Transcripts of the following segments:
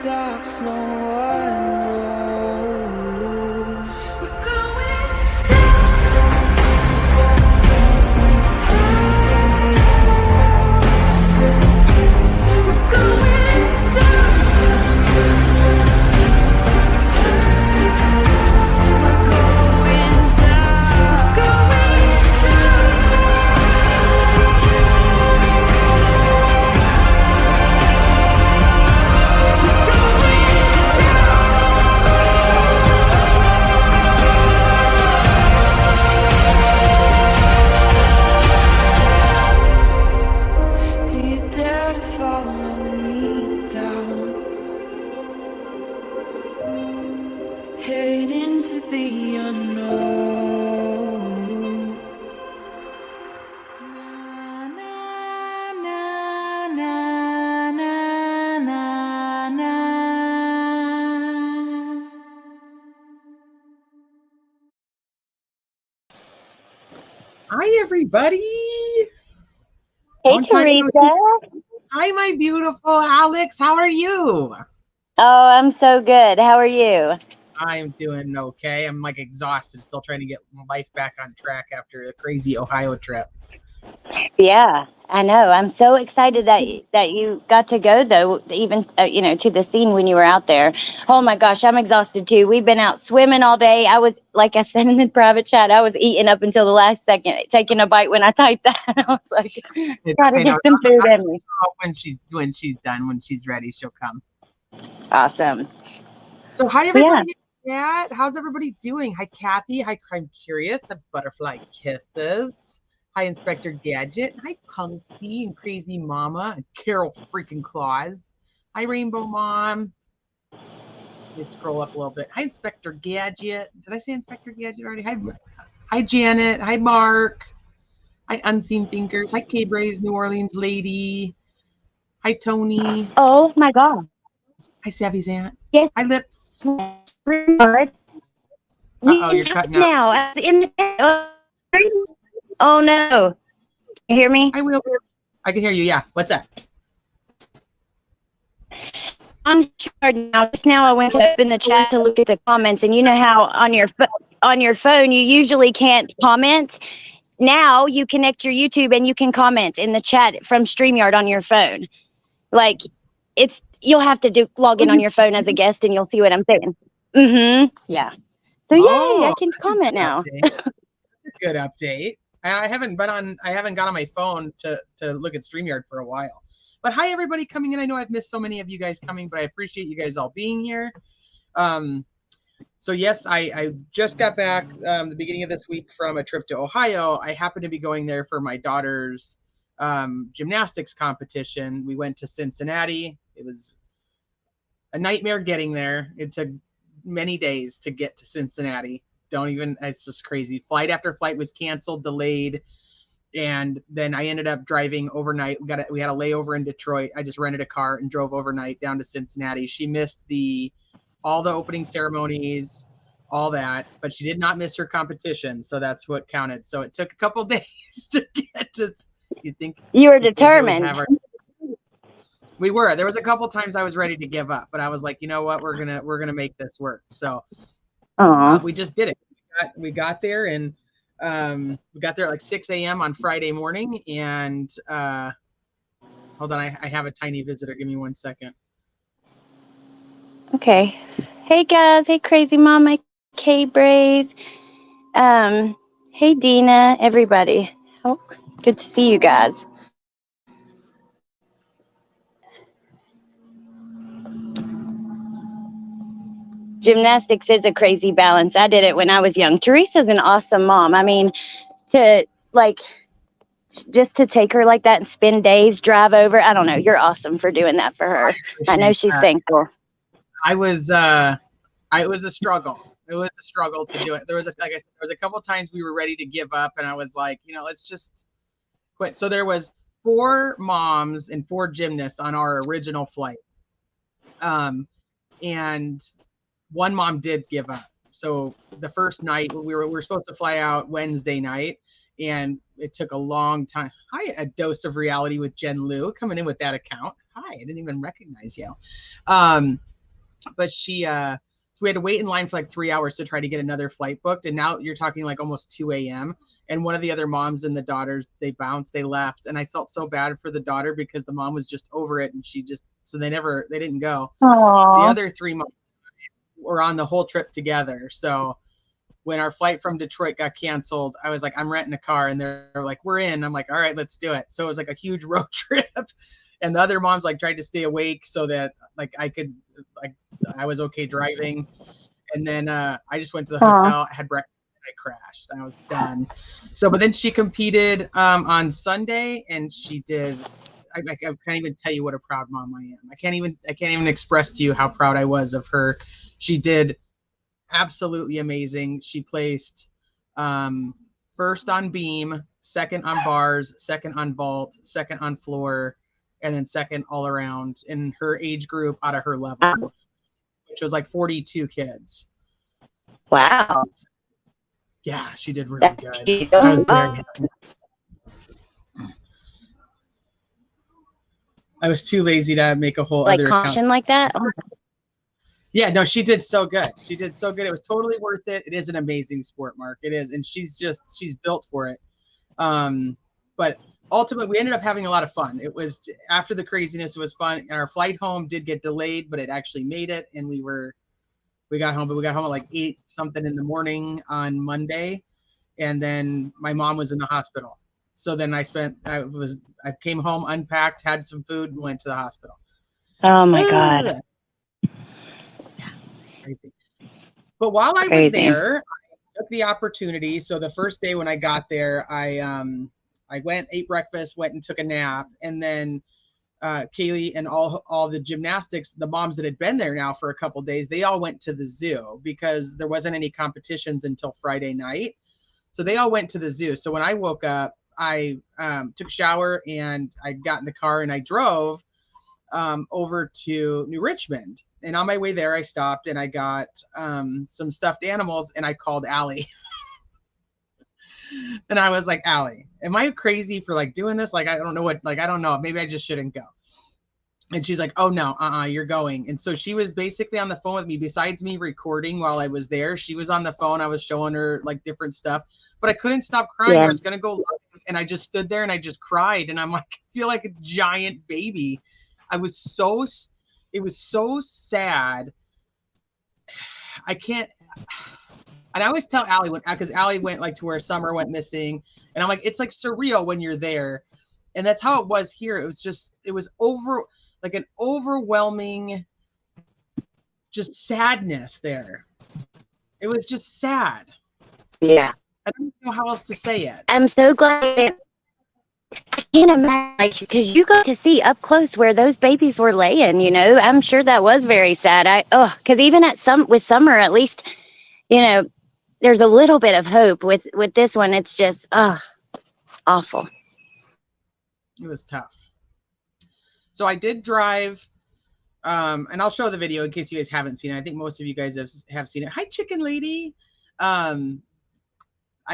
stops, no one knows. We're going head into the unknown. Na, na, na, na, na, na, na. Hi, everybody. Hey, Long time no Teresa. see. Hi, my beautiful Alex. How are you? Oh, I'm so good. How are you? I'm doing okay. I'm like exhausted, still trying to get my life back on track after the crazy Ohio trip. Yeah, I know. I'm so excited that you got to go, though, even to the scene when you were out there. Oh my gosh, I'm exhausted too. We've been out swimming all day. I was, like I said in the private chat, I was eating up until the last second, taking a bite when I typed that. I was like, gotta get some food in me. When she's done, when she's ready, she'll come. Awesome. So hi, everybody. Yeah. How's everybody doing? Hi, Kathy. Hi, Crime Curious. Hi, Butterfly Kisses. Hi, Inspector Gadget. Hi, Punksy and Crazy Mama and Carol freaking Claus. Hi, Rainbow Mom. Let me scroll up a little bit. Hi, Inspector Gadget. Did I say Inspector Gadget already? Hi, Janet. Hi, Mark. Hi, Unseen Thinkers. Hi, K-Braze, New Orleans Lady. Hi, Tony. Oh my God. Hi, Savvy's Aunt. Yes. Hi, Lips. Uh-oh, you're cutting out. Now. Oh no. You hear me? I will. I can hear you. Yeah. What's up? I'm sure now. Just now, I went to open the chat to look at the comments, and you know how on your phone you usually can't comment. Now you connect your YouTube and you can comment in the chat from StreamYard on your phone. Like you'll have to log in on your phone as a guest, and you'll see what I'm saying. Yeah. So yay, I can comment now. That's a good update. I haven't got on my phone to look at StreamYard for a while. But hi, everybody coming in. I know I've missed so many of you guys coming, but I appreciate you guys all being here. So yes, I just got back the beginning of this week from a trip to Ohio. I happened to be going there for my daughter's gymnastics competition. We went to Cincinnati. It was a nightmare getting there. It took many days to get to Cincinnati. It's just crazy. Flight after flight was canceled, delayed. And then I ended up driving overnight. We had a layover in Detroit. I just rented a car and drove overnight down to Cincinnati. She missed all the opening ceremonies, all that, but she did not miss her competition. So that's what counted. So it took a couple days to get to. You'd think you were determined. We were. There was a couple times I was ready to give up, but I was like, you know what, we're gonna make this work. So we just did it. We got there, and we got there at like 6 a.m. on Friday morning. And hold on, I have a tiny visitor. Give me 1 second. Okay. Hey guys. Hey Crazy Mama. K-Braze. Hey Dina. Everybody. Oh, good to see you guys. Gymnastics is a crazy balance. I did it when I was young. Teresa's an awesome mom. I mean, just to take her like that and spend days, drive over. I don't know. You're awesome for doing that for her. I know she's thankful. It was a struggle. It was a struggle to do it. There was a couple of times we were ready to give up, and I was like, let's just quit. So there was 4 moms and 4 gymnasts on our original flight. And one mom did give up. So the first night we were supposed to fly out Wednesday night, and it took a long time. Hi, A Dose of Reality with Jen Liu coming in with that account. Hi, I didn't even recognize you. but so we had to wait in line for like 3 hours to try to get another flight booked. And now you're talking like almost 2 a.m. And one of the other moms and the daughters, they bounced, they left. And I felt so bad for the daughter because the mom was just over it. And so they didn't go. Aww. The other 3 moms were on the whole trip together. So when our flight from Detroit got canceled, I was like, I'm renting a car. And they're like, we're in. I'm like, all right, let's do it. So it was like a huge road trip. And the other moms like tried to stay awake so that like I was okay driving. And then I just went to the hotel, had breakfast, and I crashed. I was done. So, but then she competed on Sunday, and she did. I can't even tell you what a proud mom I am. I can't even express to you how proud I was of her. She did absolutely amazing. She placed first on beam, second on bars, second on vault, second on floor, and then second all around in her age group out of her level, which was like 42 kids. Wow. Yeah, she did really good. I was very happy. I was too lazy to make a whole like other caution account. like that. Oh. Yeah, no, she did so good. She did so good. It was totally worth it. It is an amazing sport, Mark. It is, and she's built for it. But ultimately, we ended up having a lot of fun. It was after the craziness, it was fun. And our flight home did get delayed, but it actually made it, and we got home at like 8 something in the morning on Monday, and then my mom was in the hospital. So then I came home, unpacked, had some food, and went to the hospital. Oh my God. Yeah, crazy. But while I was there, I took the opportunity. So the first day when I got there, I went, ate breakfast, went and took a nap, and then Kaylee and all the gymnastics, the moms that had been there now for a couple of days, they all went to the zoo because there wasn't any competitions until Friday night. So they all went to the zoo. So when I woke up, I took a shower and I got in the car and I drove over to New Richmond. And on my way there, I stopped and I got some stuffed animals and I called Allie. And I was like, Allie, am I crazy for like doing this? Like, I don't know. Maybe I just shouldn't go. And she's like, oh no, you're going. And so she was basically on the phone with me. Besides me recording while I was there, she was on the phone. I was showing her like different stuff, but I couldn't stop crying. I was going to go live, and I just stood there and I just cried. And I'm like, I feel like a giant baby. It was so sad. I can't. And I always tell Allie because Allie went like to where Summer went missing. And I'm like, it's like surreal when you're there. And that's how it was here. It was like an overwhelming just sadness there. It was just sad. Yeah. I don't know how else to say it. I'm so glad. I can't imagine, like, because you got to see up close where those babies were laying, you know. I'm sure that was very sad. Because even with Summer, at least, you know, there's a little bit of hope. With this one, it's just, awful. It was tough. So I did drive, and I'll show the video in case you guys haven't seen it. I think most of you guys have seen it. Hi, chicken lady. I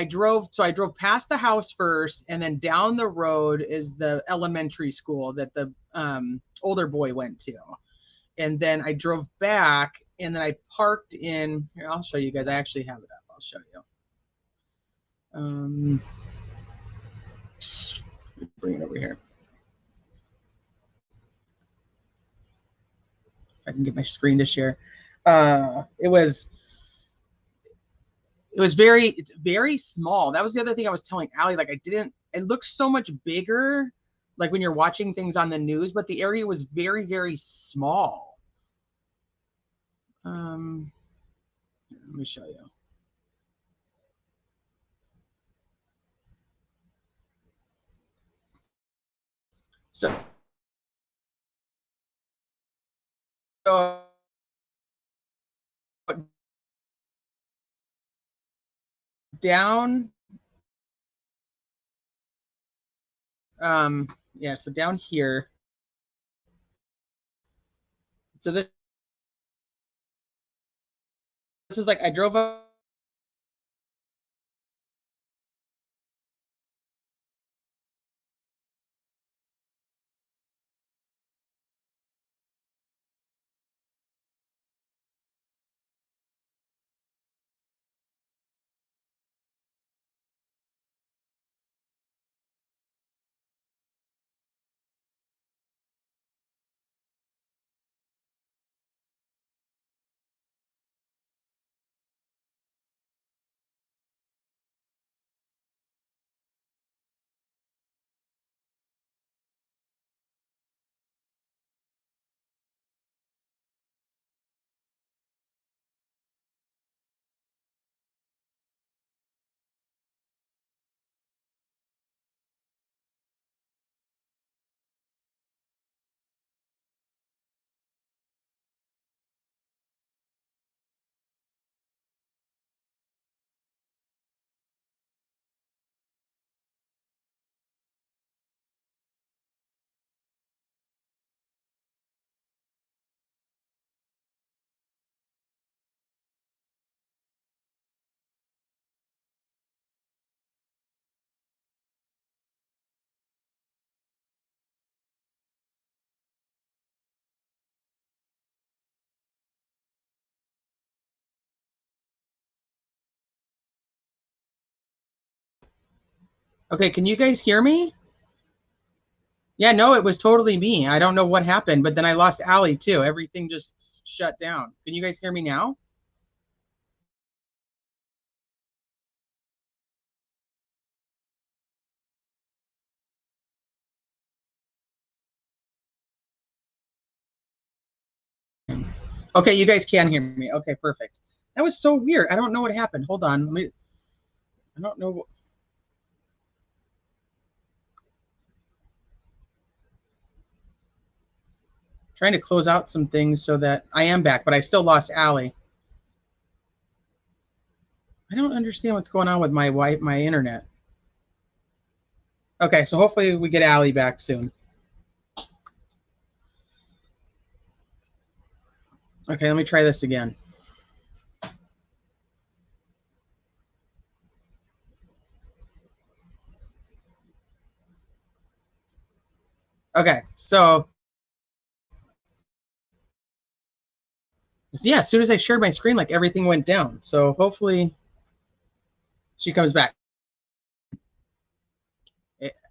drove past the house first, and then down the road is the elementary school that the older boy went to. And then I drove back, and then I parked in, here, I'll show you guys. I actually have it up. I'll show you. Bring it over here. If I can get my screen to share. It was very, very small. That was the other thing I was telling Allie. Like it looks so much bigger, like when you're watching things on the news, but the area was very, very small. Let me show you. So down, so down here. So this is like, I drove up Okay, can you guys hear me? Yeah, no, it was totally me. I don't know what happened, but then I lost Allie too. Everything just shut down. Can you guys hear me now? Okay, you guys can hear me. Okay, perfect. That was so weird. I don't know what happened. Hold on. I don't know. Trying to close out some things so that I am back, but I still lost Allie. I don't understand what's going on with my internet. Okay, so hopefully we get Allie back soon. Okay, let me try this again. Okay, so yeah, as soon as I shared my screen, like everything went down. So hopefully she comes back.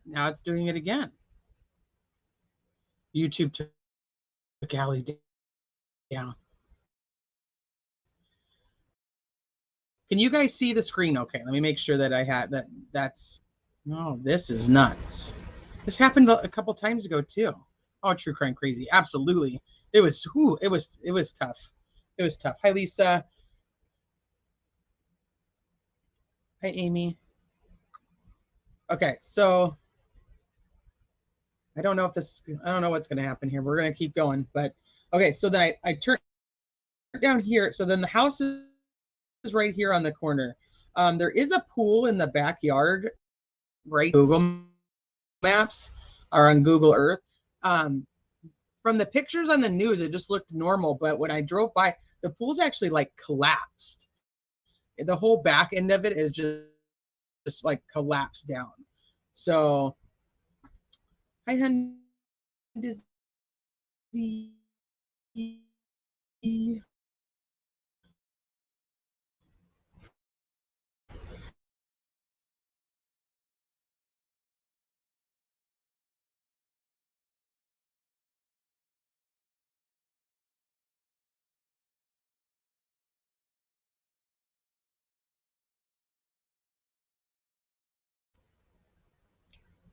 Now it's doing it again. YouTube took Allie down. Can you guys see the screen okay? Let me make sure that I had that's no, this is nuts. This happened a couple times ago too. Oh, true crime crazy. Absolutely. It was it was tough. It was tough. Hi Lisa. Hi Amy. Okay, so I don't know what's gonna happen here. We're gonna keep going, but okay, so then I turned down here. So then the house is right here on the corner. There is a pool in the backyard, right? Google Maps or on Google Earth. From the pictures on the news, it just looked normal, but when I drove by, the pool's actually like collapsed. The whole back end of it is just like collapsed down. So, hi, hun.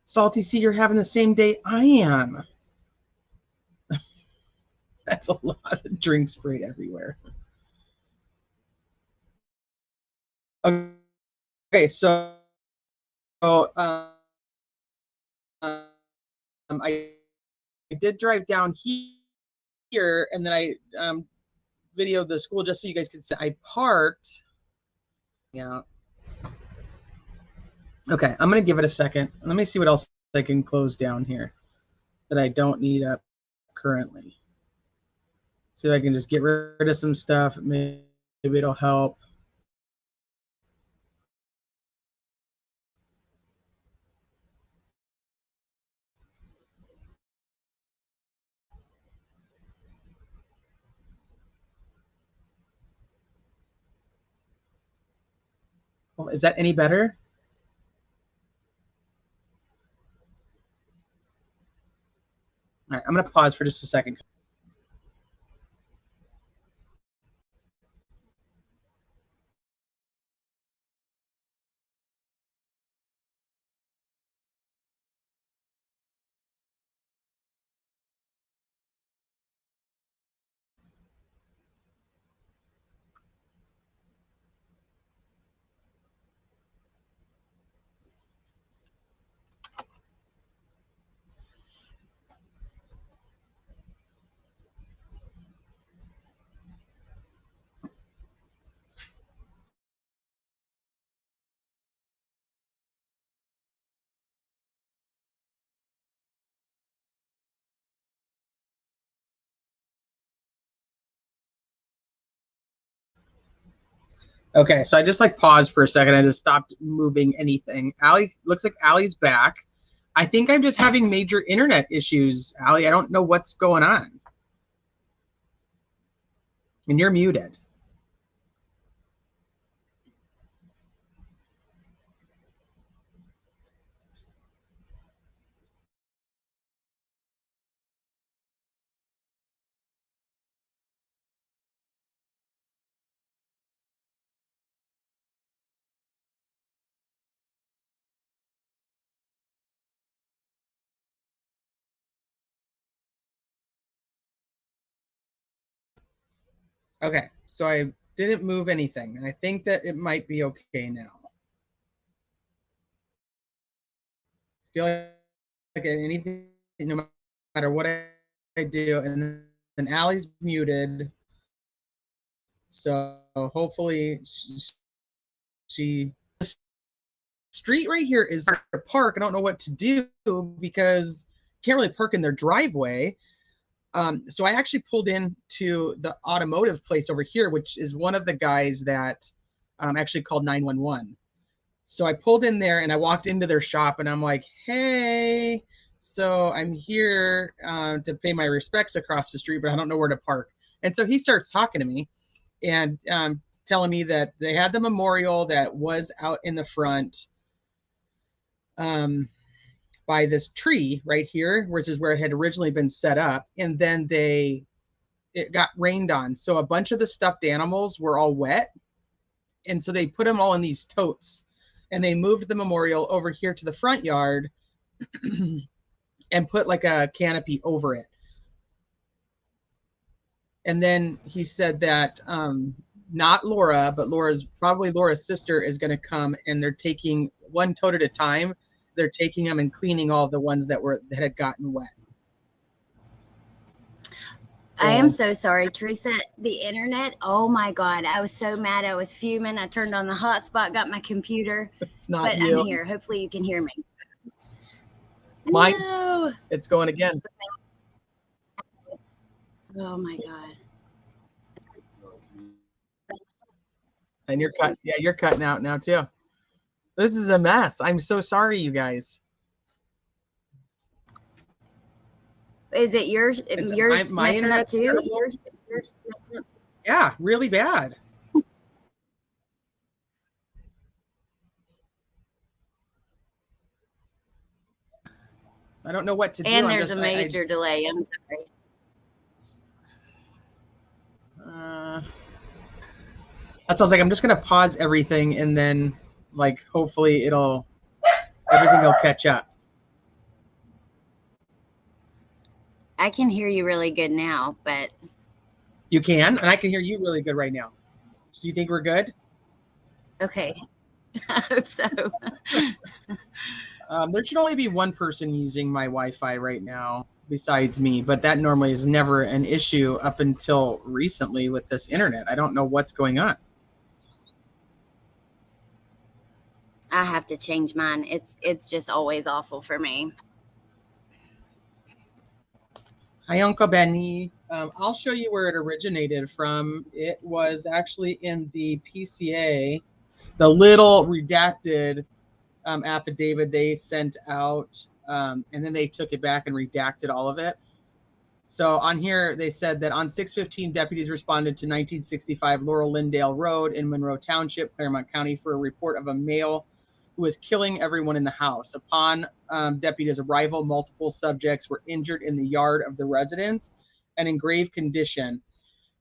Salty C, you're having the same day I am. That's a lot of drink sprayed everywhere. Okay, so I did drive down here, and then I videoed the school just so you guys could see. I parked. Yeah. Okay, I'm gonna give it a second. Let me see what else I can close down here that I don't need up currently. See if I can just get rid of some stuff. Maybe it'll help. Well, is that any better? All right, I'm gonna pause for just a second. Okay, so I just like paused for a second. I just stopped moving anything. Allie, looks like Allie's back. I think I'm just having major internet issues, Allie. I don't know what's going on. And you're muted. Okay, so I didn't move anything. I think that it might be okay now. I feel like anything, no matter what I do, and then Allie's muted. So hopefully she the street right here is hard to park. I don't know what to do because can't really park in their driveway. So I actually pulled into the automotive place over here, which is one of the guys that actually called 911. So I pulled in there and I walked into their shop and I'm like, hey, so I'm here to pay my respects across the street, but I don't know where to park. And so he starts talking to me and telling me that they had the memorial that was out in the front by this tree right here, which is where it had originally been set up. And then it got rained on. So a bunch of the stuffed animals were all wet. And so they put them all in these totes and they moved the memorial over here to the front yard and put like a canopy over it. And then he said that not Laura, but probably Laura's sister is going to come and they're taking one tote at a time. They're taking them and cleaning all the ones that had gotten wet. I am so sorry, Teresa. The internet, oh my God. I was so mad. I was fuming. I turned on the hotspot, got my computer. It's not but you. I'm here. Hopefully you can hear me. Mine's, No. It's going again. Oh my God. And you're cut. Yeah, you're cutting out now too. This is a mess. I'm so sorry, you guys. Is it yours my messing up too? Yeah, really bad. I don't know what to do. And there's a major delay. I'm sorry. That sounds like I'm just gonna pause everything and then like hopefully everything will catch up. I can hear you really good now, but You can, and I can hear you really good right now. So you think we're good? okay. I hope so. There should only be one person using my Wi-Fi right now besides me, but that normally is never an issue up until recently with this internet. I don't know what's going on. I have to change mine. It's just always awful for me. Hi, Uncle Benny. I'll show you where it originated from. It was actually in the PCA, the little redacted affidavit they sent out, and then they took it back and redacted all of it. So on here, they said that on 6/15, deputies responded to 1965 Laurel Lindale Road in Monroe Township, Claremont County, for a report of a male who was killing everyone in the house. Upon deputies' arrival, multiple subjects were injured in the yard of the residence and in grave condition.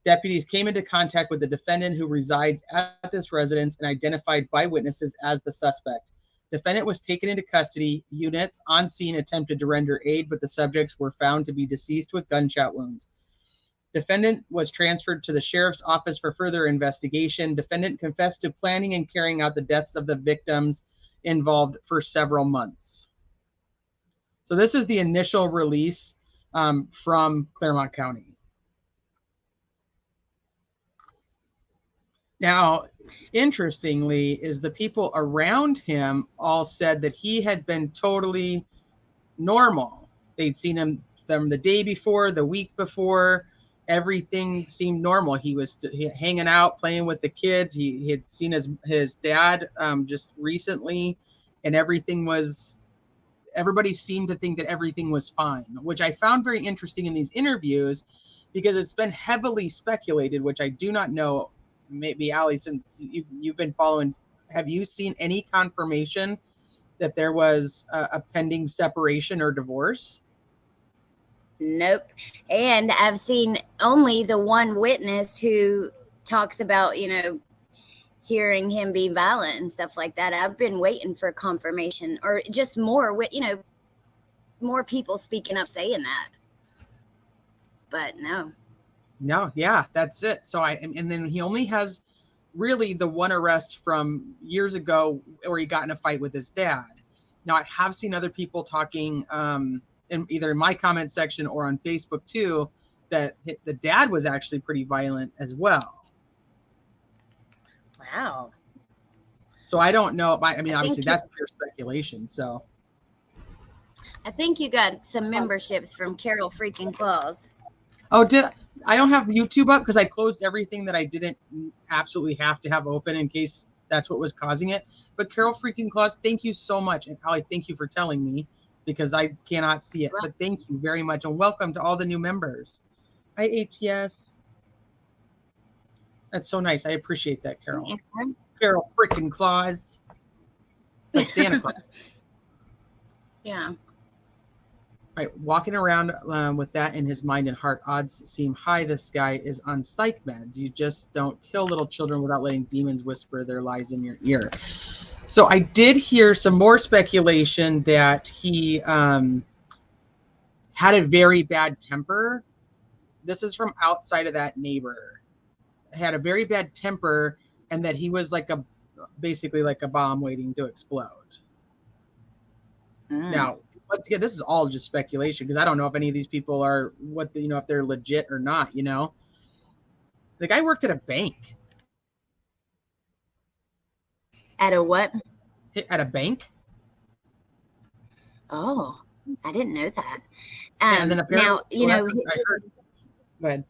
Deputies came into contact with the defendant who resides at this residence and identified by witnesses as the suspect. Defendant was taken into custody. Units on scene attempted to render aid, but the subjects were found to be deceased with gunshot wounds. Defendant was transferred to the sheriff's office for further investigation. Defendant confessed to planning and carrying out the deaths of the victims involved for several months. So this is the initial release from Claremont County. Now, interestingly, is the people around him all said that he had been totally normal. They'd seen them the day before, the week before. Everything seemed normal. He was hanging out, playing with the kids. He had seen his dad just recently, and everybody seemed to think that everything was fine, which I found very interesting in these interviews because it's been heavily speculated, which I do not know. Maybe Allie, since you've been following, have you seen any confirmation that there was a pending separation or divorce? Nope. And I've seen only the one witness who talks about, hearing him be violent and stuff like that. I've been waiting for confirmation or just more, more people speaking up saying that. But no. No, yeah, that's it. So and then he only has really the one arrest from years ago where he got in a fight with his dad. Now I have seen other people talking either in my comment section or on Facebook too, that the dad was actually pretty violent as well. Wow. So I don't know. I mean, I obviously think that's pure speculation. So I think you got some memberships from Carol freaking Claus. oh, I don't have YouTube up because I closed everything that I didn't absolutely have to have open in case that's what was causing it. But Carol freaking Claus, thank you so much. And Allie, thank you for telling me because I cannot see it. But thank you very much. And welcome to all the new members. Hi, ATS. That's so nice. I appreciate that, Carol. Mm-hmm. Carol freaking Claus. Like Santa Claus. Yeah. Right, walking around with that in his mind and heart, odds seem high this guy is on psych meds. You just don't kill little children without letting demons whisper their lies in your ear. So I did hear some more speculation that he had a very bad temper. This is from outside of that neighbor. Had a very bad temper, and that he was like basically like a bomb waiting to explode. Now, once again, this is all just speculation because I don't know if any of these people are if they're legit or not. The guy worked at a bank. At a what? At a bank. Oh, I didn't know that. And then apparently, now I heard. Go ahead.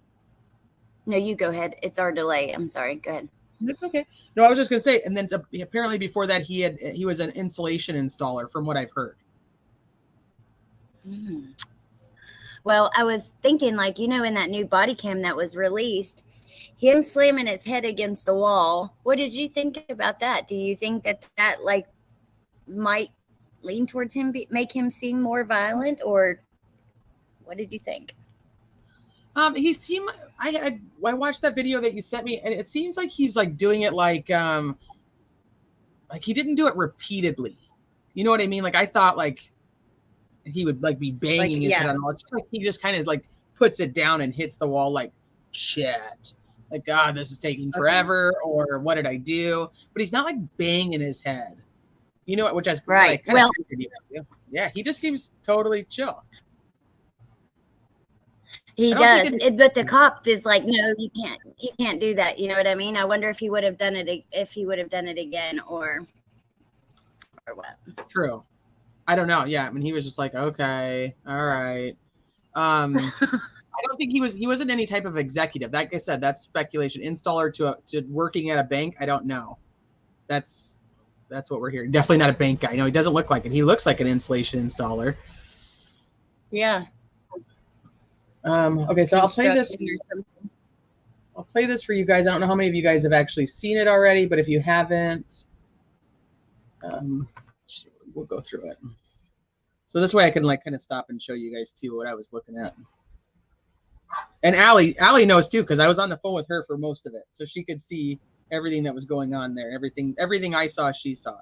No, you go ahead. It's our delay. I'm sorry. Go ahead. That's okay. No, I was just gonna say, and then apparently before that he was an insulation installer, from what I've heard. Well, I was thinking, like, in that new body cam that was released, him slamming his head against the wall. What did you think about that? Do you think that like might lean towards him, make him seem more violent, or what did you think? He seemed. I watched that video that you sent me, and it seems like he's like doing it like he didn't do it repeatedly. You know what I mean? Like I thought like he would like be banging his head on the wall. It's like he just kind of like puts it down and hits the wall like shit. Like, God, this is taking forever, or what did I do? But he's not like banging his head. You know, which is right. Like, well, yeah, he just seems totally chill. He does, but the cop is like, no, you can't do that. You know what I mean? I wonder if he would have done it again, or what. True. I don't know. Yeah, I mean, he was just like, okay, all right. I don't think he wasn't any type of executive. Like I said, that's speculation. Installer to working at a bank. I don't know. That's what we're hearing. Definitely not a bank guy. No, he doesn't look like it. He looks like an insulation installer. Yeah. Okay, so I'll play this. I'll play this for you guys. I don't know how many of you guys have actually seen it already, but if you haven't, we'll go through it. So this way I can like kind of stop and show you guys too what I was looking at. And Allie knows too, because I was on the phone with her for most of it, so she could see everything that was going on there. Everything I saw, she saw.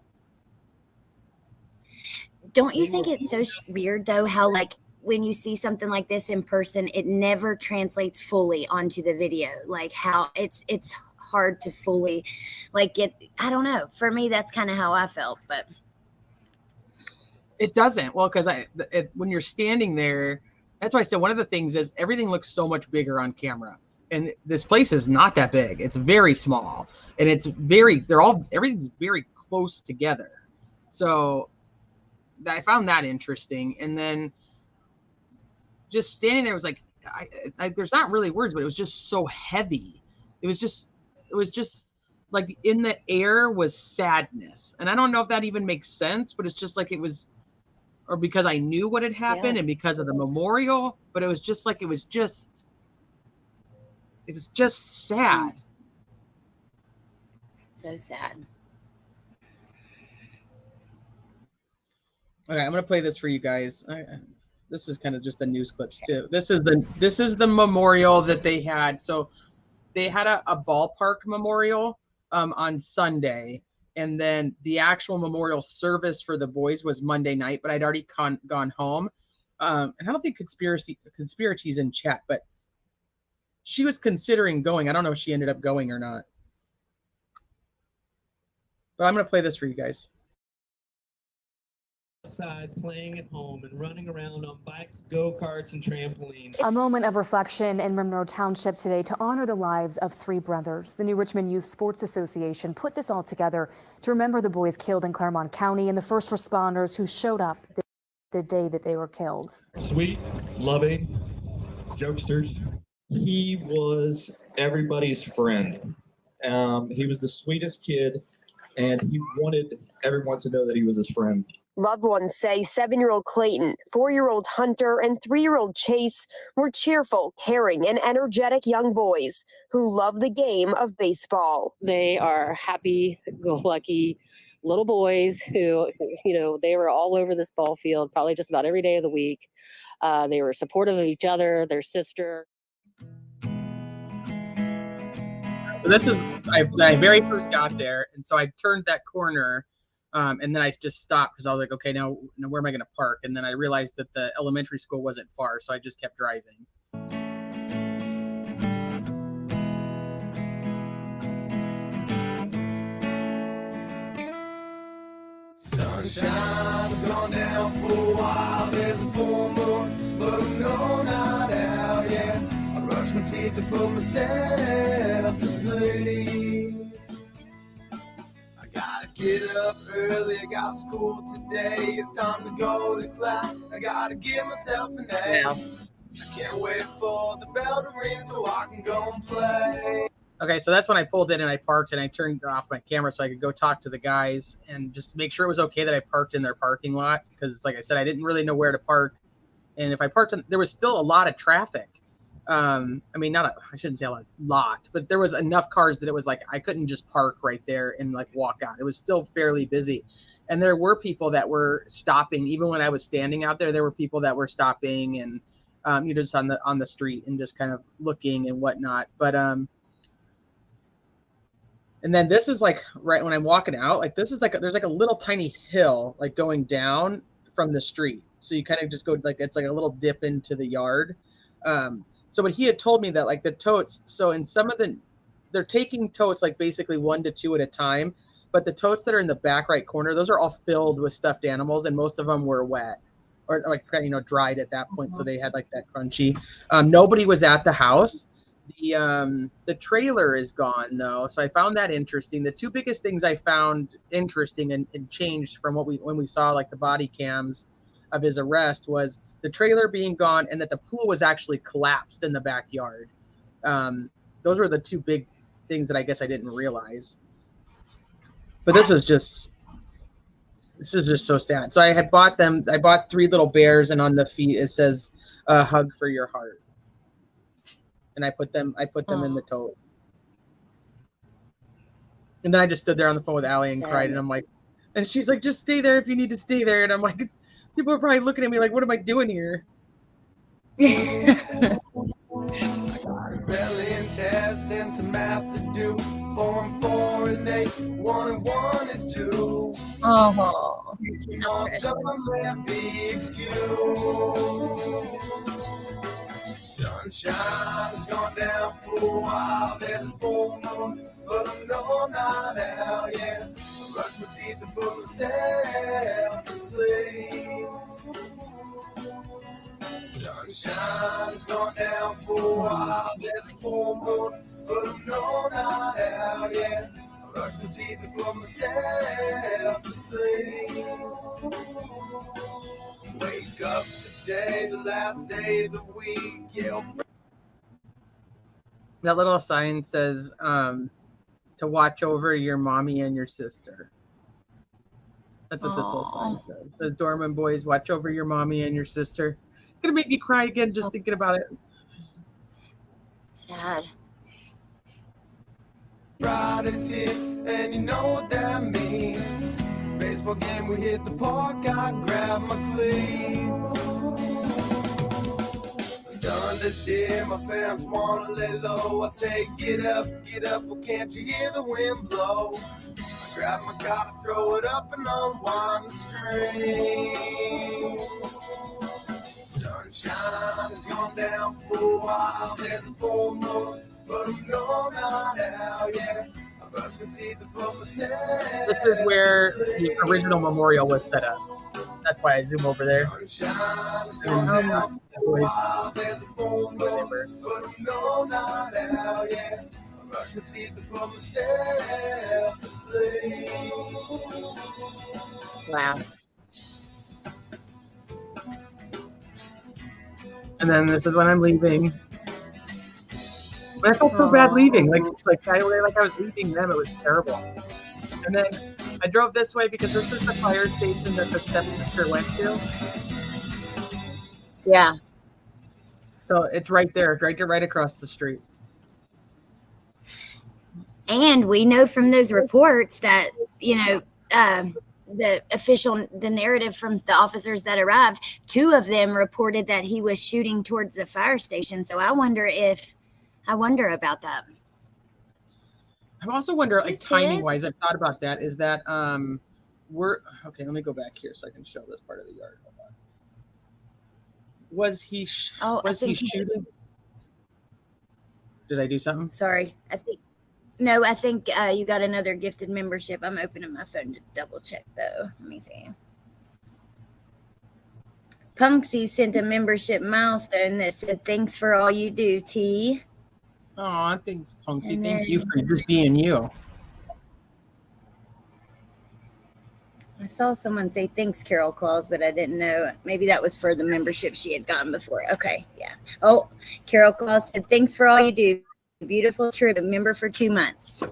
Don't you think it's so weird though how like when you see something like this in person, it never translates fully onto the video? Like how it's hard to fully like get. I don't know. For me, that's kind of how I felt, but it doesn't. Well, because when you're standing there, that's why I said one of the things is everything looks so much bigger on camera, and this place is not that big. It's very small, and everything's very close together. So I found that interesting, and then just standing there was like, there's not really words, but it was just so heavy. It was just like in the air was sadness. And I don't know if that even makes sense, but it's just like it was, or because I knew what had happened and because of the memorial, but it was just like, it was just sad. So sad. Okay, I'm going to play this for you guys. This is kind of just the news clips too. This is the memorial that they had. So they had a ballpark memorial on Sunday, and then the actual memorial service for the boys was Monday night, but I'd already gone home. And I don't think conspiracy's in chat, but she was considering going. I don't know if she ended up going or not. But I'm going to play this for you guys. Outside, playing at home, and running around on bikes, go-karts, and trampoline. A moment of reflection in Monroe Township today to honor the lives of 3 brothers. The New Richmond Youth Sports Association put this all together to remember the boys killed in Claremont County and the first responders who showed up the day that they were killed. Sweet, loving, jokesters. He was everybody's friend. He was the sweetest kid, and he wanted everyone to know that he was his friend. Loved ones say 7-year-old Clayton, 4-year-old Hunter, and 3-year-old Chase were cheerful, caring, and energetic young boys who love the game of baseball. They are happy-go-lucky little boys who, they were all over this ball field probably just about every day of the week. They were supportive of each other, their sister. So this is, when I very first got there, and so I turned that corner, and then I just stopped because I was like, okay, now where am I going to park? And then I realized that the elementary school wasn't far, so I just kept driving. Sunshine's gone down for a while, there's a full moon, but no, not out yet. I brush my teeth and put myself to sleep. I gotta get up early, I got school today, it's time to go to class. I gotta give myself an A. I can't wait for the bell to ring so I can go and play. Okay, so that's when I pulled in and I parked and I turned off my camera so I could go talk to the guys and just make sure it was okay that I parked in their parking lot, because like I said, I didn't really know where to park. And if I parked there was still a lot of traffic. I mean, I shouldn't say a lot, but there was enough cars that it was like I couldn't just park right there and like walk out. It was still fairly busy. And there were people that were stopping. Even when I was standing out there were people that were stopping and just on the street and just kind of looking and whatnot. But and then this is like right when I'm walking out, like this is like there's like a little tiny hill like going down from the street. So you kind of just go like it's like a little dip into the yard. So what he had told me that like the totes, so in some of they're taking totes like basically 1 to 2 at a time, but the totes that are in the back right corner, those are all filled with stuffed animals, and most of them were wet or like dried at that point, so they had like that crunchy. Nobody was at the house. The trailer is gone though, so I found that interesting. The 2 biggest things I found interesting and changed from when we saw like the body cams of his arrest was the trailer being gone and that the pool was actually collapsed in the backyard. Those were the 2 big things that I guess I didn't realize. But this is just so sad. So I bought 3 little bears, and on the feet it says a hug for your heart. And I put them in the tote. And then I just stood there on the phone with Allie and cried, and I'm like, and she's like, just stay there if you need to stay there. And I'm like, people are probably looking at me like, what am I doing here? Spelling test and some math to do. 4 and 4 is 8. 1 and 1 is 2. Oh, Don't let me excuse. Sunshine has gone down for a while. There's a full moon, but no, not out yet. I brush my teeth and put myself to sleep. Sunshine has gone down for a while. There's a full moon, but no, not out yet. I brush my teeth and put myself to sleep. Wake up today, the last day of the week. Yeah. That little sign says to watch over your mommy and your sister. That's what this little sign says. It says, Doerman boys, watch over your mommy and your sister. It's going to make me cry again just thinking about it. sad. Friday's here, and you know what that means. Baseball game, we hit the park, I grab my cleats. Sunday's here, my parents wanna lay low. I say, get up, well, can't you hear the wind blow? I grab my car, throw it up and unwind the string. Sunshine has gone down for a while. There's a full moon, but no, not out yet. I brush my teeth and put myself. This is where the original memorial was set up. That's why I zoom over there. Sunshine has gone down for a while. There's a full moon, but no, not out yet. I brush my teeth and put myself to sleep. Wow. And then this is when I'm leaving. But I felt so bad leaving. Like I was leaving them. It was terrible. And then I drove this way because this is the fire station that the stepsister went to. Yeah. So it's right there, right across the street. And we know from those reports that, the narrative from the officers that arrived, 2 of them reported that he was shooting towards the fire station. So I wonder about that. I also wonder, like, It's timing it. wise, I've thought about that. Is that we're okay? Let me go back here so I can show this part of the yard. Hold on. Was he shooting? Did I do something? Sorry. I think you got another gifted membership. I'm opening my phone to double check though. Let me see. Punksy sent a membership milestone that said, "Thanks for all you do, T." Oh, thanks, Punksy. And Thank you then- for just being you. I saw someone say thanks, Carol Claus, but I didn't know. Maybe that was for the membership she had gotten before. Okay, yeah. Oh, Carol Claus said, "Thanks for all you do. Beautiful trip. Member for 2 months."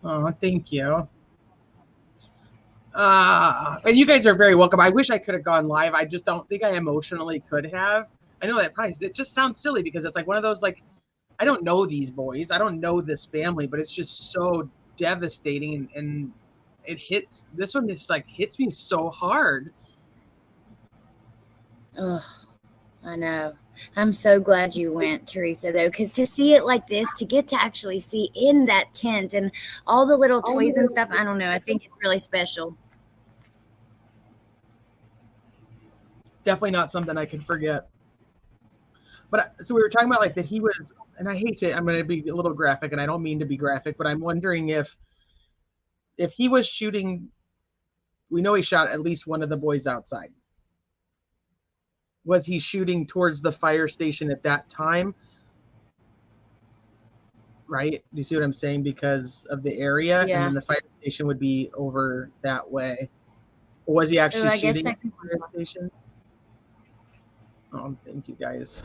Oh, thank you. And you guys are very welcome. I wish I could have gone live. I just don't think I emotionally could have. I know that probably it just sounds silly because it's like one of those, like, I don't know these boys. I don't know this family, but it's just so devastating and it hits. This one just like hits me so hard. Ugh, I know. I'm so glad you went, Teresa, though, because to see it like this, to get to actually see in that tent and all the little toys and stuff, I don't know. I think it's really special. Definitely not something I could forget. But so we were talking about like that he was, and I hate to, I'm going to be a little graphic, and I don't mean to be graphic, but I'm wondering if he was shooting. We know he shot at least one of the boys outside. Was he shooting towards the fire station at that time? Right? Do you see what I'm saying? Because of the area, Yeah. and then the fire station would be over that way. Or was he actually I guess shooting that at the fire station? Oh, thank you guys.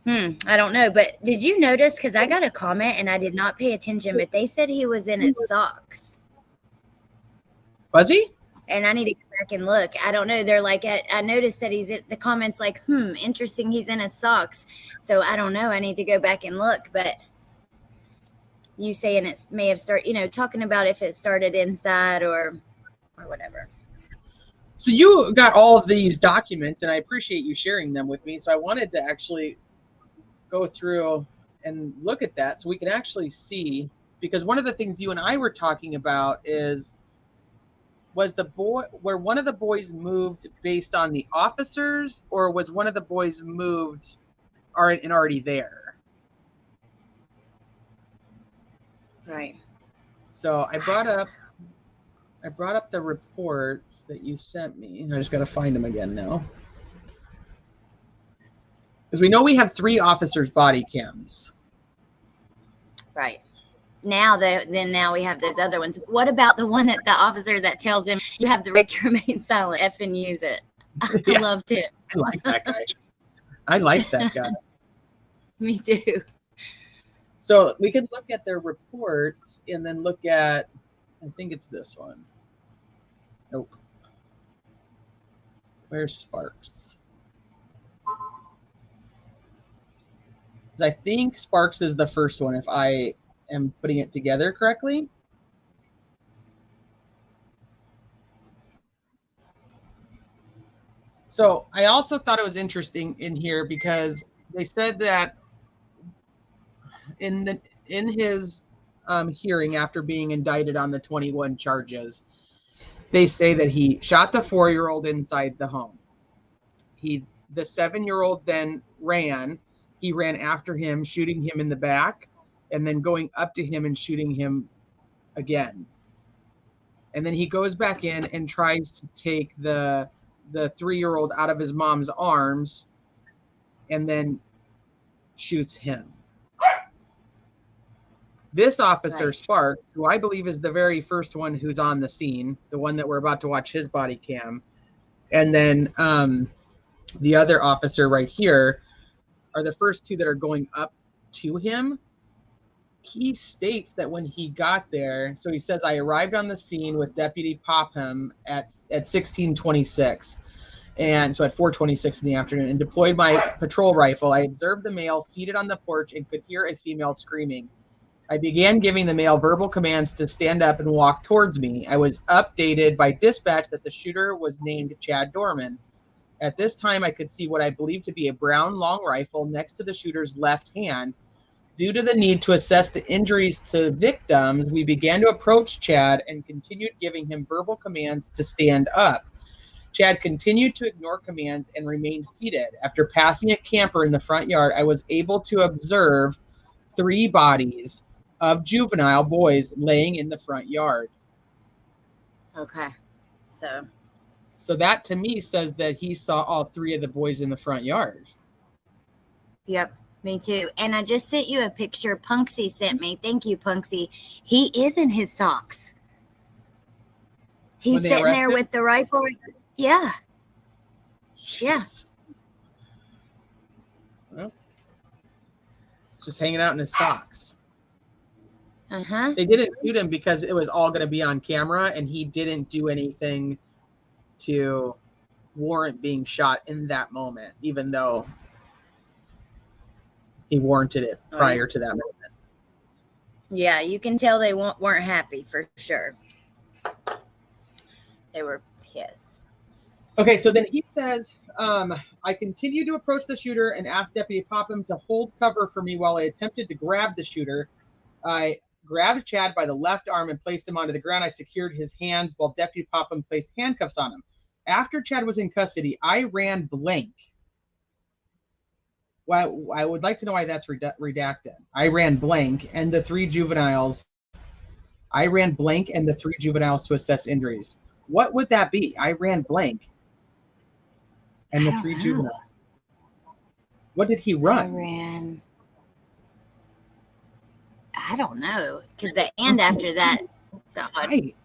I don't know, but did you notice? Because I got a comment and I did not pay attention, but they said he was in his socks. Was he? And I need to go back and look. I don't know. They're like, I noticed that he's in the comments like, interesting. He's in his socks. So I don't know. I need to go back and look. But you saying it may have started, talking about if it started inside or whatever. So you got all of these documents, and I appreciate you sharing them with me. So I wanted to actually go through and look at that so we can actually see, because one of the things you and I were talking about was where one of the boys moved based on the officers, or was one of the boys moved already there? Right. So I brought up the reports that you sent me. I just got to find them again now. Because we know we have 3 officers' body cams. Right. Now we have those other ones. What about the one that the officer that tells him you have the right to remain silent, F and use it? I Yeah. loved it. I like that guy. I liked that guy. Me too. So we could look at their reports and then look at, I think it's this one. Nope. Where's Sparks? I think Sparks is the first one, if I am putting it together correctly. So I also thought it was interesting in here because they said that in his hearing after being indicted on the 21 charges, They say that he shot the 4-year-old inside the home. The 7-year-old then ran. He ran after him, shooting him in the back, and then going up to him and shooting him again. And then he goes back in and tries to take the 3-year-old out of his mom's arms and then shoots him. This officer, Right. Sparks, who I believe is the very first one who's on the scene, the one that we're about to watch his body cam, and then the other officer right here are the first two that are going up to him. He states that when he got there, so he says, I arrived on the scene with Deputy Popham at 16:26, and so at 4:26 in the afternoon, and deployed my patrol rifle. I observed the male seated on the porch and could hear a female screaming. I began giving the male verbal commands to stand up and walk towards me. I was updated by dispatch that the shooter was named Chad Doerman. At this time, I could see what I believed to be a brown long rifle next to the shooter's left hand. Due to the need to assess the injuries to victims, we began to approach Chad and continued giving him verbal commands to stand up. Chad continued to ignore commands and remained seated. After passing a camper in the front yard, I was able to observe 3 bodies of juvenile boys laying in the front yard. Okay. So that to me says that he saw all 3 of the boys in the front yard. Yep. Me too. And I just sent you a picture Punksy sent me. Thank you, Punksy. He is in his socks. He's When they sitting there arrested? with the rifle. Yeah. Yeah. Jeez. Well, just hanging out in his socks. Uh-huh. They didn't shoot him because it was all going to be on camera, and he didn't do anything to warrant being shot in that moment, even though he warranted it prior to that moment. Yeah, you can tell they weren't happy for sure. They were pissed. Okay, so then he says, I continued to approach the shooter and asked Deputy Popham to hold cover for me while I attempted to grab the shooter. I grabbed Chad by the left arm and placed him onto the ground. I secured his hands while Deputy Popham placed handcuffs on him. After Chad was in custody, I ran blank. Well, I would like to know why that's redacted. I ran blank and the 3 juveniles. I ran blank and the 3 juveniles to assess injuries. What would that be? I ran blank and the 3 juveniles. What did he run? I don't know, because the and after that. So Right.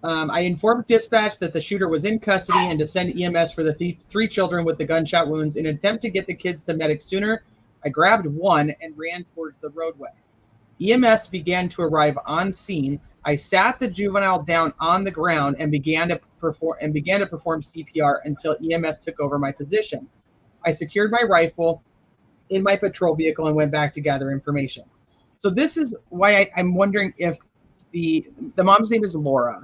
I informed dispatch that the shooter was in custody and to send EMS for the 3 children with the gunshot wounds. In an attempt to get the kids to medics sooner, I grabbed one and ran towards the roadway. EMS began to arrive on scene. I sat the juvenile down on the ground and began to perform CPR until EMS took over my position. I secured my rifle in my patrol vehicle and went back to gather information. So this is why I'm wondering if the mom's name is Laura.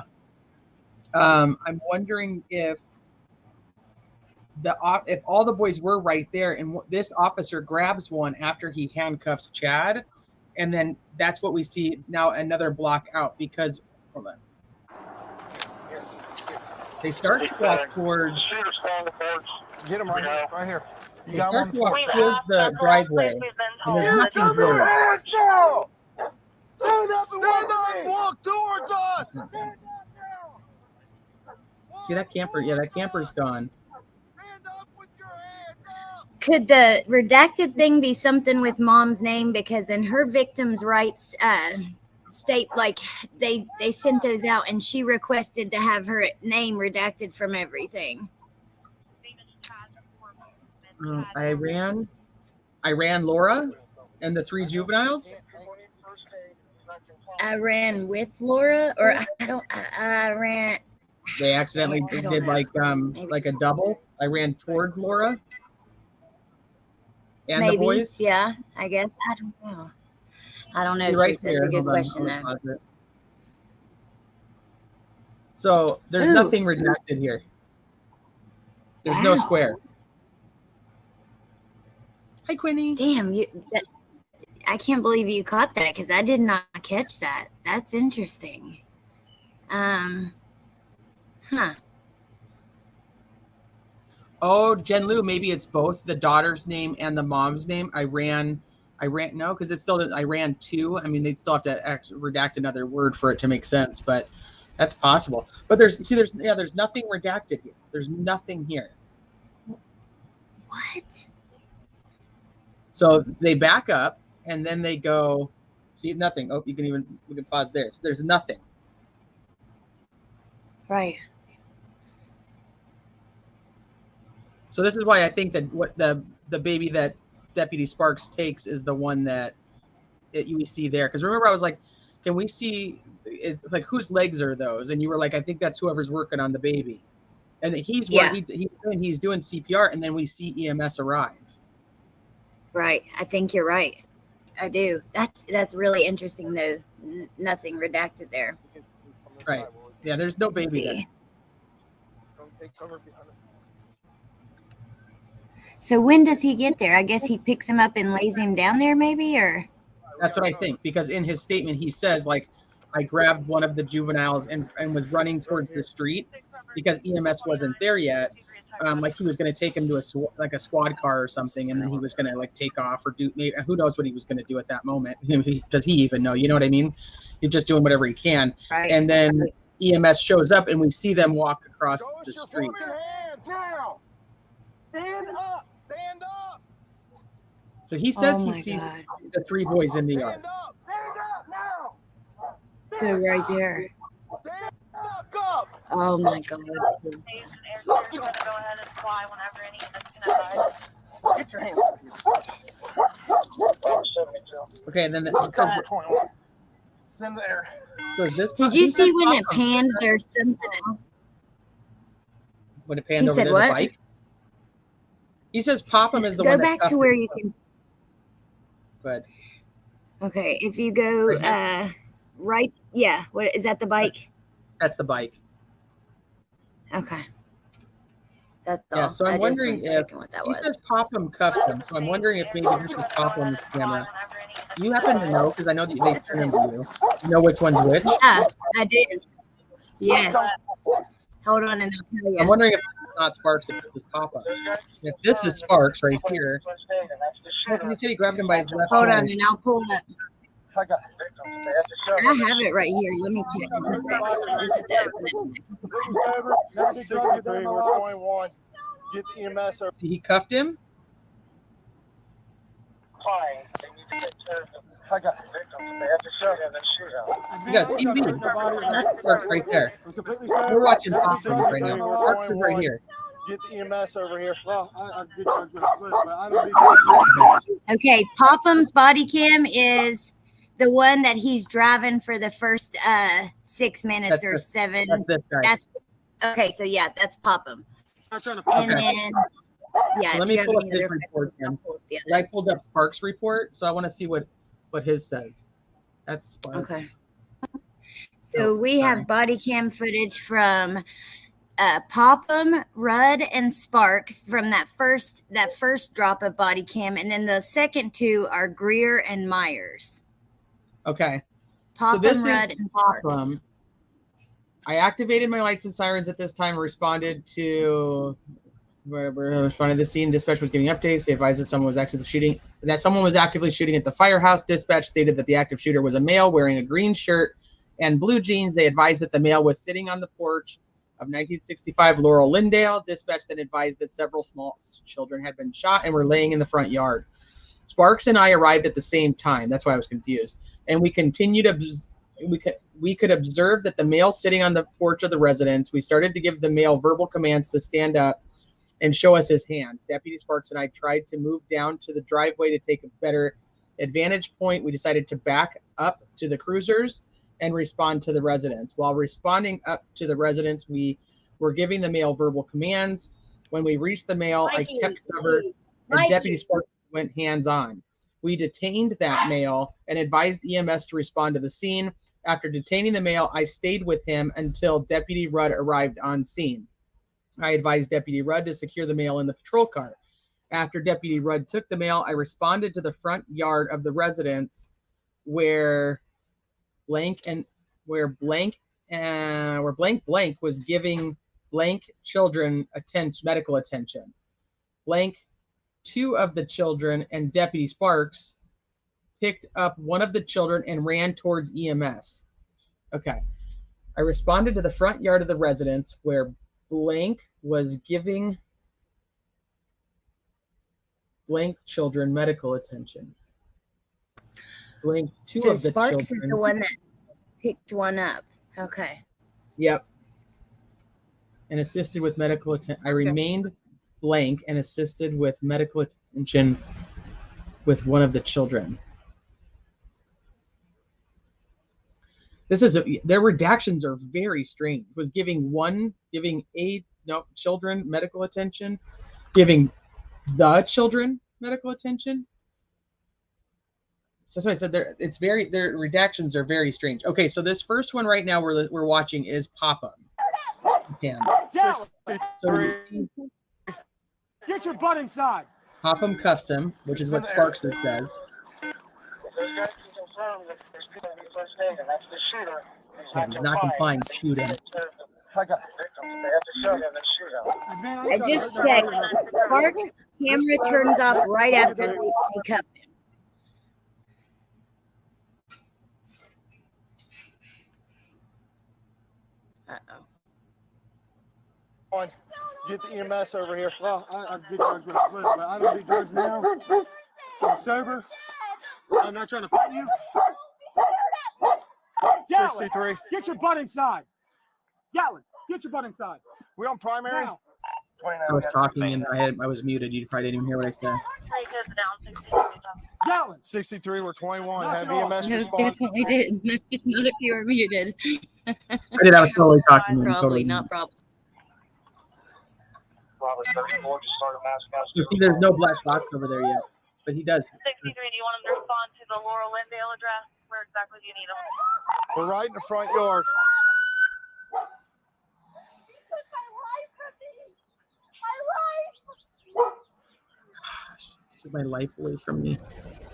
I'm wondering if all the boys were right there, and this officer grabs one after he handcuffs Chad, and then that's what we see now another block out because hold on. They start to walk towards. Get him right here, right here. You They got start one. to walk towards the driveway, and there's nothing there. Hands up! Stand up and walk towards us! See that camper? Yeah, that camper's gone. Stand up with your hands up! could the redacted thing be something with mom's name? Because in her victims' rights state, like they sent those out and she requested to have her name redacted from everything. I ran Laura and the 3 juveniles. I ran with Laura, or I ran. They accidentally I don't did know. like a double. I ran towards Laura and Maybe, the boys. yeah, I guess. I don't know. You're right Teresa. It's a there. good Hold on, question, I'll though. pause it. So there's Ooh. nothing redacted here. There's no Wow. square. Hi, Quinny. Damn, I can't believe you caught that because I did not catch that. That's interesting. Huh. Oh, Jen Lu, maybe it's both the daughter's name and the mom's name. No, because it's still Iran 2. I mean, they'd still have to redact another word for it to make sense, but that's possible. But there's nothing redacted here. There's nothing here. What? So they back up and then they go, see nothing. Oh, we can pause there. So there's nothing. Right. So this is why I think that what the baby that Deputy Sparks takes is the one that you see there. Because remember, I was like, can we see, like, whose legs are those? And you were like, I think that's whoever's working on the baby. And he's doing CPR, and then we see EMS arrive. Right. I think you're right. I do. That's really interesting, though. Nothing redacted there. Right. Yeah, there's no baby there. So when does he get there? I guess he picks him up and lays him down there, maybe, or? That's what I think, because in his statement he says, like, I grabbed one of the juveniles and was running towards the street because EMS wasn't there yet. Like he was going to take him to a squad car or something, and then he was going to like take off or do, maybe, who knows what he was going to do at that moment. Does he even know? You know what I mean? He's just doing whatever he can. Right. And then EMS shows up and we see them walk across the street. Hands now. Stand up. Stand up. So he says Oh he my sees God. the three boys in the yard. Stand up. Stand up now. So right there. Stand up. Oh my God. Get your hands up here. Okay, and then it says, Cover 21. It's in there. so is this, Did you see when it panned? There's something else. when it panned He over said there, what? the bike? He says Popham is the Go one back that to where you can. But Okay, if you go Right right, yeah. What is that? The bike? that's the bike. Okay. That's all. Yeah, so I I'm just wondering was if checking what that he was. says Popham cuffed him. So I'm wondering if maybe this is Popham's camera. Do you happen to know? Because I know that they scanned you. You know which one's which? Yeah, I did. Yes. Hold on, and I'll tell you. I'm wondering if this is not Sparks, if this is Popham. If this is Sparks right here, you said he grabbed him by his left Hold on, hand. and I'll pull up. I got I have it right here. Let me check. Just have to open it. 63, we're 21. Get the EMS over. See, he cuffed him. I got You guys, he leaves. That's Sparks right there. We're watching Popham right now. Sparks is right here. Get the EMS over here. Okay, Popham's body cam is the one that he's driving for the first 6 minutes That's or this- 7. That's this guy. That's okay. So yeah, that's Popham. And Okay. then yeah, So if let you me have pull up any his other report questions, I'll then. pull up the I others. pulled up Sparks' report, so I want to see what his says. That's Sparks. Okay. So Oh, we sorry. have body cam footage from Popham, Rudd, and Sparks from that first drop of body cam, and then the second 2 are Greer and Myers. Okay. Popham, this is Rudd, and Sparks. Popham. I activated my lights and sirens at this time and responded to the scene. Dispatch was giving updates. They advised that someone was actively shooting at the firehouse. Dispatch stated that the active shooter was a male wearing a green shirt and blue jeans. They advised that the male was sitting on the porch of 1965 Laurel Lindale. Dispatch then advised that several small children had been shot and were laying in the front yard. Sparks and I arrived at the same time. That's why I was confused. And we continued we could observe that the male sitting on the porch of the residence. We started to give the male verbal commands to stand up and show us his hands. Deputy Sparks and I tried to move down to the driveway to take a better advantage point. We decided to back up to the cruisers and respond to the residents. While responding up to the residents, we were giving the male verbal commands. When we reached the male, I kept cover, and Deputy Sparks went hands-on. We detained that male and advised EMS to respond to the scene. After detaining the male, I stayed with him until Deputy Rudd arrived on scene. I advised Deputy Rudd to secure the male in the patrol car. After Deputy Rudd took the male, I responded to the front yard of the residence where blank where blank blank was giving blank children medical attention. Blank, 2 of the children and Deputy Sparks picked up one of the children and ran towards EMS. Okay. I responded to the front yard of the residence where blank was giving blank children medical attention. Blank, 2 So of the Sparks children. is the one that picked one up. Okay. Yep. And assisted with medical attention. I remained blank and assisted with medical attention with one of the children. Their redactions are very strange. Was giving children medical attention, giving the children medical attention. So that's why I said their redactions are very strange. Okay, so this first one right now we're watching is Papa. So we see Get your butt inside. Popham cuffs him, which is what Sparks says. Yeah, he's not complying. Shoot him. I just checked. Sparks' camera turns off right after they pick up him. On. Get the EMS over here. Well, I do drugs when I was, but I don't do drugs now. I'm sober. I'm not trying to fight you. 63. Get your butt inside. Gatlin, get your butt inside. We on primary? Now. I was talking and I was muted. You probably didn't even hear what I said. Gatlin. 63, we're 21. Have EMS No, respond. definitely did. Not if you were muted. I did. I was totally talking. Probably, totally not problem. So see, there's no black box over there yet, but he does. 63, do you want him to respond to the Laurel Lindale address? Where exactly do you need him? We're right in the front yard. Took my life away from me.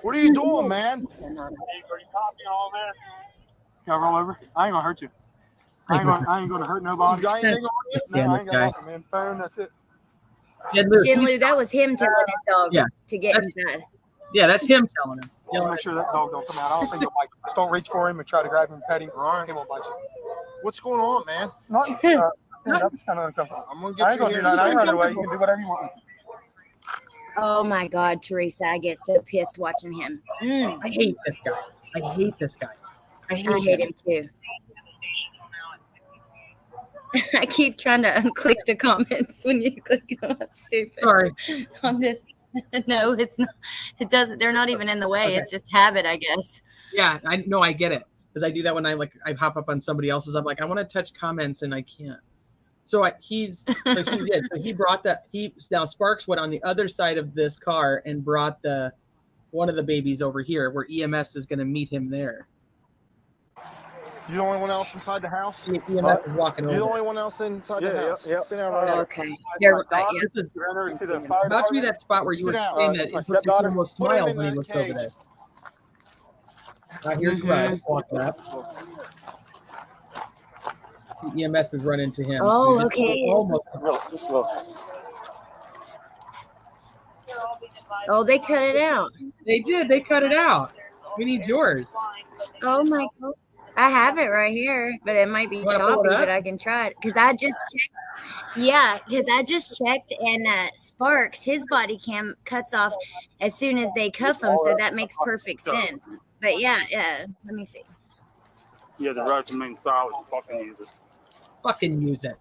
What are you doing, man? Can I roll over? I ain't gonna hurt you. I ain't gonna hurt nobody. I ain't got nothing, man. Phone, that's it. Jed Lewis, Jim Lou, that was him telling his dog to get inside. Yeah, that's him telling him. Make sure that dog don't come out. I don't think he'll bite you. Just don't reach for him and try to grab him and pet him. All right. He won't bite you. What's going on, man? Nothing. That's kind of uncomfortable. I'm gonna get you here. I ain't running away. You can do whatever you want. Oh my God, Teresa, I get so pissed watching him. I hate this guy. I hate this guy. I hate him too. I keep trying to unclick the comments when you click them. I'm stupid. Sorry. On this. No, it's not. It doesn't. They're not even in the way. Okay. It's just habit, I guess. Yeah, I get it because I do that when I hop up on somebody else's. I'm like, I want to touch comments and I can't. So he did. So he brought that. Now Sparks went on the other side of this car and brought one of the babies over here where EMS is going to meet him there. You the only one else inside the house? EMS is walking over. You the only one else inside the house? Yep. Sit down right there. Okay. This is about to be that spot where you were saying that it almost smiles when he looks over there. Here's Bud walking up. See, EMS is running to him. Oh, okay. Almost. Oh, they cut it out. They did. They cut it out. We need yours. Oh my God. I have it right here, but it might be choppy, but I can try it. Because I just checked. Yeah, because I just checked, and Sparks, his body cam cuts off as soon as they cuff him, so that makes perfect sense. But yeah, let me see. Yeah, the road remains solid. Fucking use it. Fucking use it.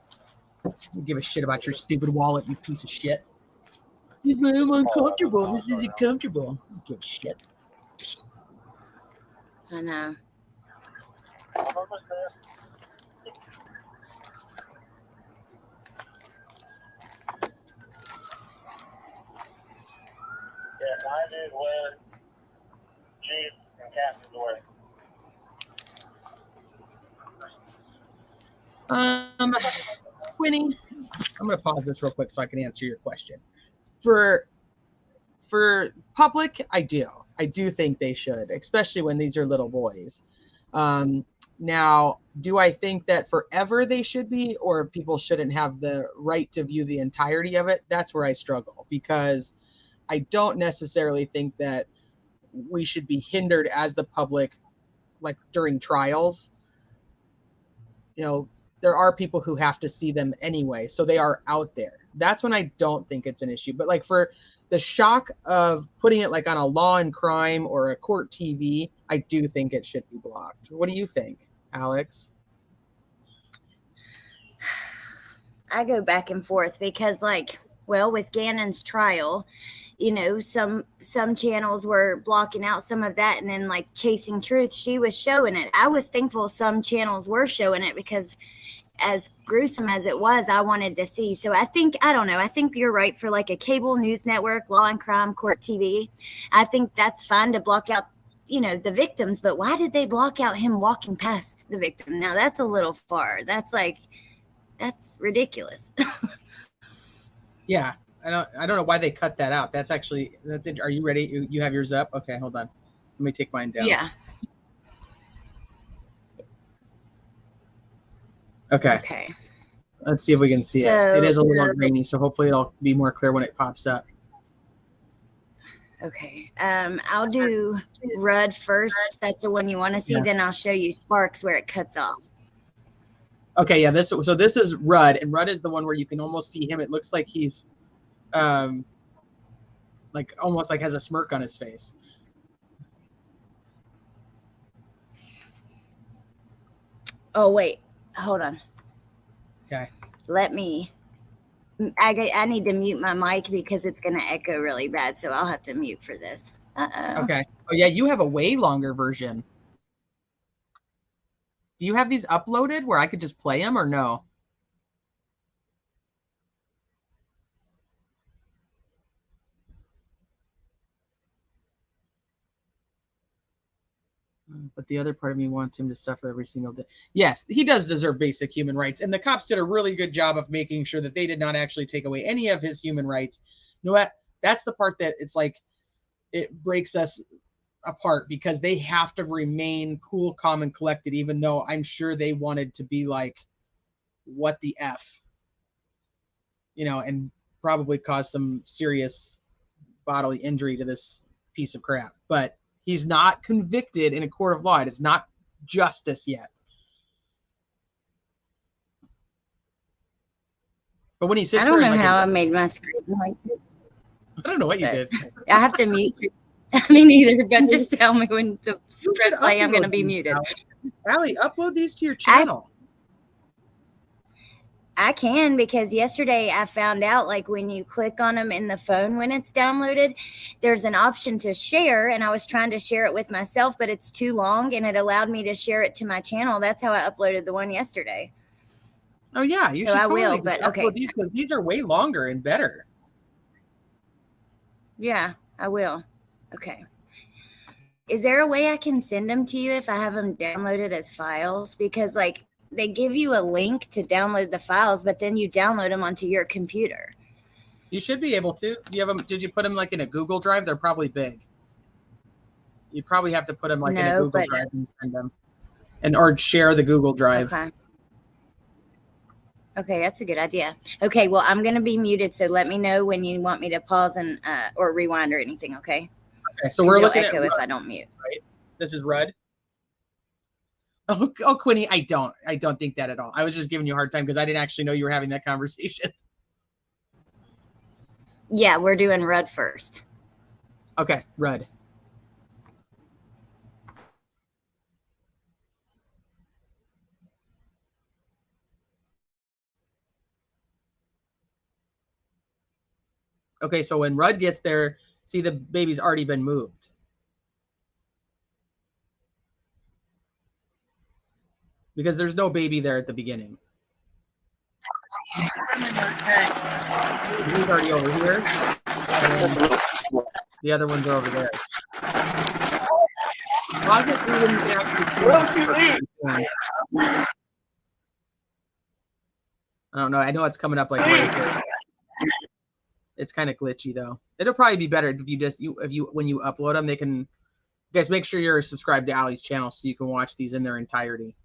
Don't give a shit about your stupid wallet, you piece of shit. I'm uncomfortable. This isn't comfortable. I don't give a shit. I know. Yeah, I did when Chief and Captain's away. Winnie, I'm going to pause this real quick so I can answer your question. For public, I do think they should, especially when these are little boys. Now, do I think that forever they should be, or people shouldn't have the right to view the entirety of it? That's where I struggle, because I don't necessarily think that we should be hindered as the public, like during trials. You know, there are people who have to see them anyway, so they are out there. That's when I don't think it's an issue. But like for the shock of putting it like on a Law and Crime or a court TV, I do think it should be blocked. What do you think, Alex? I go back and forth because, like, well, with Gannon's trial, you know, some channels were blocking out some of that, and then like Chasing Truth, she was showing it. I was thankful some channels were showing it, because as gruesome as it was, I wanted to see. So I think you're right. For like a cable news network, Law and Crime, Court TV, I think that's fine to block out, you know, the victims. But why did they block out him walking past the victim? Now that's a little far. That's ridiculous. Yeah, I don't know why they cut that out. That's it. Are you ready? You have yours up? Okay, hold on. Let me take mine down. Yeah. Okay. Let's see if we can see it. It is a little grainy, so hopefully it'll be more clear when it pops up. Okay. I'll do Rudd first. That's the one you want to see. Yeah. Then I'll show you Sparks where it cuts off. Okay, yeah. This is Rudd, and Rudd is the one where you can almost see him. It looks like he's, like almost like has a smirk on his face. Oh wait, hold on. Okay. I need to mute my mic because it's gonna echo really bad, so I'll have to mute for this. Okay. Oh yeah, you have a way longer version. Do you have these uploaded where I could just play them, or no? But the other part of me wants him to suffer every single day. Yes, he does deserve basic human rights. And the cops did a really good job of making sure that they did not actually take away any of his human rights. You know what? That's the part that it's like, it breaks us apart, because they have to remain cool, calm, and collected, even though I'm sure they wanted to be like, what the F? You know, and probably cause some serious bodily injury to this piece of crap. But he's not convicted in a court of law. It is not justice yet. But when he sits there, I don't know how I made my screen like this. I don't know what you did. I have to mute. Me neither, but just tell me when to press play. I'm going to be muted. Allie, upload these to your channel. I can, because yesterday I found out, like, when you click on them in the phone when it's downloaded, there's an option to share, and I was trying to share it with myself, but it's too long, and it allowed me to share it to my channel. That's how I uploaded the one yesterday. Oh yeah, you should totally upload these, because these are way longer and better. Yeah, I will. Okay. Is there a way I can send them to you if I have them downloaded as files? Because, like, they give you a link to download the files, but then you download them onto your computer. You should be able to. Do you have them? Did you put them like in a Google Drive? They're probably big. You probably have to put them like in a Google Drive and send them, or share the Google Drive. Okay, that's a good idea. Okay, well, I'm going to be muted, so let me know when you want me to pause and or rewind or anything. Okay. Okay, so we're looking at Rudd, if I don't mute. Right. This is Rudd. Oh, Quinny, I don't think that at all. I was just giving you a hard time because I didn't actually know you were having that conversation. Yeah, we're doing Rudd first. Okay, Rudd. Okay, so when Rudd gets there, see, the baby's already been moved. Because there's no baby there at the beginning. He's already over here. The other ones are over there. I don't know. I know it's coming up like right there. It's kind of glitchy though. It'll probably be better if you when you upload them, they can. You guys, make sure you're subscribed to Allie's channel so you can watch these in their entirety.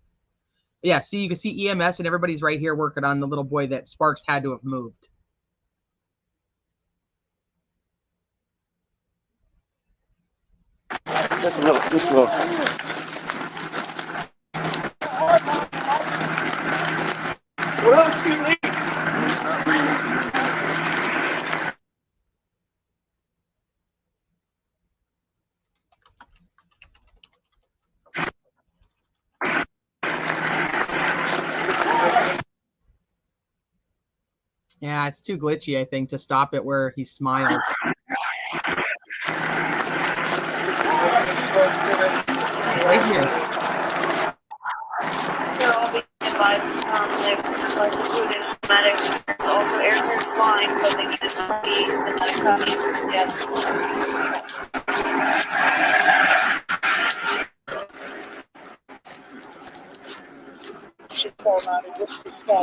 Yeah, see, you can see EMS and everybody's right here working on the little boy that Sparks had to have moved. Just a little, just a little. What else do you need? Yeah, it's too glitchy, I think, to stop it where he smiles. Right here. They're all being advised they've like included medics. Also, Erickson's flying, but they need to see the medic coming. Yes.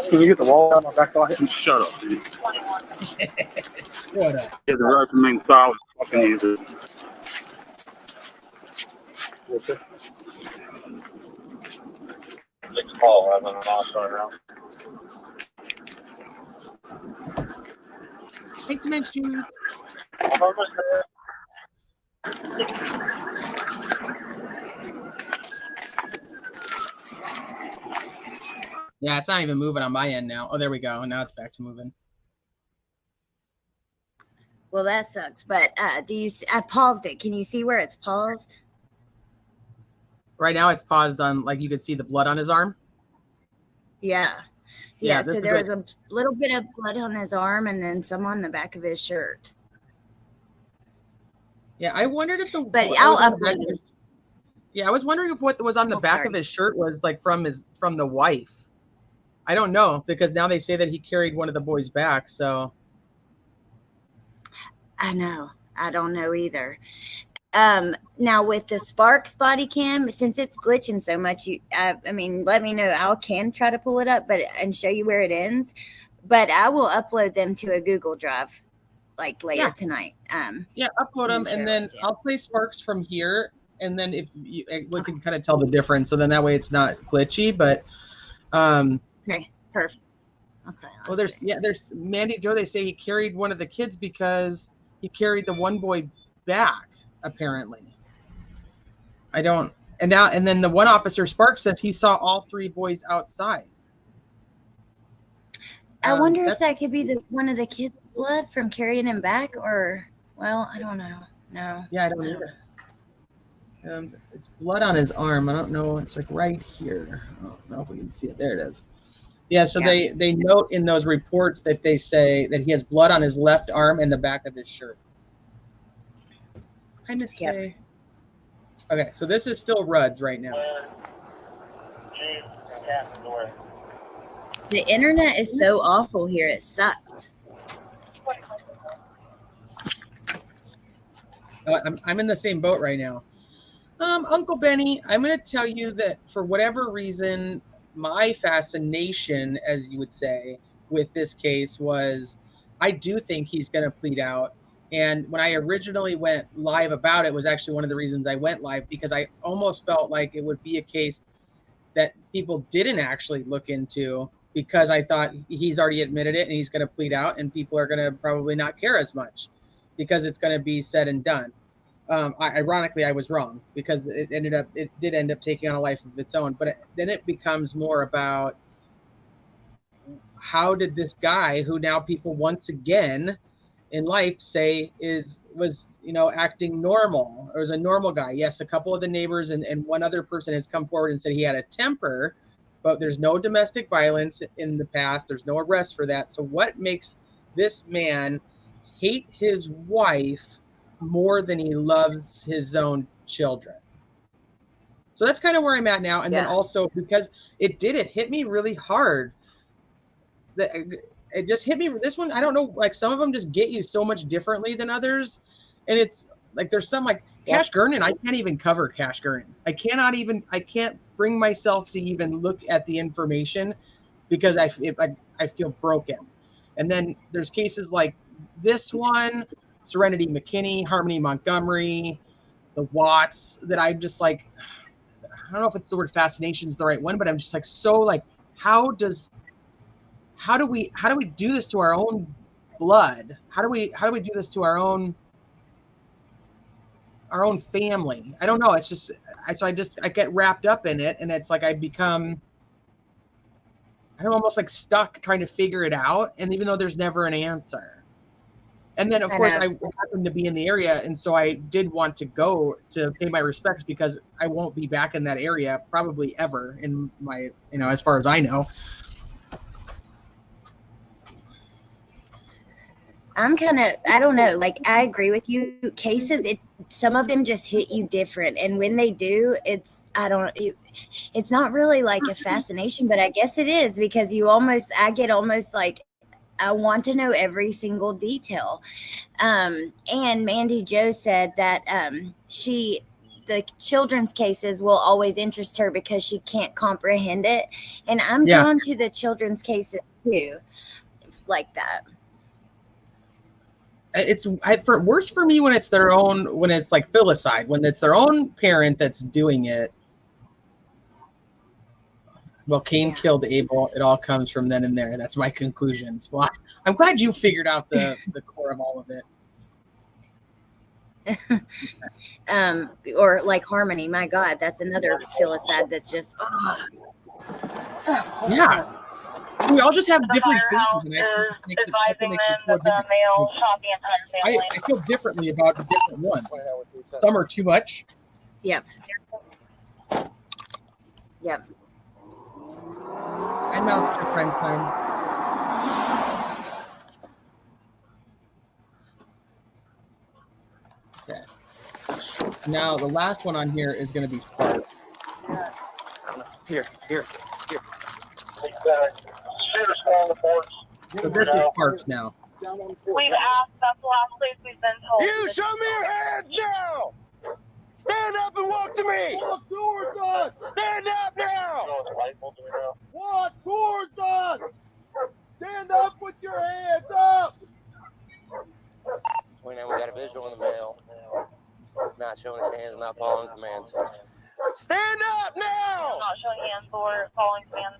Can you get the wall out of my back pocket? Shut up, dude. What up? Yeah, the rope remains solid. Fucking use it. Yes, sir. Next call, I'm on an off right now. Thanks, Mitch. Yeah, it's not even moving on my end now. Oh, there we go. Now it's back to moving. Well, that sucks. But I paused it. Can you see where it's paused? Right now it's paused on, like, you could see the blood on his arm. Yeah. Yeah, Yeah, this so is there a- was a little bit of blood on his arm and then some on the back of his shirt. Yeah, I wondered if the. But what I'll was on the back upload of it. his- Yeah, I was wondering if what was on the Oh, back sorry. of his shirt was like from the wife. I don't know, because now they say that he carried one of the boys back. So I know. I don't know either. Now with the Sparks body cam, since it's glitching so much, I mean, let me know. I can try to pull it up, and show you where it ends. But I will upload them to a Google Drive, like later tonight. yeah, upload them, share and it then with you. I'll play Sparks from here, and then if you, we can kind of tell the difference. So then that way it's not glitchy. But Okay, perfect. Okay. well, there's Mandy Joe. They say he carried one of the kids because he carried the one boy back. Apparently, I don't. And then the one officer, Sparks, says he saw all three boys outside. I wonder if that could be one of the kids' blood from carrying him back, or well, I don't know. No. Yeah, I don't either. It's blood on his arm. I don't know. It's like right here. I don't know if we can see it. There it is. Yeah, so Yeah. they note in those reports that they say that he has blood on his left arm and the back of his shirt. Hi, Miss Kay. Okay, so this is still Rudd's right now. Chief and Captain Doerman. The internet is so awful here. It sucks. I'm in the same boat right now. Uncle Benny, I'm going to tell you that for whatever reason, my fascination, as you would say, with this case was I do think he's going to plead out. And when I originally went live about it was actually one of the reasons I went live, because I almost felt like it would be a case that people didn't actually look into, because I thought he's already admitted it and he's going to plead out and people are going to probably not care as much because it's going to be said and done. Ironically, I was wrong, because it did end up taking on a life of its own. But then it becomes more about how did this guy, who now people once again in life say was acting normal, or was a normal guy. Yes, a couple of the neighbors and one other person has come forward and said he had a temper, but there's no domestic violence in the past. There's no arrest for that. So what makes this man hate his wife more than he loves his own children? So that's kind of where I'm at now. And then also, because it hit me really hard. It just hit me. This one, I don't know, like some of them just get you so much differently than others. And it's like, there's some like Cash Gurnan. I can't even cover Cash Gurnan. I can't bring myself to even look at the information because I feel broken. And then there's cases like this one, Serenity McKinney, Harmony Montgomery, the Watts, that I'm just like, don't know if it's the word fascination is the right one, but I'm just like, so like, how do we do this to our own blood? How do we do this to our own family? I don't know. It's just, I get wrapped up in it, and it's like I become, I'm almost like stuck trying to figure it out. And even though there's never an answer. And then, of course, I happened to be in the area, and so I did want to go to pay my respects because I won't be back in that area probably ever in my, as far as I know. I'm kind of, I don't know, like, I agree with you. Cases, some of them just hit you different. And when they do, it's not really like a fascination, but I guess it is, because I get almost like, I want to know every single detail. And Mandy Jo said that the children's cases will always interest her because she can't comprehend it. And I'm drawn to the children's cases too, like that. It's worse for me when it's when it's like filicide, when it's their own parent that's doing it. Well, Cain killed Abel. It all comes from then and there. That's my conclusions. Well, I'm glad you figured out the core of all of it. Or like Harmony. My God, that's another filicide that's just. Yeah. We all just have different firehouse things. is advising them that the male shot the entire family. I feel differently about the different ones. Some are too much. Yep. I'm out for prime time. Okay. Now the last one on here is going to be Sparks. Here. So this is Sparks now. We've asked, that's the last place we've been told. You show me your hands now! Stand up and walk to me! Walk towards us! Stand up now! Walk towards us! Stand up with your hands up! We got a visual in the mail. Not showing his hands, not following commands. Stand up now! Not showing hands or following commands.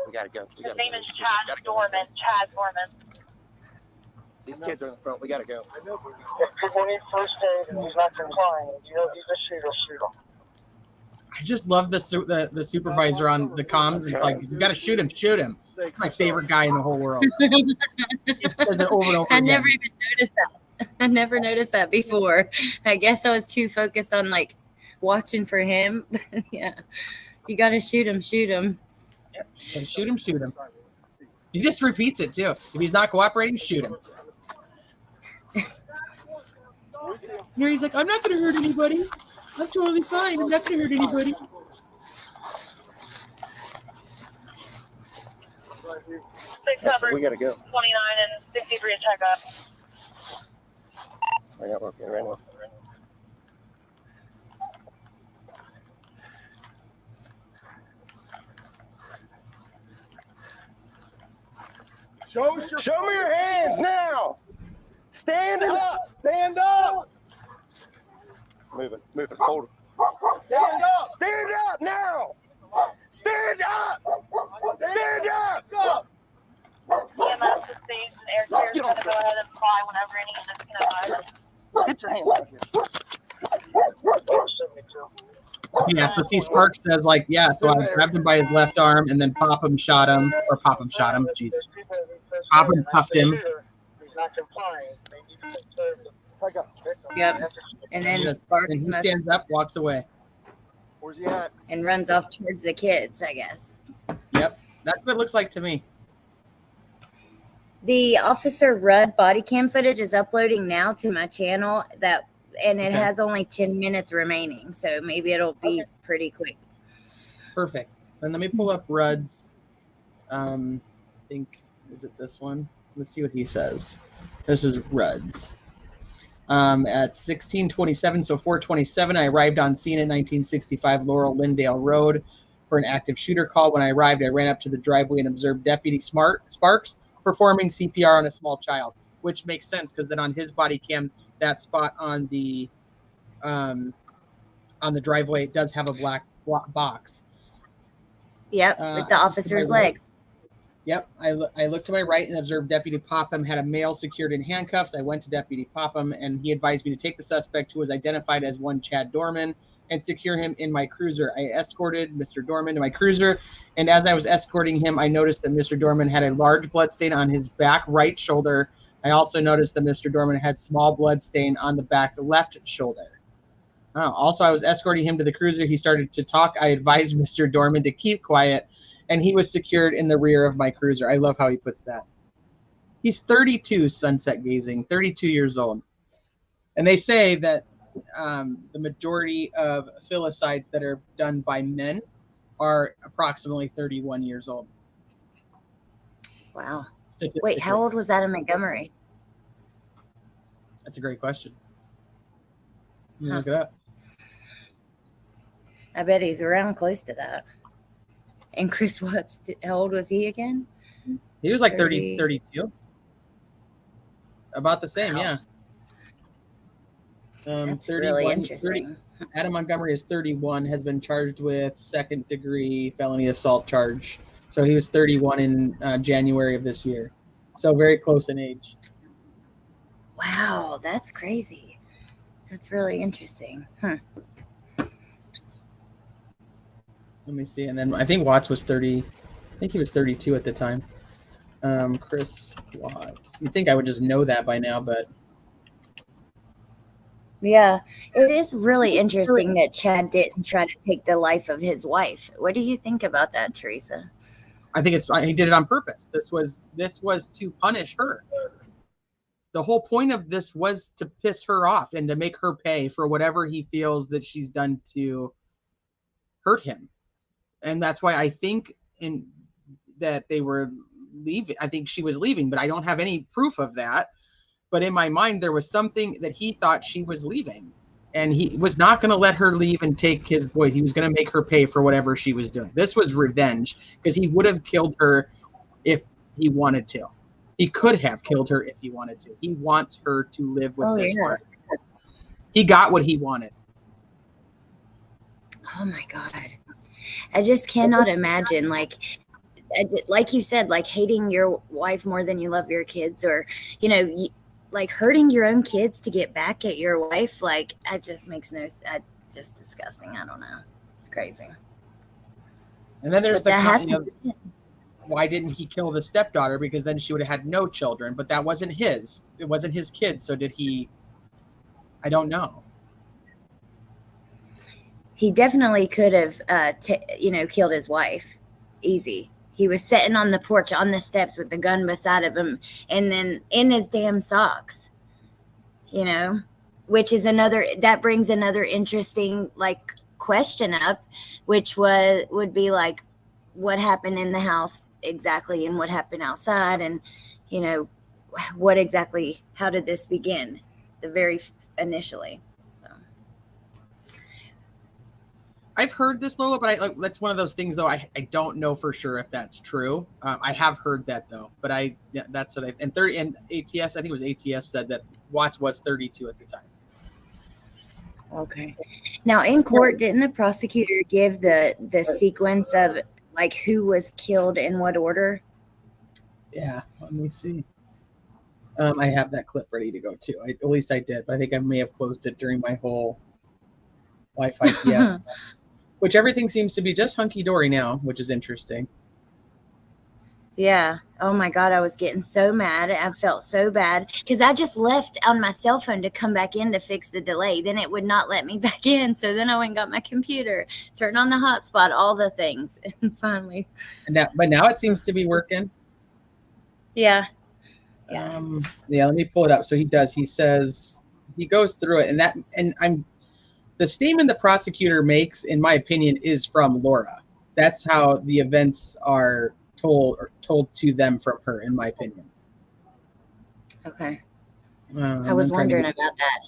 We gotta go. His name is Chad Doerman. Chad Doerman. These kids are in the front. We gotta go. If people need first aid and he's not complying, he's a shooter, shoot him. I just love the supervisor on the comms. It's like, you got to shoot him. It's my favorite guy in the whole world. It says it over and over I again. never even noticed that. I never noticed that before. I guess I was too focused on like watching for him. Yeah, you got to shoot him. Yep. Shoot him. He just repeats it too. If he's not cooperating, shoot him. Here he's like, I'm not going to hurt anybody. I'm totally fine. I'm not going to hurt anybody. We gotta go. 29 and 63 checkup. I got work right now. Show me your hands now! Stand up! Stand up! Move it, hold it. Stand up! Stand up now! Stand up! Stand up! EMS is staged and air carriers are going to go ahead and fly whenever any units can advise. Get your hands out here. Yeah, so see, Sparks says, like, yeah, so I grabbed him by his left arm and then Pop him shot him. Jeez. Pop him cuffed him. He's not complying. Yep. And then Sparks And he stands up, walks away. Where's he at? and runs off towards the kids, I guess. Yep, that's what it looks like to me. The Officer Rudd body cam footage is uploading now to my channel, and it has only 10 minutes remaining, so maybe it'll be pretty quick. Perfect. Then let me pull up Rudd's. I think, is it this one? Let's see what he says. This is Rudd's. At 16:27, so 4:27, I arrived on scene at 1965 Laurel Lindale Road for an active shooter call. When I arrived, I ran up to the driveway and observed Deputy Sparks performing CPR on a small child, which makes sense because then on his body cam, that spot on the on the driveway. It does have a black box. Yep, with the officer's legs. Yep, I looked to my right and observed Deputy Popham had a male secured in handcuffs. I went to Deputy Popham, and he advised me to take the suspect, who was identified as one Chad Doerman, and secure him in my cruiser. I escorted Mr. Doerman to my cruiser, and as I was escorting him, I noticed that Mr. Doerman had a large blood stain on his back right shoulder. I also noticed that Mr. Doerman had small blood stain on the back left shoulder. Also, I was escorting him to the cruiser. He started to talk. I advised Mr. Doerman to keep quiet, and he was secured in the rear of my cruiser. I love how he puts that. He's 32, sunset gazing, 32 years old. And they say that the majority of filicides that are done by men are approximately 31 years old. Wow. Wait, how old was that in Montgomery? That's a great question. Let me look it up. I bet he's around close to that. And Chris Watts, how old was he again? He was like 30, 32. About the same, wow. Yeah. That's really interesting. Adam Montgomery is 31, has been charged with second-degree felony assault charge. So he was 31 in January of this year. So very close in age. Wow, that's crazy. That's really interesting. Huh. Let me see. And then I think Watts was 30. I think he was 32 at the time. Chris Watts. You'd think I would just know that by now, but. Yeah, it is really interesting that Chad didn't try to take the life of his wife. What do you think about that, Teresa? I think he did it on purpose. This was to punish her. The whole point of this was to piss her off and to make her pay for whatever he feels that she's done to hurt him. And that's why I think that they were leaving. I think she was leaving, but I don't have any proof of that. But in my mind, there was something that he thought she was leaving. And he was not going to let her leave and take his boys. He was going to make her pay for whatever she was doing. This was revenge, because he would have killed her if he wanted to. He could have killed her if he wanted to. He wants her to live with this one. He got what he wanted. Oh my God. I just cannot imagine, like you said, like hating your wife more than you love your kids, or, like hurting your own kids to get back at your wife. Like, it just makes just disgusting. I don't know. It's crazy. And then there's why didn't he kill the stepdaughter? Because then she would have had no children, but that wasn't his. It wasn't his kid. So did he? I don't know. He definitely could have, killed his wife. Easy. He was sitting on the porch on the steps with the gun beside of him, and then in his damn socks, which is that brings another interesting, like, question up, which would be like, what happened in the house exactly and what happened outside, and, what exactly, how did this begin initially? I've heard this, Lola, but that's one of those things, though. I don't know for sure if that's true. I have heard that, though, but that's what and ATS, I think it was ATS, said that Watts was 32 at the time. Okay. Now, in court, didn't the prosecutor give the sequence of, like, who was killed in what order? Yeah, let me see. I have that clip ready to go, too. At least I did, but I think I may have closed it during my whole Wi-Fi PS. Which everything seems to be just hunky-dory now, which is interesting. Yeah. Oh, my God. I was getting so mad. I felt so bad because I just left on my cell phone to come back in to fix the delay. Then it would not let me back in. So then I went and got my computer, turned on the hotspot, all the things. And finally. But now it seems to be working. Yeah. Let me pull it up. So he does. He says, he goes through it. The statement the prosecutor makes, in my opinion, is from Laura. That's how the events are told to them from her, in my opinion. Okay. I was wondering about that.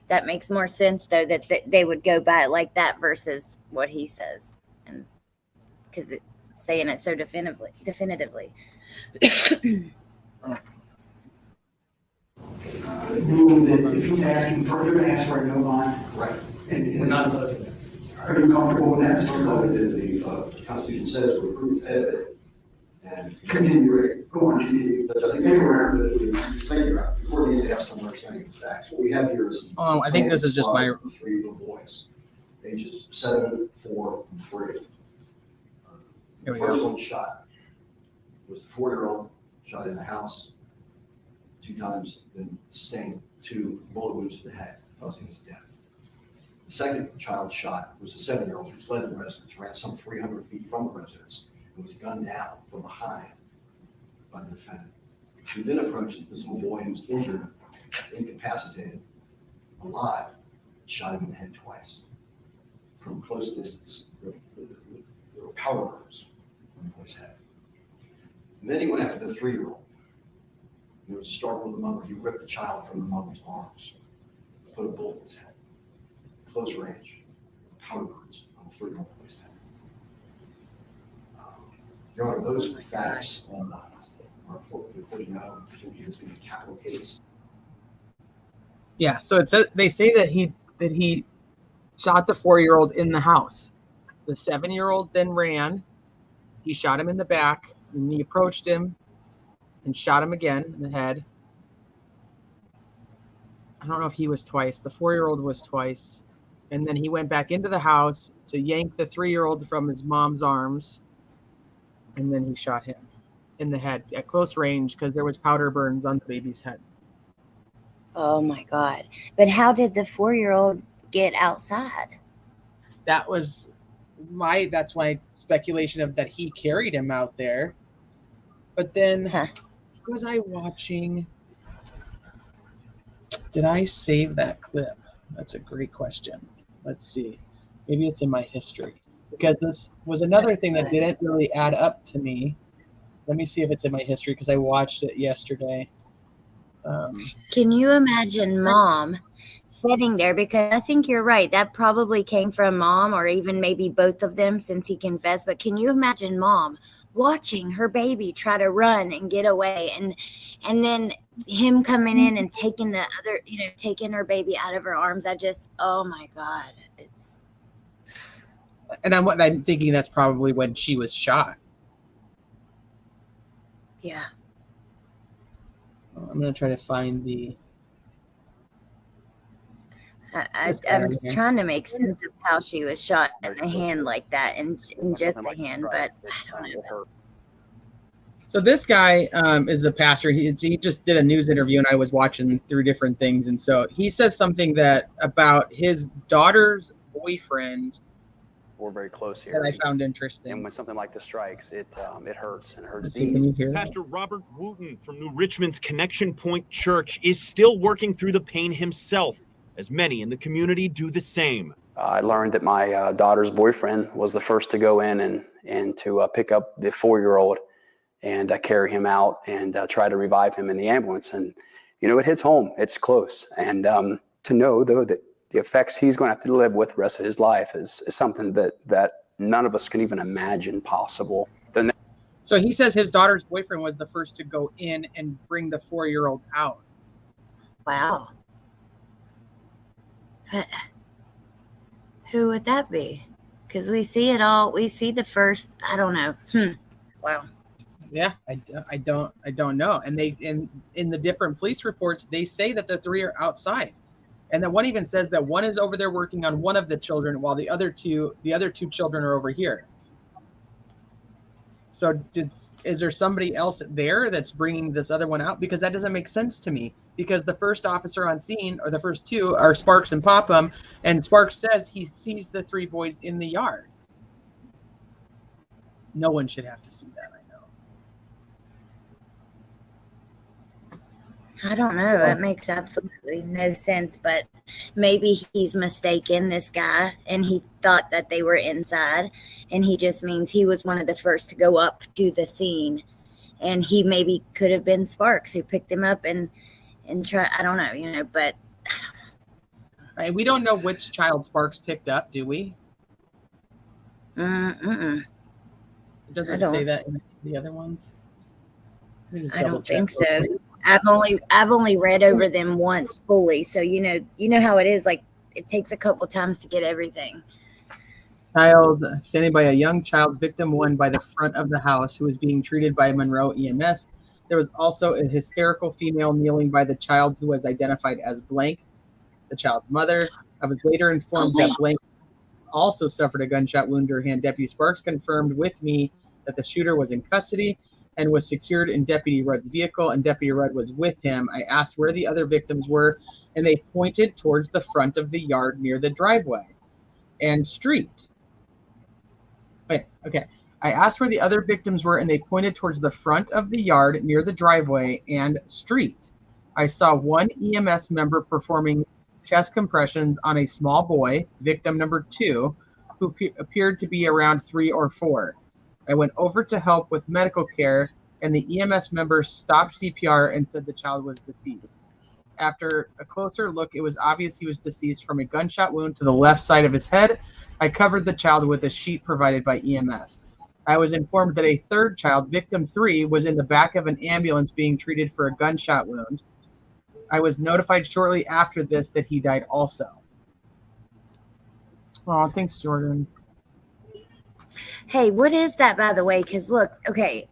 That makes more sense, though, that they would go by it like that versus what he says, and because it's saying it so definitively. If he's asking for, they're going to ask for a no bond. Right. We're not opposing that. Are you comfortable with that? No, the Constitution says we prove evidence. And continue, go on, continue. But I think anywhere that we think about, before we need to have some understanding of the facts. What we have here is. Oh, I think this is just my. 3 little boys, ages 7, 4, and 3. The first one shot was a 4-year-old, shot in the house 2 times, then sustained 2 bullet wounds to the head, causing his death. The second child shot was a 7-year-old who fled the residence, ran some 300 feet from the residence, and was gunned down from behind by the defendant. We then approached this little boy who was injured, incapacitated, alive, shot him in the head twice from close distance. There were powder burns on the boy's head. And then he went after the 3-year-old. There was a struggle with the mother. He ripped the child from the mother's arms, put a bullet in his head, close range, powder burns on the 3-year-old boy's head. Your Honor, those facts are important for the court to know, particularly this being a capital case. Yeah, so it says they say that he shot the 4-year-old in the house. The 7-year-old then ran. He shot him in the back, and he approached him and shot him again in the head. I don't know if he was twice. The 4-year-old was twice. And then he went back into the house to yank the 3-year-old from his mom's arms. And then he shot him in the head at close range because there was powder burns on the baby's head. Oh my God. But how did the 4-year-old get outside? That's my speculation of that he carried him out there. But then was I watching? Did I save that clip? That's a great question. Let's see. Maybe it's in my history. Because this was another thing that didn't really add up to me. Let me see if it's in my history because I watched it yesterday. Can you imagine mom sitting there? Because I think you're right. That probably came from mom or even maybe both of them since he confessed. But can you imagine mom watching her baby try to run and get away and then him coming in and taking taking her baby out of her arms? Oh my God. And I'm thinking that's probably when she was shot. Yeah. I'm going to try to find the... I'm trying to make sense of how she was shot in the hand like that and in just the hand, but I don't know. So this guy is a pastor. He just did a news interview, and I was watching through different things. And so he says something about his daughter's boyfriend. We're very close here. That I found interesting. And when something like this strikes, it hurts and it hurts deep. deep. Can you hear that? Pastor Robert Wooten from New Richmond's Connection Point Church is still working through the pain himself, as many in the community do the same. I learned that my daughter's boyfriend was the first to go in and to pick up the 4-year-old and carry him out and try to revive him in the ambulance. And, it hits home. It's close. And to know, though, that the effects he's going to have to live with the rest of his life is something that none of us can even imagine possible. So he says his daughter's boyfriend was the first to go in and bring the 4-year-old out. Wow. Who would that be? Because we see it all. We see the first. I don't know. Wow. Yeah, I don't know. And in the different police reports, they say that the 3 are outside. And then one even says that one is over there working on one of the children while the other two children are over here. So is there somebody else there that's bringing this other one out? Because that doesn't make sense to me. Because the first officer on scene, or the first 2, are Sparks and Popham, and Sparks says he sees the 3 boys in the yard. No one should have to see that, I know. I don't know. It makes absolutely no sense, but maybe he's mistaken, this guy, and he thought that they were inside, and he just means he was one of the first to go up to the scene, and he maybe could have been Sparks who picked him up and try. I don't know, but I don't know. We don't know which child Sparks picked up, do we? It doesn't say that in the other ones. I don't think so. I've only read over them once fully, so you know how it is. Like, it takes a couple times to get everything. Child standing by a young child, victim 1 by the front of the house, who was being treated by Monroe EMS. There was also a hysterical female kneeling by the child who was identified as blank, the child's mother. I was later informed that blank also suffered a gunshot wound to her hand. Deputy Sparks confirmed with me that the shooter was in custody and was secured in Deputy Rudd's vehicle, and Deputy Rudd was with him. I asked where the other victims were, and they pointed towards the front of the yard near the driveway and street. Wait, okay. I asked where the other victims were, and they pointed towards the front of the yard near the driveway and street. I saw one EMS member performing chest compressions on a small boy, victim number 2, who appeared to be around 3 or 4. I went over to help with medical care, and the EMS member stopped CPR and said the child was deceased. After a closer look, it was obvious he was deceased from a gunshot wound to the left side of his head. I covered the child with a sheet provided by EMS. I was informed that a third child, victim 3, was in the back of an ambulance being treated for a gunshot wound. I was notified shortly after this that he died also. Oh, thanks, Jordan. Hey, what is that, by the way? Because look, okay,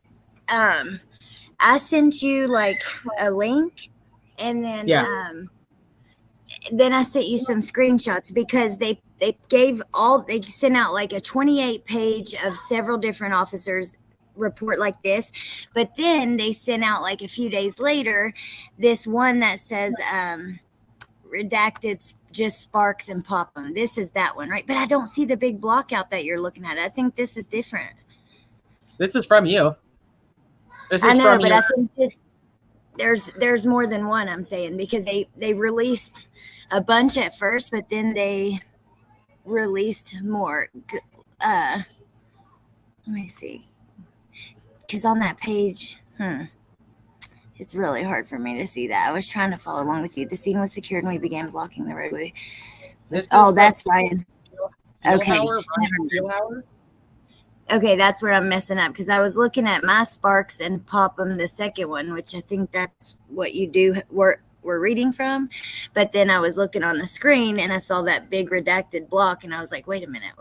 I sent you like a link, and then then I sent you some screenshots because they sent out like a 28-page of several different officers report like this, but then they sent out like a few days later this one that says redacted just Sparks and Popham. This is that one, right? But I don't see the big block out that you're looking at. I think this is different. This is from you. This is I know, from but you. I think there's more than one, I'm saying, because they released a bunch at first, but then they released more. Let me see. Because on that page, it's really hard for me to see that. I was trying to follow along with you. The scene was secured and we began blocking the roadway. That's Ryan. Okay. Okay, that's where I'm messing up, because I was looking at my Sparks and Popham, the second one, which I think that's what you do. We're reading from, but then I was looking on the screen and I saw that big redacted block, and I was like, wait a minute,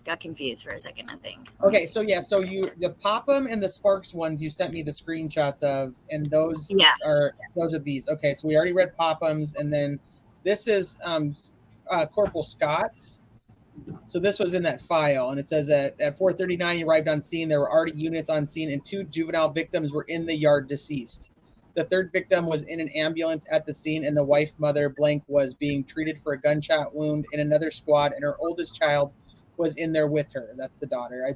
got confused for a second, I think. Okay, so the Popham and the Sparks ones you sent me the screenshots of, and those are these. Okay, so we already read Popham's, and then this is Corporal Scott's. So this was in that file, and it says that at 4:39 he arrived on scene. There were already units on scene, and 2 juvenile victims were in the yard deceased. The third victim was in an ambulance at the scene, and the wife, mother, blank, was being treated for a gunshot wound in another squad, and her oldest child was in there with her. That's the daughter. I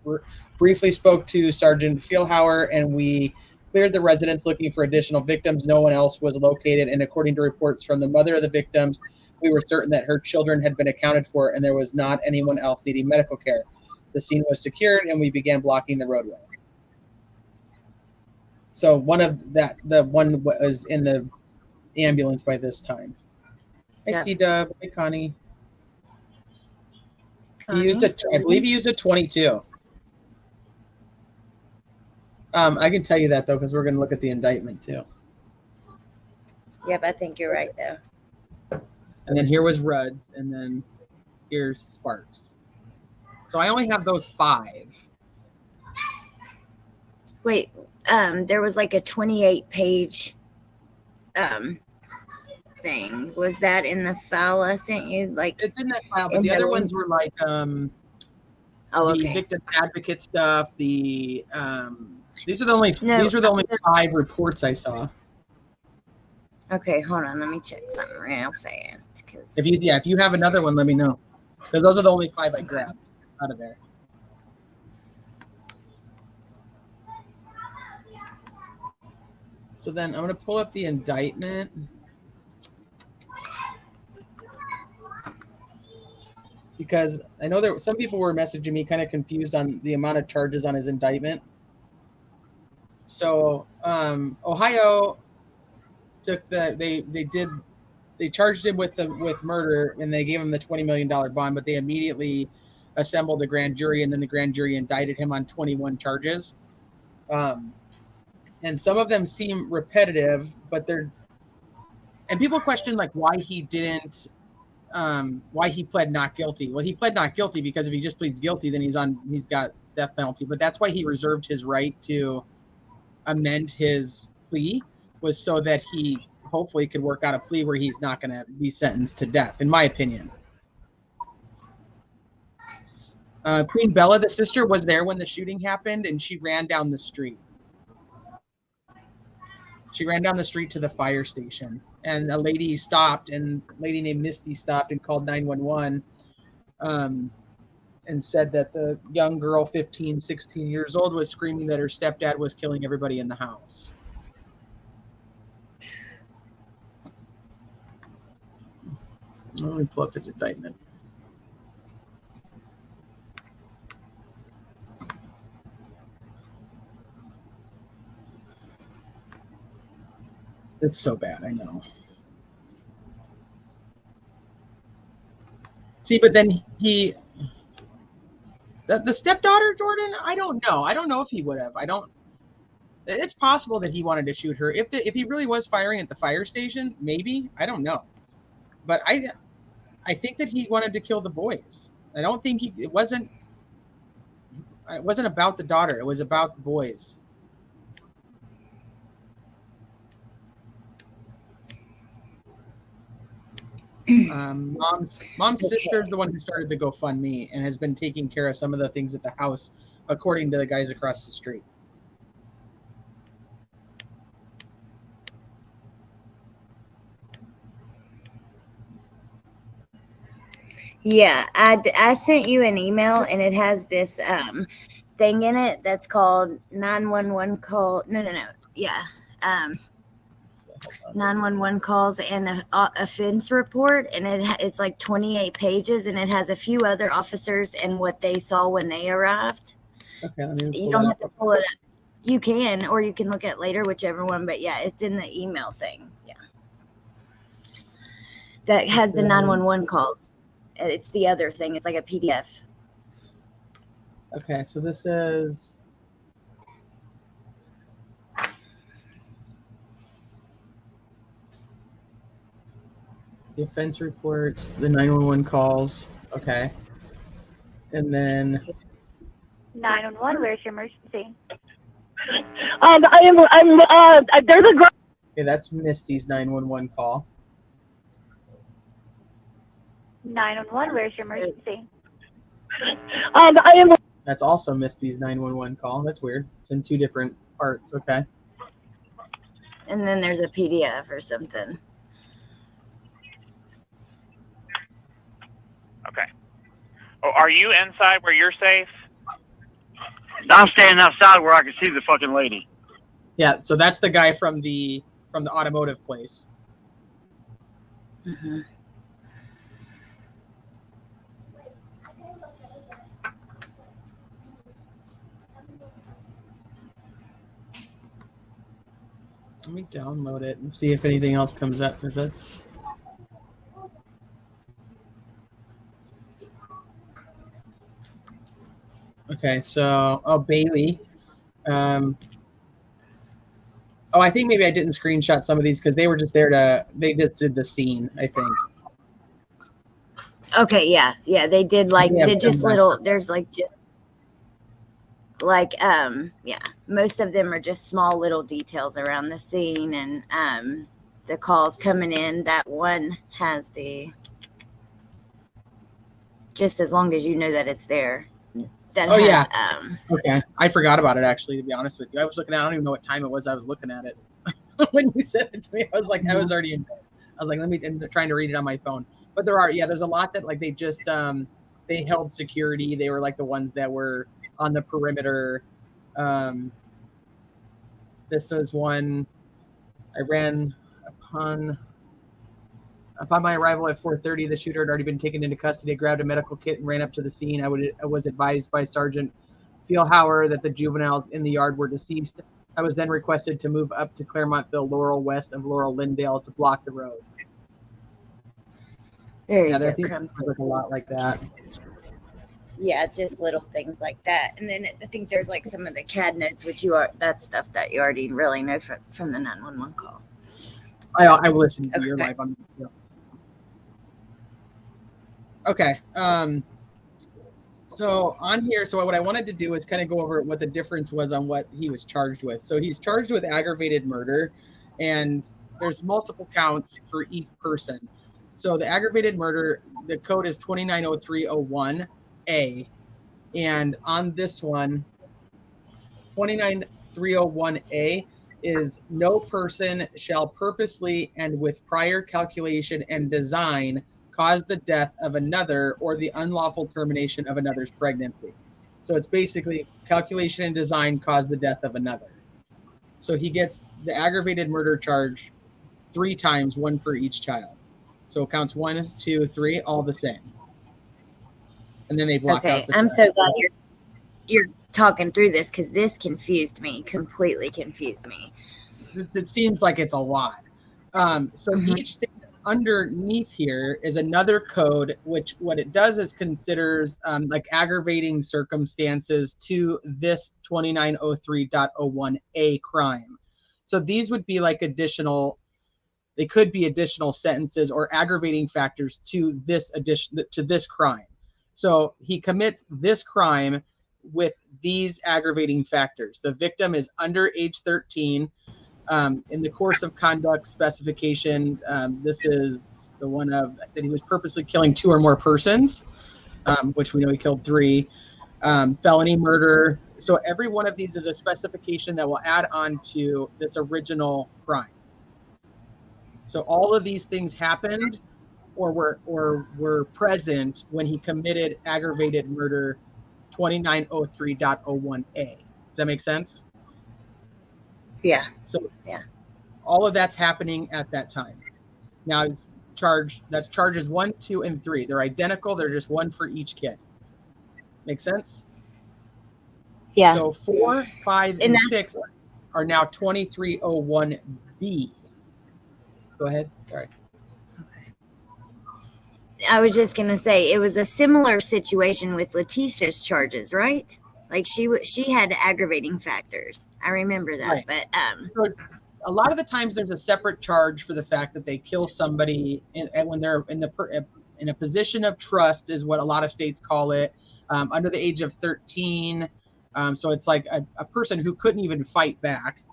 briefly spoke to Sergeant Feelhauer, and we cleared the residence looking for additional victims. No one else was located, and according to reports from the mother of the victims, we were certain that her children had been accounted for, and there was not anyone else needing medical care. The scene was secured, and we began blocking the roadway. So the one was in the ambulance by this time. Hey, C-Dub. Hey, Connie. I believe he used a 22. I can tell you that, though, because we're going to look at the indictment, too. Yep, I think you're right, though. And then here was Rudd's, and then here's Sparks. So I only have those 5. Wait, there was like a 28-page thing. Was that in the file I sent you? Like, it's in that file, but the other ones were like the victim advocate stuff. These are the only 5 reports I saw. Okay, hold on. Let me check something real fast. If you have another one, let me know, because those are the only 5 I grabbed out of there. So then I'm going to pull up the indictment. Because I know some people were messaging me kind of confused on the amount of charges on his indictment. So Ohio took they charged him with murder, and they gave him the $20 million bond, but they immediately assembled a grand jury, and then the grand jury indicted him on 21 charges. And some of them seem repetitive, but and people question like why he didn't why he pled not guilty. Well, he pled not guilty because if he just pleads guilty, then he's got death penalty. But that's why he reserved his right to amend his plea, was so that he hopefully could work out a plea where he's not going to be sentenced to death, in my opinion. Queen Bella, the sister, was there when the shooting happened, and she ran down the street. She ran down the street to the fire station, and a lady stopped, and a lady named Misty stopped and called 911, and said that the young girl, 15, 16 years old, was screaming that her stepdad was killing everybody in the house. Let me pull up his indictment. It's so bad, I know. See, but then the stepdaughter, Jordan, I don't know. I don't know if he would have. It's possible that he wanted to shoot her. If he really was firing at the fire station, maybe. I don't know. But I think that he wanted to kill the boys. I don't think it wasn't about the daughter. It was about the boys. Mom's sister is the one who started the GoFundMe and has been taking care of some of the things at the house, according to the guys across the street. Yeah, I sent you an email, and it has this thing in it that's called 911 call. No. Yeah. 911 calls and a offense report, and it's like 28 pages, and it has a few other officers and what they saw when they arrived. Okay, let me You don't have to pull it up. You can, or you can look at later, whichever one. But yeah, it's in the email thing. Yeah, that has the 911 calls. It's the other thing. It's like a PDF. Okay, so this is the offense reports, the 911 calls. Okay, and then 911, where's your emergency? there's a girl. Okay, that's Misty's 911 call. 911, where's your emergency? That's also Misty's 911 call. That's weird. It's in two different parts. Okay. And then there's a PDF or something. Okay. Oh, are you inside where you're safe? I'm standing outside where I can see the fucking lady. Yeah, so that's the guy from the automotive place. Mm-hmm. Let me download it and see if anything else comes up, because that's... Okay, so, Bailey. I think maybe I didn't screenshot some of these because they were just there they just did the scene, I think. Okay, yeah, they did there's like just like yeah, most of them are just small little details around the scene and the calls coming in. That one has just as long as you know that it's there. Yeah. Okay, I forgot about it, actually, to be honest with you. I was looking at, I don't even know what time it was. I was looking at it when you said it to me. I was like, I was already in bed. I was like, I'm trying to read it on my phone. But there's a lot that like they just they held security. They were like the ones that were on the perimeter. This was one I ran upon my arrival at 4:30. The shooter had already been taken into custody. I grabbed a medical kit and ran up to the scene. I was advised by Sergeant Feelhauer that the juveniles in the yard were deceased. I was then requested to move up to Claremontville Laurel west of Laurel Lindale to block the road. There you I go. think there's like a lot like that. Yeah, just little things like that. And then I think there's like some of the CAD notes, that's stuff that you already really know from the 911 call. I will listen to your live on the video. Okay. So on here, so what I wanted to do is kind of go over what the difference was on what he was charged with. So he's charged with aggravated murder, and there's multiple counts for each person. So the aggravated murder, the code is 290301A, and on this one, 29301A is no person shall purposely and with prior calculation and design cause the death of another or the unlawful termination of another's pregnancy. So it's basically calculation and design cause the death of another. So he gets the aggravated murder charge 3 times, 1 for each child. So it counts 1, 2, 3, all the same. And then they block out the I'm child. so glad you're talking through this, because this confused me, completely confused me. It seems like it's a lot. So each thing that's underneath here is another code, which what it does is considers like aggravating circumstances to this 2903.01A crime. So these would be like additional, they could be additional sentences or aggravating factors to this crime. So he commits this crime with these aggravating factors. The victim is under age 13. In the course of conduct specification, this is the one of that he was purposely killing 2 or more persons, which we know he killed 3. Felony murder. So every one of these is a specification that will add on to this original crime. So all of these things happened or were present when he committed aggravated murder 2903.01A. Does that make sense? Yeah. So yeah, all of that's happening at that time. Now it's that's charges 1, 2, and 3. They're identical. They're just 1 for each kid. Make sense? Yeah. So 4, 5, and 6 are now 2301B. Go ahead. Sorry. I was just gonna say it was a similar situation with Letitia's charges, right? Like she had aggravating factors. I remember that, Right. but So a lot of the times there's a separate charge for the fact that they kill somebody and when they're in a position of trust is what a lot of states call it, under the age of 13. So it's like a person who couldn't even fight back,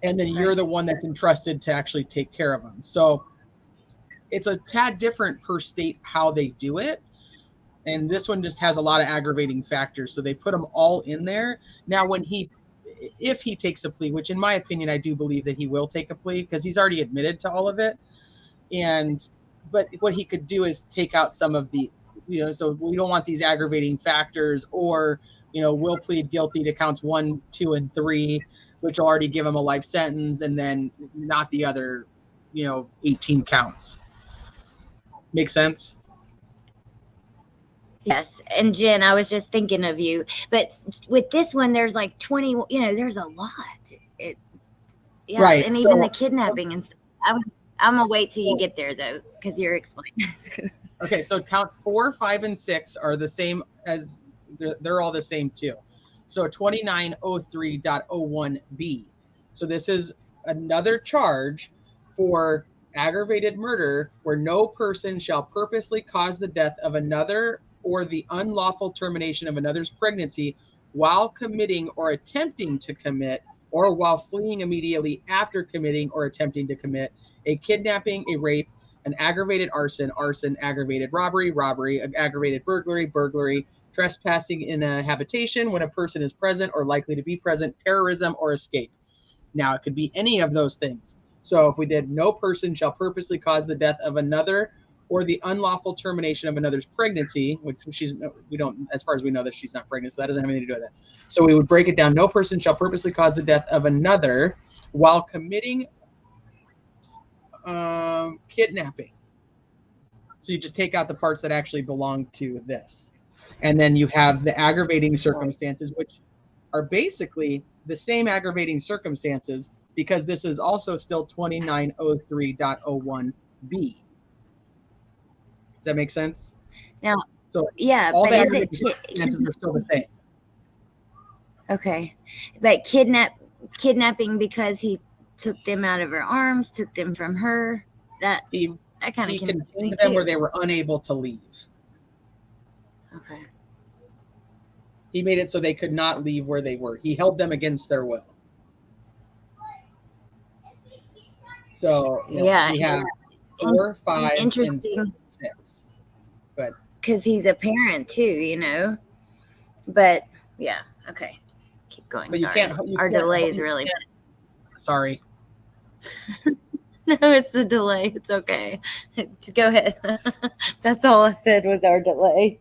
and then you're the one that's entrusted to actually take care of them. So it's a tad different per state how they do it. And this one just has a lot of aggravating factors. So they put them all in there. Now, if he takes a plea, which in my opinion, I do believe that he will take a plea because he's already admitted to all of it. But what he could do is take out some of the, so we don't want these aggravating factors, or, will plead guilty to counts 1, 2, and 3, which will already give him a life sentence, and then not the other, 18 counts. Make sense? yes. And Jen, I was just thinking of you. But with this one, there's like 20. There's a lot. Yeah, right. And even the kidnapping and stuff. I'm gonna wait till you get there though, because you're explaining. Okay, so counts 4, 5, and 6 are the same as they're all the same too. So 2903.01B. So this is another charge for aggravated murder where no person shall purposely cause the death of another or the unlawful termination of another's pregnancy while committing or attempting to commit, or while fleeing immediately after committing or attempting to commit a kidnapping, a rape, an aggravated arson, aggravated robbery, aggravated burglary, trespassing in a habitation when a person is present or likely to be present, terrorism, or escape. Now, it could be any of those things. So if we did no person shall purposely cause the death of another or the unlawful termination of another's pregnancy, which we don't, as far as we know, that she's not pregnant, so that doesn't have anything to do with it. So we would break it down. No person shall purposely cause the death of another while committing kidnapping. So you just take out the parts that actually belong to this. And then you have the aggravating circumstances, which are basically the same aggravating circumstances, because this is also still 2903.01B. Does that make sense? Now, so yeah, all but the is aggravating it circumstances are still the same. Okay, but kidnapping because he took them out of her arms, took them from her. That I kind He of can contained them where they were unable to leave. Okay. He made it so they could not leave where they were. He held them against their will. So Yeah, we have 4, 5, and interesting. 6. But Because he's a parent too, But yeah, okay. Keep going. But you Sorry. can't. Our delay is really. Sorry. No, it's the delay. It's okay. Just go ahead. That's all I said was our delay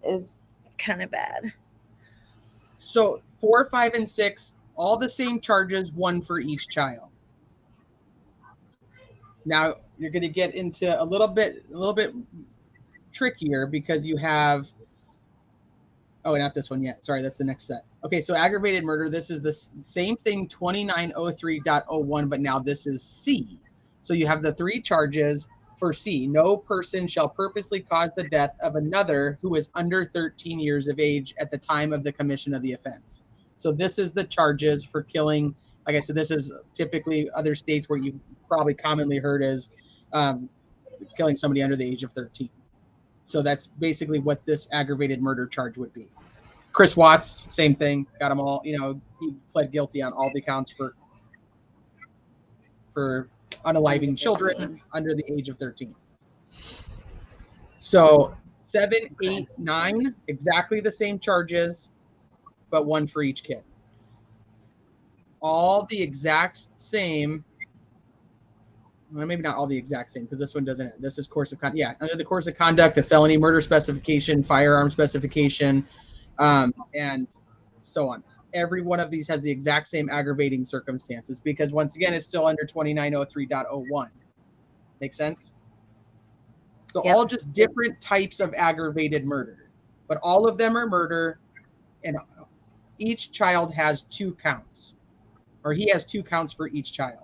is kind of bad. So 4, 5, and 6, all the same charges, 1 for each child. Now you're going to get into a little bit trickier because you have. Oh, not this one yet. Sorry, that's the next set. Okay, so aggravated murder. This is the same thing, 2903.01, but now this is C. So you have the 3 charges for C. No person shall purposely cause the death of another who is under 13 years of age at the time of the commission of the offense. So this is the charges for killing. Like I said, this is typically other states where you probably commonly heard as killing somebody under the age of 13. So that's basically what this aggravated murder charge would be. Chris Watts, same thing. Got them all. He pled guilty on all the counts for unaliving children under the age of 13. So 7, 8, 9, exactly the same charges, but 1 for each kid. All the exact same. Well, maybe not all the exact same because this one doesn't. This is course of conduct. Yeah, under the course of conduct, the felony murder specification, firearm specification, and so on. Every one of these has the exact same aggravating circumstances because once again, it's still under 2903.01. Make sense? So all just different types of aggravated murder, but all of them are murder, and each child has 2 counts, or he has 2 counts for each child.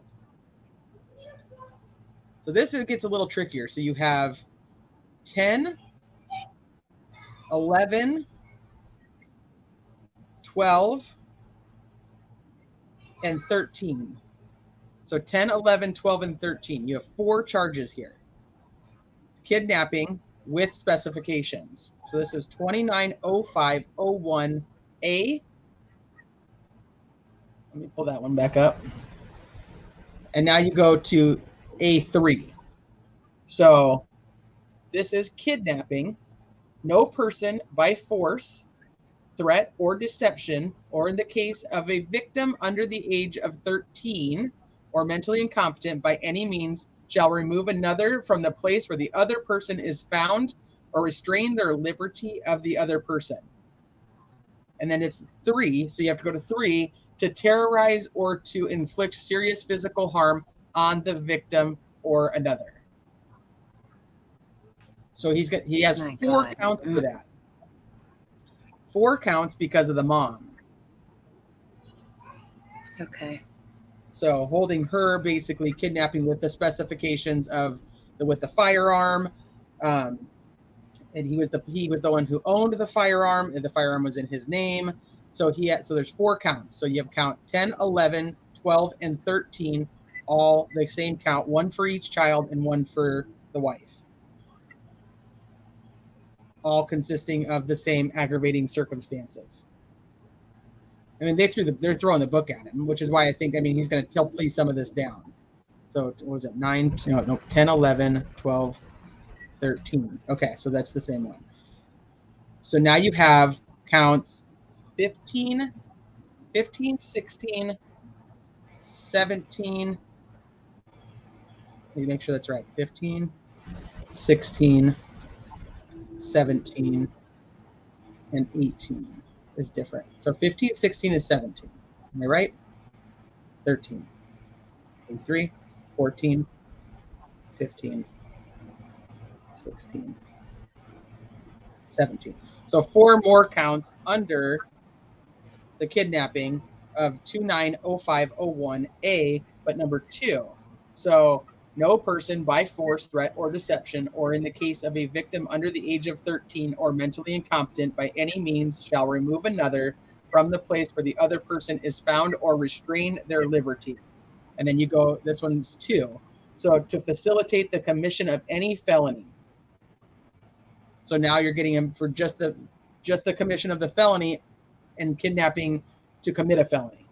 So this gets a little trickier. So you have 10, 11, 12, and 13. So 10, 11, 12, and 13. You have 4 charges here. Kidnapping with specifications. So this is 290501A. Let me pull that one back up. And now you go to A3. So this is kidnapping, no person by force, threat, or deception, or in the case of a victim under the age of 13 or mentally incompetent by any means shall remove another from the place where the other person is found or restrain their liberty of the other person. And then it's 3, so you have to go to 3, to terrorize or to inflict serious physical harm on the victim or another. So he has 4 counts for that. 4 counts because of the mom. Okay. So holding her, basically kidnapping with the specifications of with the firearm, and he was the one who owned the firearm, and the firearm was in his name. So there's 4 counts. So you have count 10, 11, 12, and 13, all the same count, 1 for each child and 1 for the wife. All consisting of the same aggravating circumstances. I mean, they're throwing the book at him, which is why I think, he's going to help please some of this down. So what was it? 10, 11, 12, 13. Okay, so that's the same one. So now you have counts 15, 16, 17. Let me make sure that's right. 15, 16, 17, and 18 is different. So 15, 16 is 17. Am I right? 13, 3, 14, 15, 16, 17. So 4 more counts under the kidnapping of 290501A, but number 2. So no person by force, threat, or deception, or in the case of a victim under the age of 13 or mentally incompetent by any means shall remove another from the place where the other person is found or restrain their liberty. And then you go, this one's 2. So to facilitate the commission of any felony. So now you're getting him for just the commission of the felony and kidnapping to commit a felony.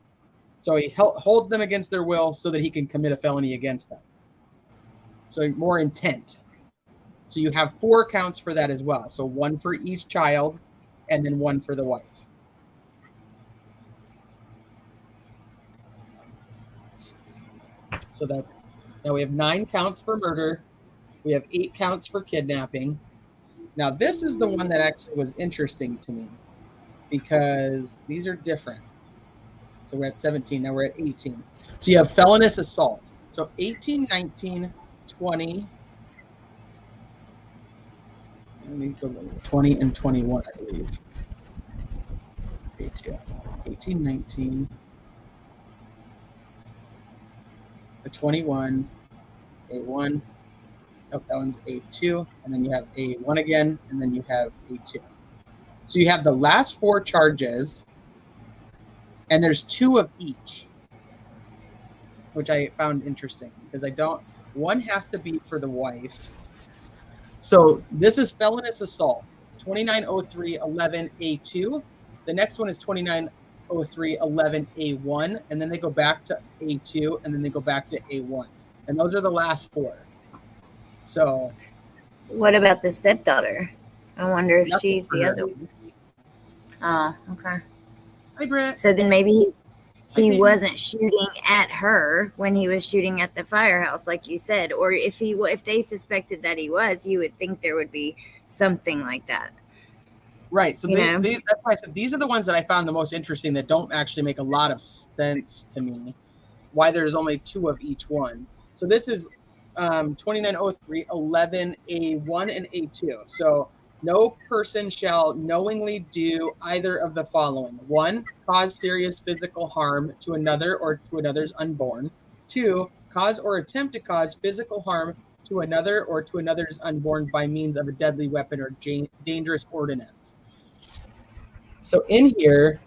So he holds them against their will so that he can commit a felony against them. So more intent. So you have 4 counts for that as well. So 1 for each child and then 1 for the wife. So now we have 9 counts for murder. We have 8 counts for kidnapping. Now this is the one that actually was interesting to me because these are different. So we're at 17, now we're at 18. So you have felonious assault. So 18, 19, 20. Let me go 20 and 21, I believe. 18, 19. 21, A1. Nope, that one's A2. And then you have A1 again, and then you have A2. So you have the last 4 charges, and there's 2 of each, which I found interesting because one has to be for the wife. So this is felonious assault, 2903-11A2. The next one is 2903-11A1, and then they go back to A2, and then they go back to A1. And those are the last 4. So what about the stepdaughter? I wonder if she's the other one. Oh, okay. Hi, Britt. So then maybe he wasn't shooting at her when he was shooting at the firehouse, like you said. Or if they suspected that he was, you would think there would be something like that. Right. So that's why I said these are the ones that I found the most interesting that don't actually make a lot of sense to me. Why there's only 2 of each one. So this is 2903-11A1 and A2. So no person shall knowingly do either of the following. 1, cause serious physical harm to another or to another's unborn. 2, cause or attempt to cause physical harm to another or to another's unborn by means of a deadly weapon or dangerous ordinance. So in here,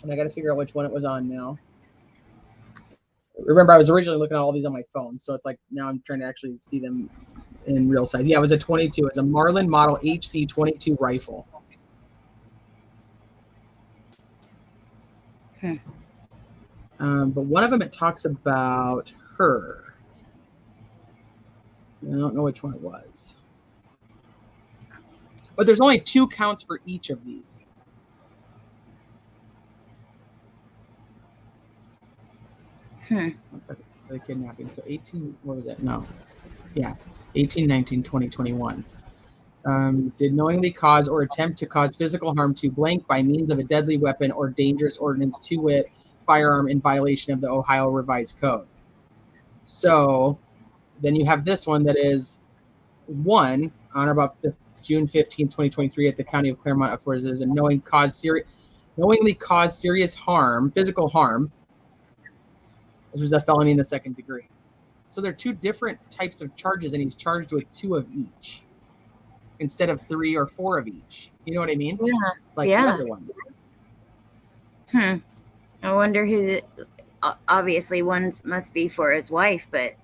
and I got to figure out which one it was on now. Remember, I was originally looking at all these on my phone, so it's like now I'm trying to actually see them in real size. Yeah, it was a 22. It's a Marlin model HC-22 rifle. But one of them, it talks about her. I don't know which one it was. But there's only 2 counts for each of these. The kidnapping. So 18, what was it? No. Yeah. 18, 19, 20, 21. Did knowingly cause or attempt to cause physical harm to blank by means of a deadly weapon or dangerous ordinance, to wit, firearm, in violation of the Ohio Revised Code. So then you have this one that is 1 on or about June 15, 2023 at the County of Claremont, of course, there's a knowingly cause serious harm, physical harm, which is a felony in the 2nd degree. So there are 2 different types of charges, and he's charged with 2 of each instead of 3 or 4 of each. You know what I mean? Yeah. Like the other one. I wonder who obviously one must be for his wife, but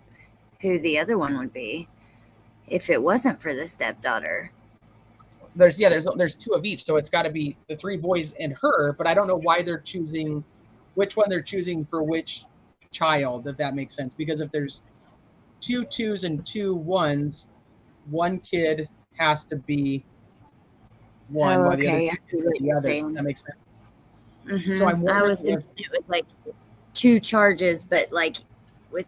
who the other one would be if it wasn't for the stepdaughter. There's 2 of each, so it's got to be the 3 boys and her, but I don't know why they're choosing which one they're choosing for which child, if that makes sense, because if there's 2 2s and 2 1s, one kid has to be one while the other I see what you're other. saying. That makes sense. So I was thinking it was like 2 charges, but like with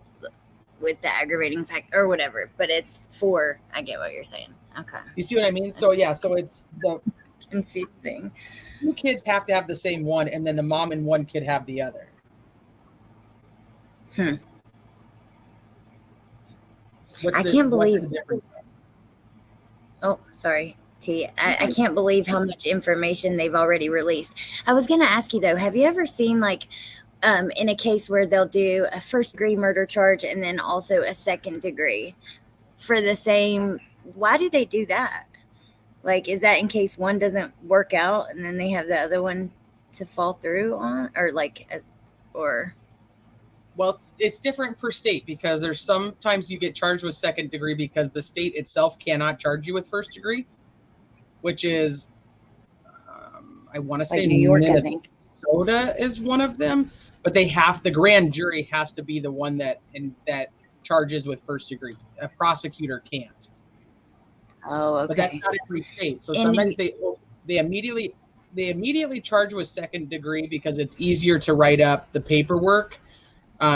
the aggravating fact or whatever, but it's 4. I get what you're saying. Okay. You see what I mean? So yeah, so it's the confusing. 2 kids have to have the same one, and then the mom and 1 kid have the other. I can't believe. Oh, sorry, T. I can't believe how much information they've already released. I was going to ask you though, have you ever seen like in a case where they'll do a 1st degree murder charge and then also a 2nd degree for the same? Why do they do that? Like, is that in case one doesn't work out and then they have the other one to fall through on, or like, or? Well, it's different per state because there's sometimes you get charged with second degree because the state itself cannot charge you with first degree, which is, I want to say New York, I think. Minnesota is one of them, but the grand jury has to be the one that charges with first degree. A prosecutor can't. Oh, okay. But that's not every state. So sometimes they immediately charge with second degree because it's easier to write up the paperwork.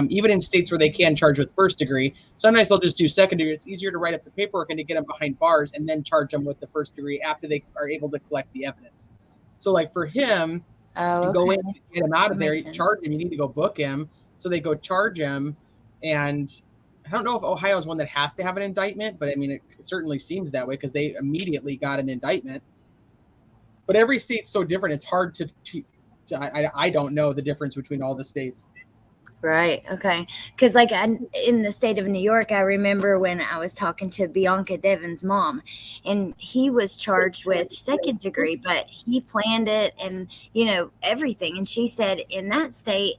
Even in states where they can charge with first degree, sometimes they'll just do second degree. It's easier to write up the paperwork and to get them behind bars and then charge them with the first degree after they are able to collect the evidence. So like for him, to go in and get him out of there, charge him, you need to go book him. So they go charge him. And I don't know if Ohio is one that has to have an indictment, but I mean, it certainly seems that way because they immediately got an indictment. But every state's so different. It's hard I don't know the difference between all the states. Right. Okay. Because like in the state of New York, I remember when I was talking to Bianca Devon's mom, and he was charged with second degree, but he planned it and, everything. And she said in that state,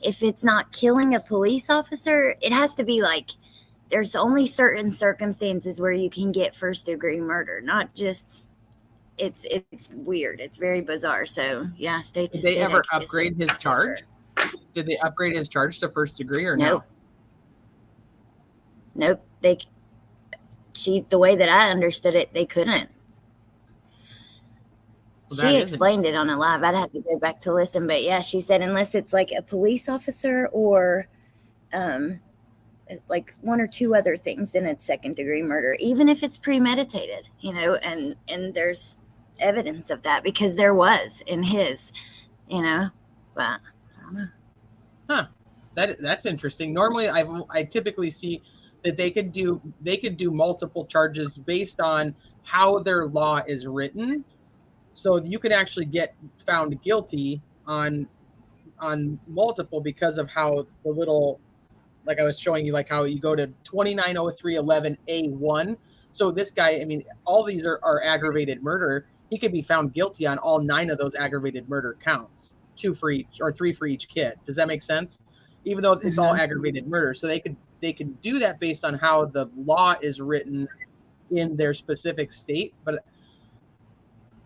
if it's not killing a police officer, it has to be like there's only certain circumstances where you can get first degree murder, not just. It's weird. It's very bizarre. So yeah, state to state. Did they ever upgrade his charge? Did they upgrade his charge to first degree or no? Nope. The way that I understood it, they couldn't. Well, she explained it on a live. I'd have to go back to listen, but yeah, she said unless it's like a police officer or like one or two other things, then it's second degree murder, even if it's premeditated, and there's evidence of that because there was in his, but I don't know. Huh. That's interesting. Normally, I typically see that they could do multiple charges based on how their law is written, so you could actually get found guilty on multiple because of how the little, like I was showing you, like how you go to 290311A1. So this guy, I mean, all these are aggravated murder. He could be found guilty on all 9 of those aggravated murder counts. 2 for each or 3 for each kid. Does that make sense? Even though it's all aggravated murder. So they could do that based on how the law is written in their specific state, but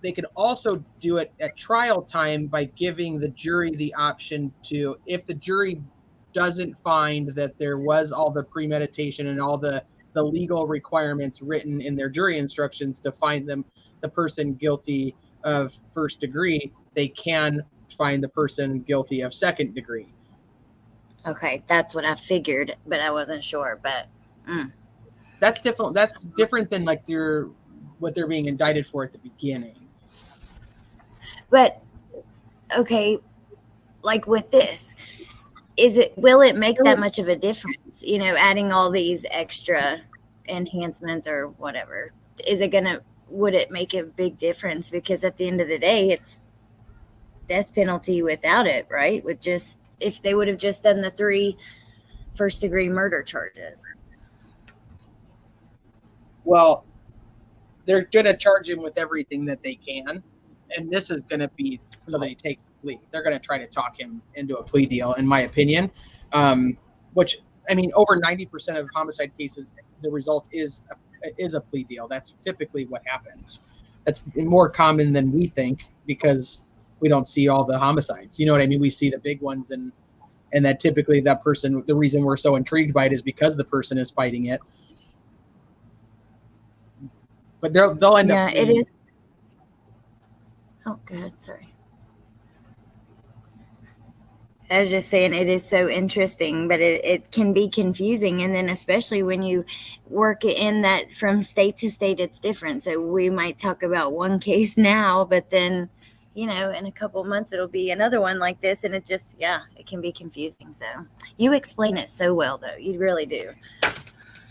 they could also do it at trial time by giving the jury the option to, if the jury doesn't find that there was all the premeditation and all the legal requirements written in their jury instructions to find the person guilty of first degree, they can find the person guilty of second degree. Okay, that's what I figured, but I wasn't sure. But that's different. That's different than like what they're being indicted for at the beginning. But okay, like with this, will it make that much of a difference? Adding all these extra enhancements or whatever, would it make a big difference? Because at the end of the day, it's death penalty without it, right? With just, if they would have just done the 3 first degree murder charges. Well, they're going to charge him with everything that they can. And this is going to be so that he takes the plea. They're going to try to talk him into a plea deal, in my opinion. Which, I mean, over 90% of homicide cases, the result is a plea deal. That's typically what happens. That's more common than we think because we don't see all the homicides. You know what I mean? We see the big ones, and that typically that person, the reason we're so intrigued by it is because the person is fighting it. But they'll end up. Yeah, it is. Oh, good. Sorry. I was just saying it is so interesting, but it can be confusing. And then especially when you work in that from state to state, it's different. So we might talk about one case now, but then, in a couple of months, it'll be another one like this. And it just, it can be confusing. So you explain it so well, though. You really do.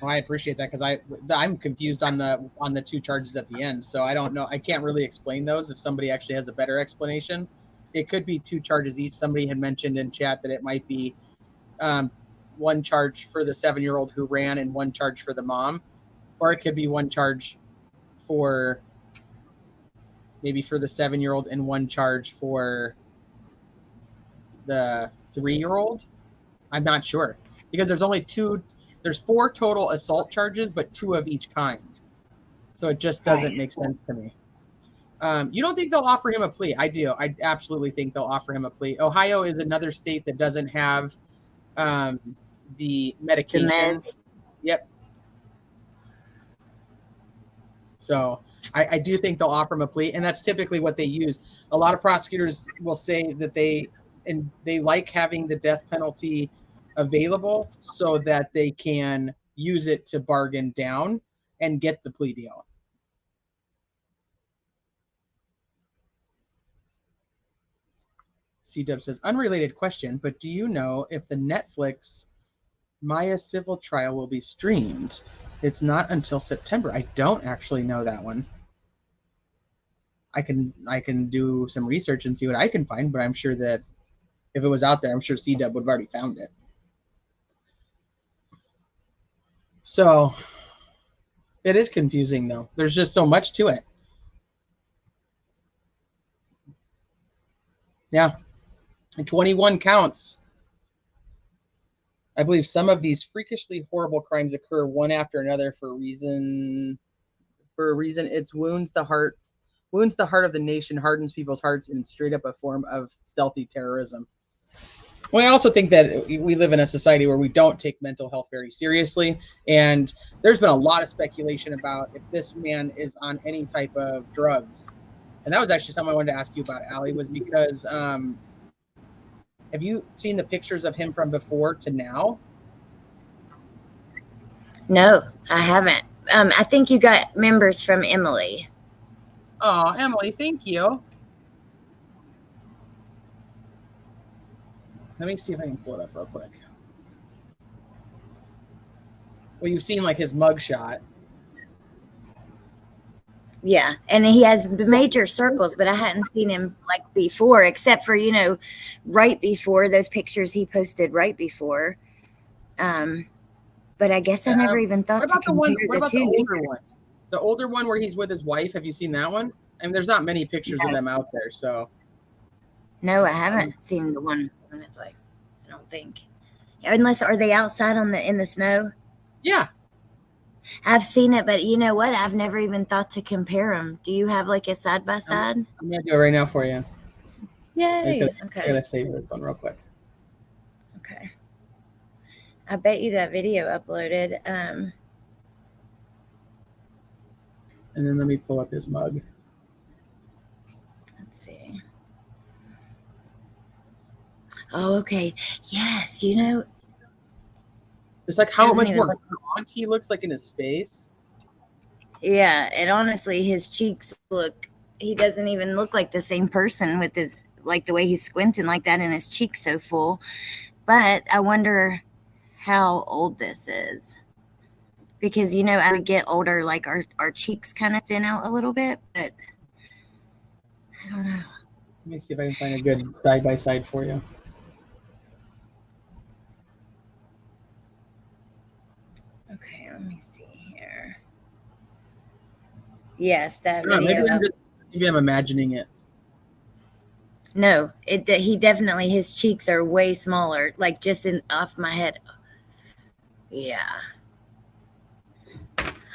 Well, I appreciate that because I'm confused on the 2 charges at the end. So I don't know. I can't really explain those. If somebody actually has a better explanation. It could be 2 charges each. Somebody had mentioned in chat that it might be 1 charge for the 7-year-old who ran and 1 charge for the mom, or it could be 1 charge for maybe for the 7-year-old and 1 charge for the 3-year-old. I'm not sure because there's only two. There's 4 total assault charges, but 2 of each kind. So it just doesn't make sense to me. You don't think they'll offer him a plea? I do. I absolutely think they'll offer him a plea. Ohio is another state that doesn't have the medication. Yep. So I do think they'll offer him a plea, and that's typically what they use. A lot of prosecutors will say that they like having the death penalty available so that they can use it to bargain down and get the plea deal. C-Dub says, unrelated question, but do you know if the Netflix Maya civil trial will be streamed? It's not until September. I don't actually know that one. I can do some research and see what I can find, but I'm sure that if it was out there, I'm sure C-Dub would have already found it. So it is confusing, though. There's just so much to it. Yeah. 21 counts. I believe some of these freakishly horrible crimes occur one after another for a reason. It's wounds the heart of the nation, hardens people's hearts, and straight up a form of stealthy terrorism. Well, I also think that we live in a society where we don't take mental health very seriously, and there's been a lot of speculation about if this man is on any type of drugs. And that was actually something I wanted to ask you about, Allie, was because have you seen the pictures of him from before to now? No, I haven't. I think you got members from Emily. Oh, Emily, thank you. Let me see if I can pull it up real quick. Well, you've seen like his mugshot. Yeah, and he has major circles, but I hadn't seen him like before, except for, you know, right before those pictures he posted right before. But I guess I never even thought to compare the two. The older one? The older one where he's with his wife. Have you seen that one? I mean, there's not many pictures of them out there, so. No, I haven't seen the one on his wife. I don't think. Unless, are they outside in the snow? Yeah. I've seen it, but you know what? I've never even thought to compare them. Do you have like a side by side? I'm gonna do it right now for you. Yay! I gotta save this one real quick. Okay. I bet you that video uploaded. And then let me pull up his mug. Let's see. Oh, okay. Yes, you know. It's like how much more gaunt he looks like in his face. Yeah, and honestly, his cheeks he doesn't even look like the same person with his, like the way he's squinting like that and his cheeks so full. But I wonder how old this is. Because, you know, as we get older, like our cheeks kind of thin out a little bit, but I don't know. Let me see if I can find a good side-by-side for you. Okay, let me see here. Yes, that video. Maybe I'm imagining it. No, he definitely, his cheeks are way smaller, like just off my head. Yeah.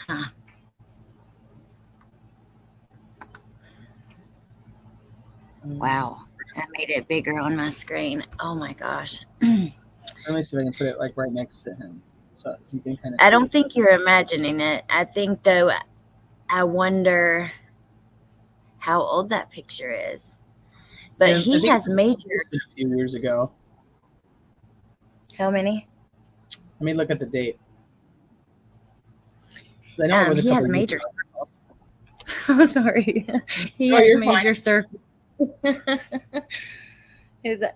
Huh. Wow, that made it bigger on my screen. Oh my gosh. Let me see if I can put it like right next to him, so you can kind of. I don't think you're imagining it. I think though, I wonder how old that picture is. But yeah, he has major. A few years ago. How many? Let me look at the date. I know it was he has major circles. Oh, sorry. He has major circles.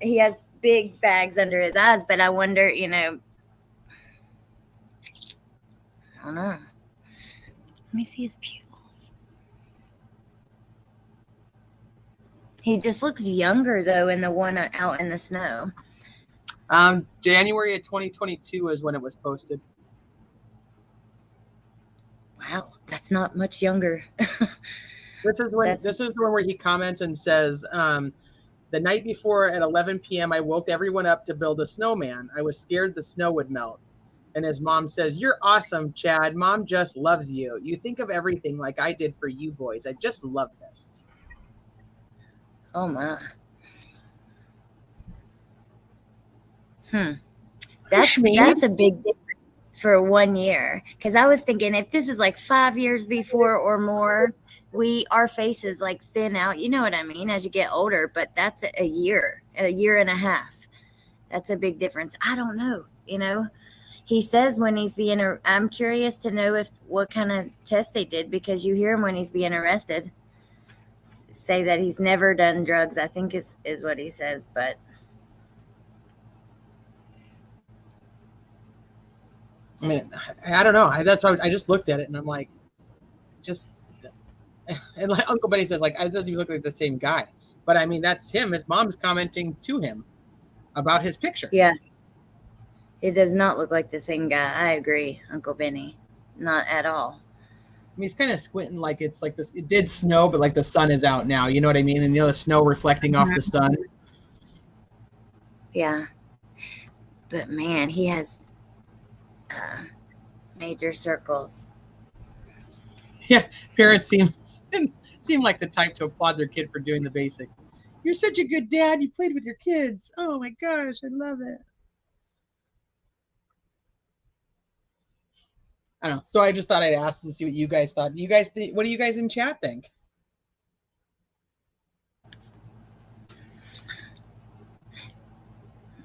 He has big bags under his eyes, but I wonder, you know, I don't know. Let me see his pupils. He just looks younger, though, in the one out in the snow. January of 2022 is when it was posted. Wow, that's not much younger. This is the one where he comments and says, The night before at 11 p.m., I woke everyone up to build a snowman. I was scared the snow would melt. And his mom says, "You're awesome, Chad. Mom just loves you. You think of everything like I did for you boys. I just love this." Oh my. That's a big difference for 1 year. Because I was thinking if this is like 5 years before or more, our faces like thin out. You know what I mean? As you get older, but that's a year and a half. That's a big difference. I don't know. You know, he says when he's being. I'm curious to know what kind of test they did, because you hear him when he's being arrested say that he's never done drugs. I think is what he says, but. I mean, I don't know. That's why I just looked at it and I'm like, and like Uncle Benny says, like, it doesn't even look like the same guy. But I mean, that's him. His mom's commenting to him about his picture. Yeah. It does not look like the same guy. I agree, Uncle Benny. Not at all. I mean, he's kind of squinting like it's like this. It did snow, but like the sun is out now. You know what I mean? And you know the snow reflecting off the sun. Yeah. But man, he has major circles. Yeah, parents seem like the type to applaud their kid for doing the basics. "You're such a good dad. You played with your kids. Oh my gosh, I love it." I don't know. So I just thought I'd ask and see what you guys thought. What do you guys in chat think?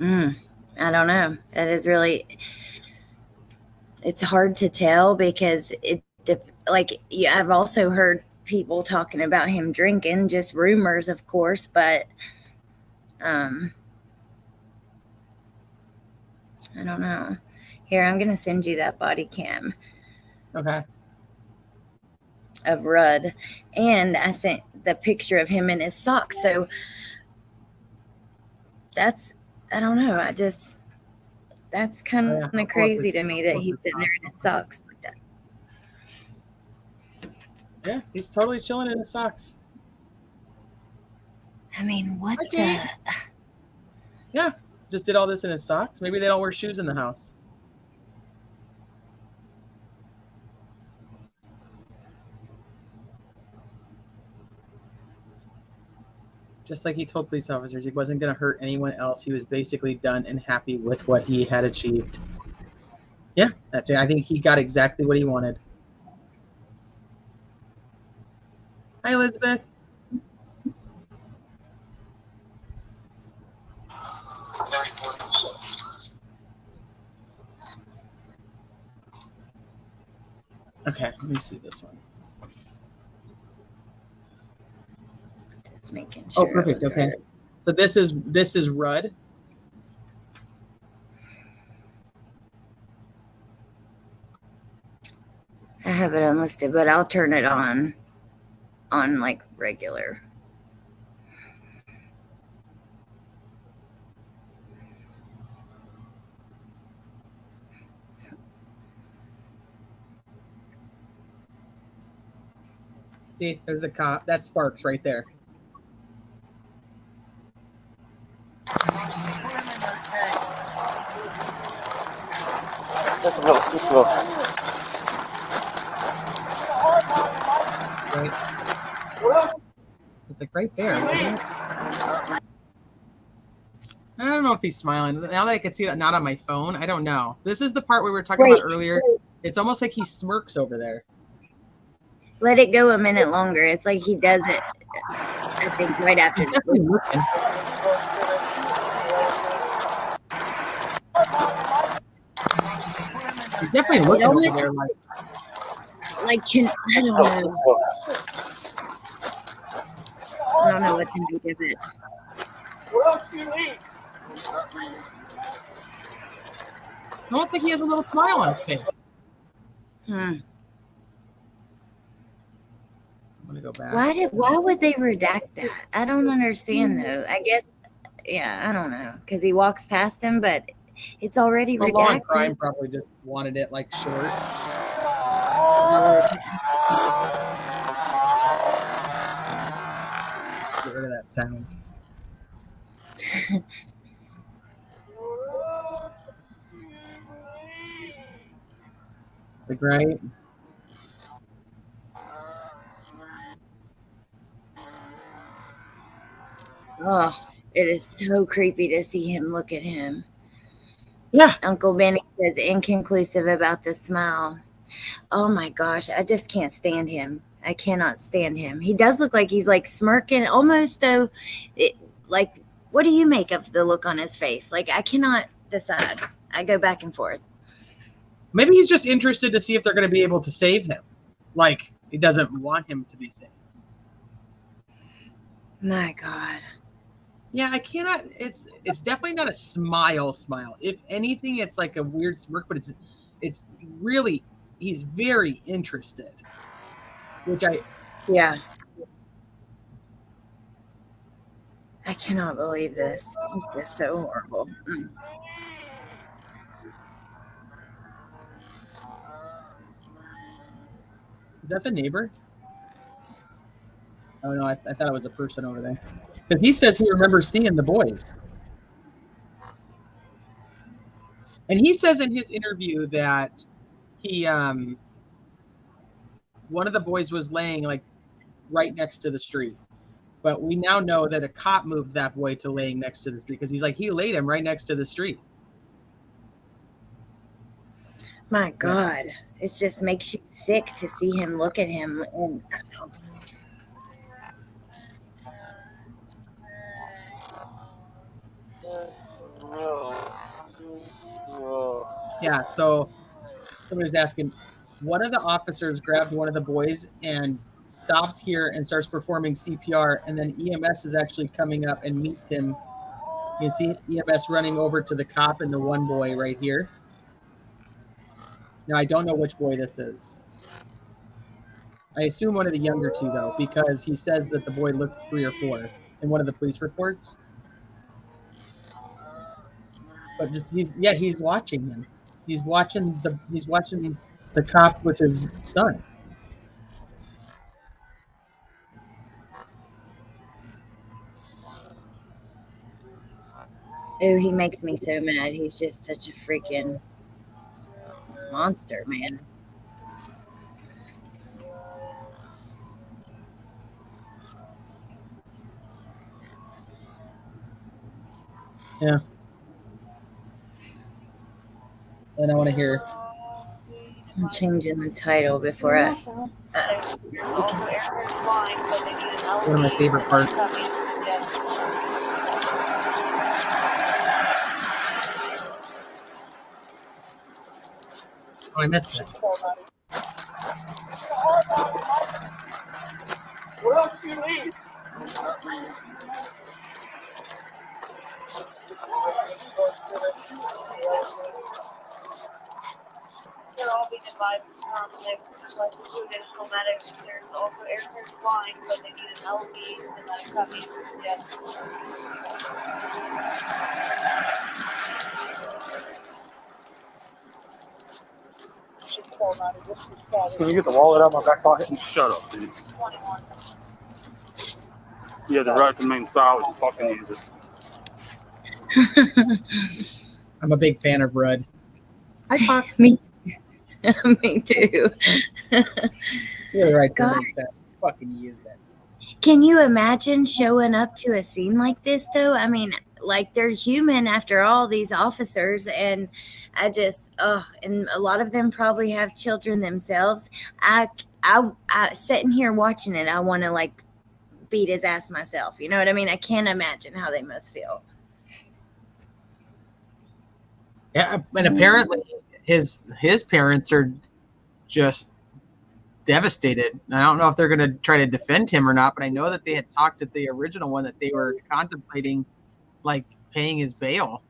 I don't know. That is really. It's hard to tell because I've also heard people talking about him drinking, just rumors, of course, but I don't know. Here, I'm gonna send you that body cam. Okay. Of Rudd, and I sent the picture of him in his socks. So I don't know. That's kind of crazy to me that he's sitting there in his socks like that. Yeah, he's totally chilling in his socks. I mean, what the? Yeah, just did all this in his socks. Maybe they don't wear shoes in the house. Just like he told police officers, he wasn't going to hurt anyone else. He was basically done and happy with what he had achieved. Yeah, that's it. I think he got exactly what he wanted. Hi, Elizabeth. Okay, let me see this one. Just making sure. Oh, perfect. Okay. Right. So this is Rudd. I have it unlisted, but I'll turn it on like regular. See, there's the cop. That's Sparks right there. Just a little. Right. It's like right there. I don't know if he's smiling. Now that I can see that not on my phone, I don't know. This is the part we were talking about earlier. It's almost like he smirks over there. Let it go a minute longer. It's like he does it, I think, right after this. He's definitely looking over there like I don't know what to make of it. What else do you need? It's almost like he has a little smile on his face. I'm gonna go back. Why would they redact that? I don't understand though. I guess, yeah, I don't know, because he walks past him, but it's already redacted. Law and Crime probably just wanted it like short. Get rid of that sound. Like, right? Oh, it is so creepy to see him look at him. Yeah. Uncle Benny says inconclusive about the smile. Oh my gosh, I just can't stand him. I cannot stand him. He does look like he's like smirking, almost though. Like, what do you make of the look on his face? Like, I cannot decide. I go back and forth. Maybe he's just interested to see if they're going to be able to save him. Like, he doesn't want him to be saved. My God. Yeah, I cannot. It's definitely not a smile. If anything, it's like a weird smirk, but it's really, he's very interested. Which yeah. I cannot believe this. It's just so horrible. Is that the neighbor? Oh no, I thought it was a person over there. Because he says he remembers seeing the boys. And he says in his interview that he, one of the boys was laying like right next to the street. But we now know that a cop moved that boy to laying next to the street because he's like, he laid him right next to the street. My God. It just makes you sick to see him look at him. And yeah, so somebody was asking, one of the officers grabbed one of the boys and stops here and starts performing CPR, and then EMS is actually coming up and meets him. You see EMS running over to the cop and the one boy right here. Now, I don't know which boy this is. I assume one of the younger two, though, because he says that the boy looked 3 or 4 in one of the police reports. But just he's watching him. He's watching the cop with his son. oh, he makes me so mad. He's just such a freaking monster, man. Yeah. And I want to hear. I'm changing the title before I. One of my favorite parts. Oh, I missed it. What else do you need? They're all being advised they've like 2 additional medics. There's also Erickson flying, but they need an LV and then a coming. Yes. Can you get the wallet out of my back pocket? Shut up, dude. 21. Yeah, the right to remain silent and fucking use it. I'm a big fan of Rudd. Hi, Fox. Me too. You're the right to God. remain silent. Fucking use it. Can you imagine showing up to a scene like this, though? I mean, like, they're human after all, these officers, and I just, and a lot of them probably have children themselves. I sitting here watching it, I want to, like, beat his ass myself. You know what I mean? I can't imagine how they must feel. Yeah, and apparently his parents are just devastated. I don't know if they're going to try to defend him or not, but I know that they had talked at the original one that they were contemplating like paying his bail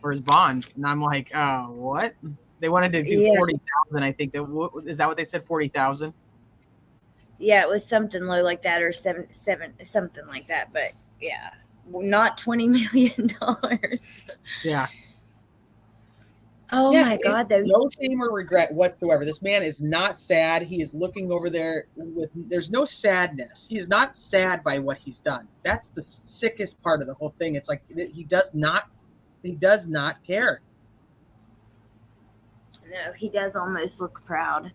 or his bond. And I'm like, what? They wanted to do 40,000. I think is that what they said? 40,000. Yeah, it was something low like that, or seven, something like that. But yeah, not $20 million. Yeah. Oh Yeah, my God, though. no shame or regret whatsoever. This man is not sad. He is looking over there there's no sadness. He's not sad by what he's done. That's the sickest part of the whole thing. It's like he does not care. No, he does almost look proud.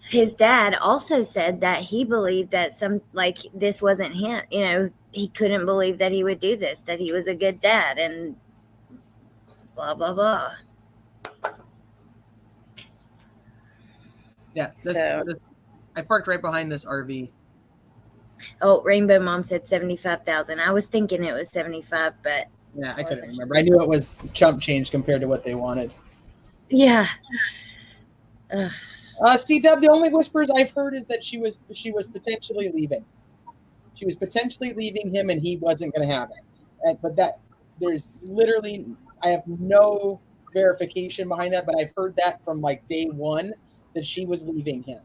His dad also said that he believed that this wasn't him. You know, he couldn't believe that he would do this, that he was a good dad, and blah, blah, blah. Yeah, this I parked right behind this RV. Oh, Rainbow Mom said 75,000. I was thinking it was 75, but yeah, I couldn't remember. I knew it was chump change compared to what they wanted. Yeah. C-Dub, the only whispers I've heard is that she was potentially leaving. She was potentially leaving him, and he wasn't going to have it. But there's literally, I have no verification behind that, but I've heard that from like day one that she was leaving him.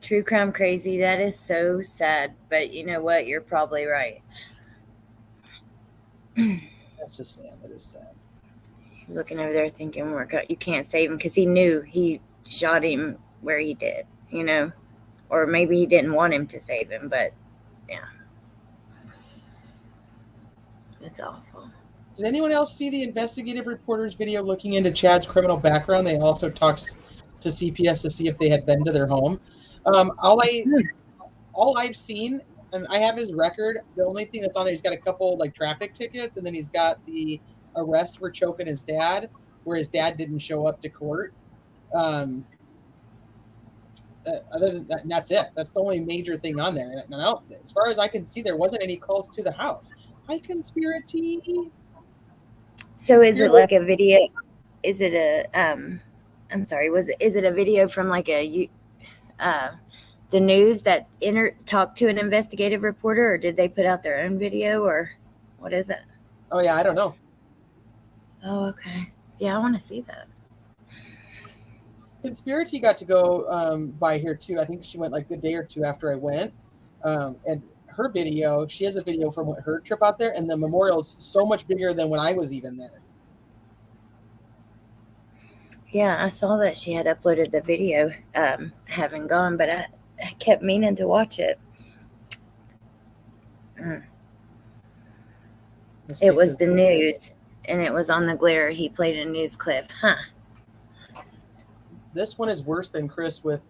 True crime crazy. That is so sad. But you know what? You're probably right. That's just sad. That is sad. He's looking over there thinking, you can't save him, because he knew he shot him where he did, you know? Or maybe he didn't want him to save him, but yeah. It's awful. Did anyone else see the investigative reporter's video looking into Chad's criminal background? They also talked to CPS to see if they had been to their home. All I've seen, and I have his record, the only thing that's on there, he's got a couple like traffic tickets, and then he's got the arrest for choking his dad, where his dad didn't show up to court. Other than that, that's it. That's the only major thing on there. And as far as I can see, there wasn't any calls to the house. Hi, conspiracy. So is it like a video? Is it a I'm sorry, is it a video from like the news that talked to an investigative reporter, or did they put out their own video, or what is it? Oh yeah, I don't know. Oh, okay. Yeah, I want to see that. Conspiracy got to go by here too. I think she went like the day or two after I went. And her video, she has a video from her trip out there, and the memorial's so much bigger than when I was even there. Yeah, I saw that she had uploaded the video, having gone, but I kept meaning to watch it. It was the news, and it was on the glare. He played a news clip. Huh. This one is worse than Chris with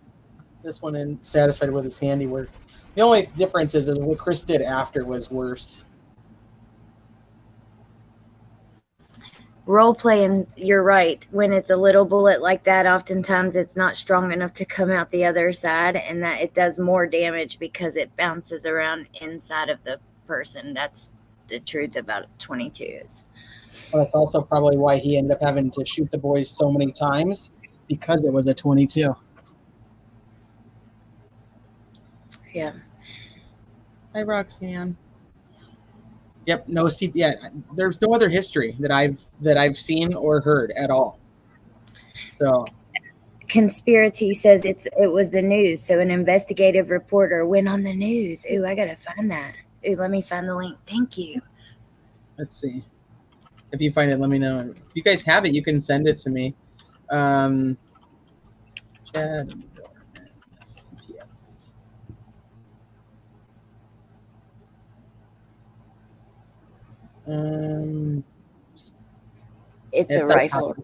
this one and satisfied with his handiwork. The only difference is what Chris did after was worse. Role playing, you're right. When it's a little bullet like that, oftentimes it's not strong enough to come out the other side, and that it does more damage because it bounces around inside of the person. That's the truth about 22s. Well, that's also probably why he ended up having to shoot the boys so many times, because it was a 22. Yeah. Hi, Roxanne. Yep, no CPS. There's no other history that I've seen or heard at all. So, Conspiracy says it was the news. So an investigative reporter went on the news. Ooh, I gotta find that. Ooh, let me find the link. Thank you. Let's see. If you find it, let me know. If you guys have it, you can send it to me. Chad and Doerman, CPS. It's a rifle.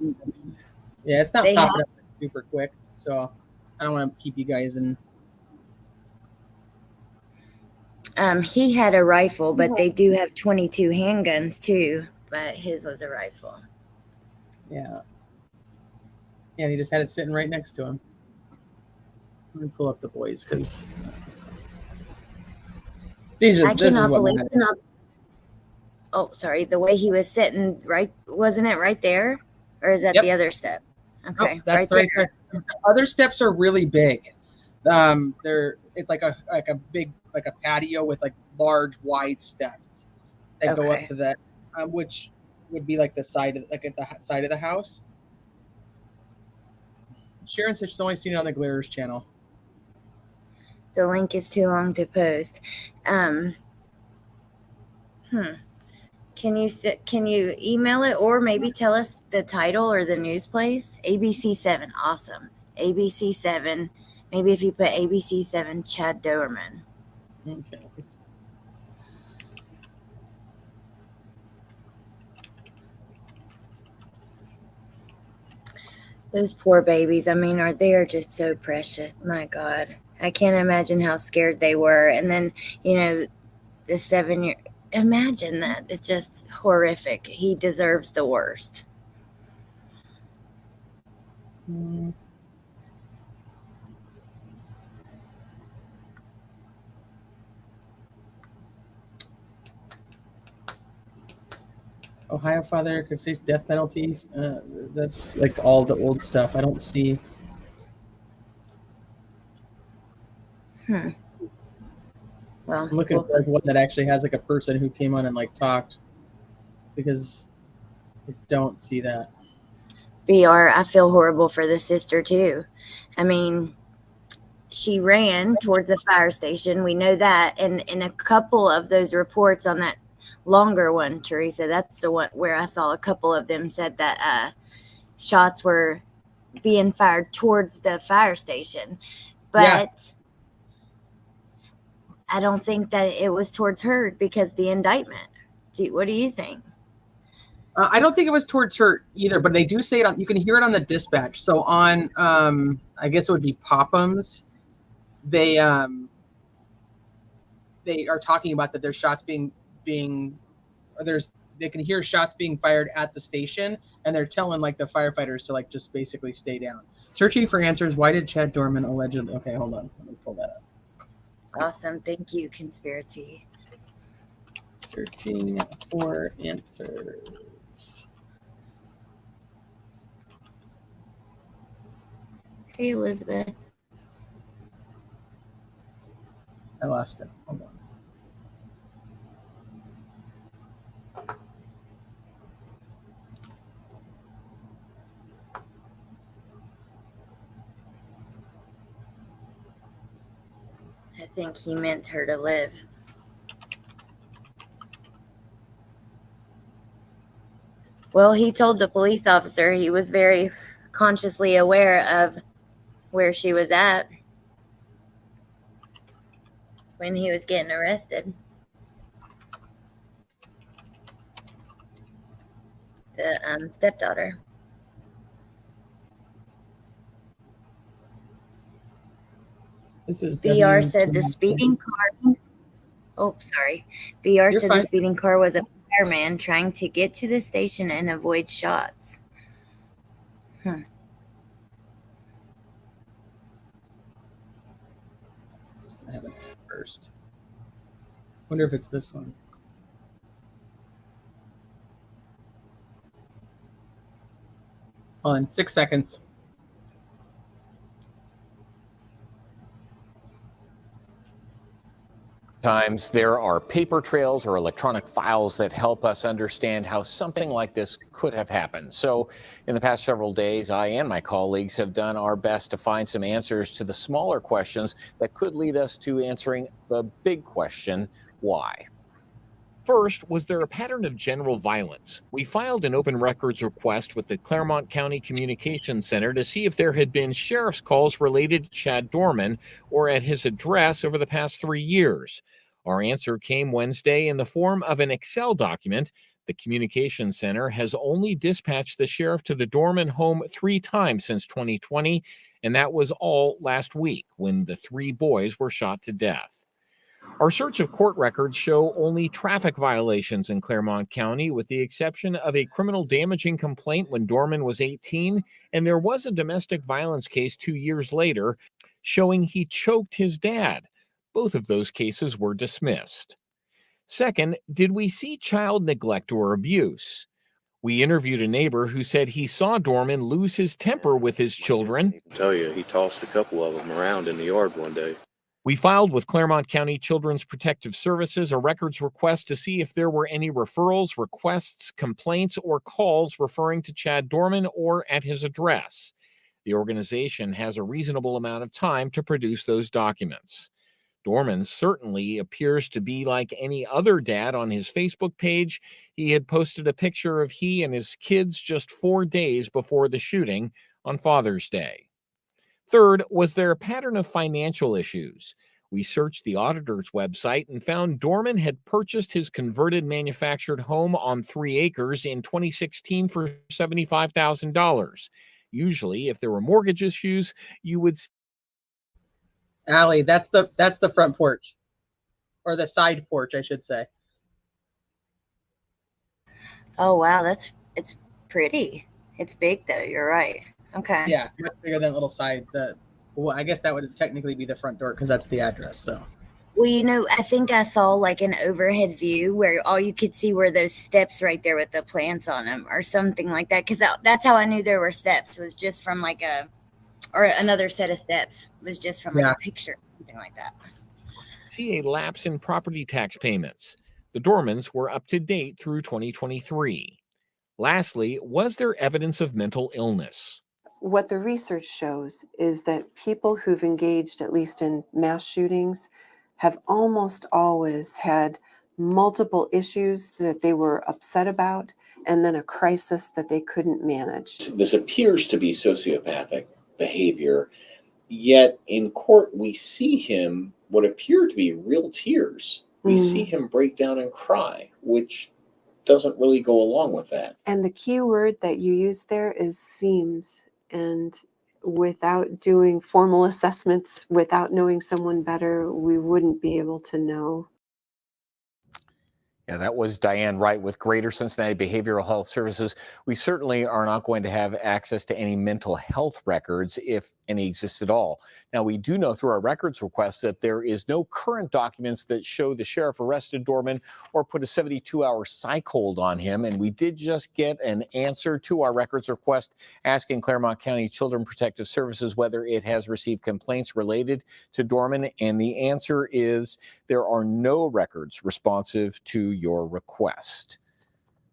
Yeah, it's not popping up super quick, so I don't want to keep you guys in. He had a rifle, but they do have 22 handguns too. But his was a rifle. Yeah. Yeah, and he just had it sitting right next to him. Let me pull up the boys because this is what matters. Oh, sorry. The way he was sitting, right? Wasn't it right there? Or is that the other step? Okay. Nope, that's right there. The other steps are really big. It's like a big, like a patio with like large, wide steps that go up to that, which would be like the side of, like at the side of the house. Sharon said she's only seen it on the Glares channel. The link is too long to post. Can you email it or maybe tell us the title or the news place? ABC7, awesome. ABC7. Maybe if you put ABC7 Chad Doerman. Okay. Those poor babies. I mean, they are just so precious. My God. I can't imagine how scared they were. And then, the 7-year, imagine that. It's just horrific. He deserves the worst. Ohio father could face death penalty. That's like all the old stuff. I don't see. Well, I'm looking for like one that actually has like a person who came on and like talked, because I don't see that. BR, I feel horrible for the sister too. I mean, she ran towards the fire station. We know that. And in a couple of those reports on that longer one, Teresa, that's the one where I saw a couple of them said that shots were being fired towards the fire station. But I don't think that it was towards her because the indictment. What do you think? I don't think it was towards her either, but they do say it on. You can hear it on the dispatch. So on, I guess it would be Popham's. They are talking about that there's shots being or they can hear shots being fired at the station, and they're telling like the firefighters to like just basically stay down. Searching for answers. Why did Chad Doerman allegedly? Okay, hold on. Let me pull that up. Awesome. Thank you, Conspiracy. Searching for answers. Hey, Elizabeth. I lost it. Hold on. I think he meant her to live. Well, he told the police officer he was very consciously aware of where she was at when he was getting arrested. The stepdaughter. This is BR said the speeding car. Oh, sorry. BR said the speeding car was a fireman trying to get to the station and avoid shots. I have it first. Wonder if it's this one. On 6 seconds. Times there are paper trails or electronic files that help us understand how something like this could have happened. So in the past several days, I and my colleagues have done our best to find some answers to the smaller questions that could lead us to answering the big question, why? First, was there a pattern of general violence? We filed an open records request with the Claremont County Communications Center to see if there had been sheriff's calls related to Chad Doerman or at his address over the past 3 years. Our answer came Wednesday in the form of an Excel document. The Communications Center has only dispatched the sheriff to the Doerman home 3 times since 2020, and that was all last week when the 3 boys were shot to death. Our search of court records show only traffic violations in Claremont County, with the exception of a criminal damaging complaint when Doerman was 18, and there was a domestic violence case 2 years later showing he choked his dad. Both of those cases were dismissed. Second, did we see child neglect or abuse? We interviewed a neighbor who said he saw Doerman lose his temper with his children. I tell you, he tossed a couple of them around in the yard one day. We filed with Claremont County Children's Protective Services a records request to see if there were any referrals, requests, complaints, or calls referring to Chad Doerman or at his address. The organization has a reasonable amount of time to produce those documents. Doerman certainly appears to be like any other dad. On his Facebook page, he had posted a picture of he and his kids just 4 days before the shooting on Father's Day. Third, was there a pattern of financial issues? We searched the auditor's website and found Doerman had purchased his converted manufactured home on 3 acres in 2016 for $75,000. Usually, if there were mortgage issues, you would Allie, that's the front porch, or the side porch, I should say. Oh wow, it's pretty. It's big though. You're right. Okay. Yeah, much bigger than little side. Well, I guess that would technically be the front door because that's the address. So. Well, you know, I think I saw like an overhead view where all you could see were those steps right there with the plants on them, or something like that. Because that's how I knew there were steps. Was just from like or another set of steps was just from like a picture, something like that. See a lapse in property tax payments. The Doermans were up to date through 2023. Lastly, was there evidence of mental illness? What the research shows is that people who've engaged, at least in mass shootings, have almost always had multiple issues that they were upset about, and then a crisis that they couldn't manage. This appears to be sociopathic behavior, yet in court we see him what appear to be real tears. We see him break down and cry, which doesn't really go along with that. And the key word that you use there is seems. And without doing formal assessments, without knowing someone better, we wouldn't be able to know. Yeah, that was Diane Wright with Greater Cincinnati Behavioral Health Services. We certainly are not going to have access to any mental health records, if any exist at all. Now, we do know through our records request that there is no current documents that show the sheriff arrested Doerman or put a 72-hour psych hold on him. And we did just get an answer to our records request asking Claremont County Children Protective Services whether it has received complaints related to Doerman. And the answer is there are no records responsive to your request.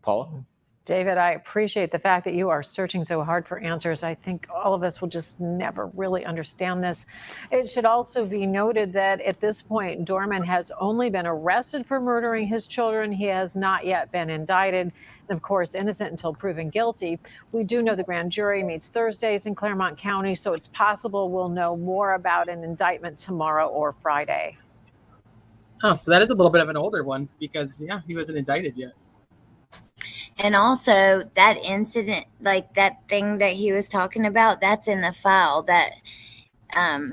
Paula? David, I appreciate the fact that you are searching so hard for answers. I think all of us will just never really understand this. It should also be noted that at this point, Doerman has only been arrested for murdering his children. He has not yet been indicted. And of course, innocent until proven guilty. We do know the grand jury meets Thursdays in Claremont County, so it's possible we'll know more about an indictment tomorrow or Friday. Oh, so that is a little bit of an older one because, yeah, he wasn't indicted yet. And also that incident, like that thing that he was talking about, that's in the file that I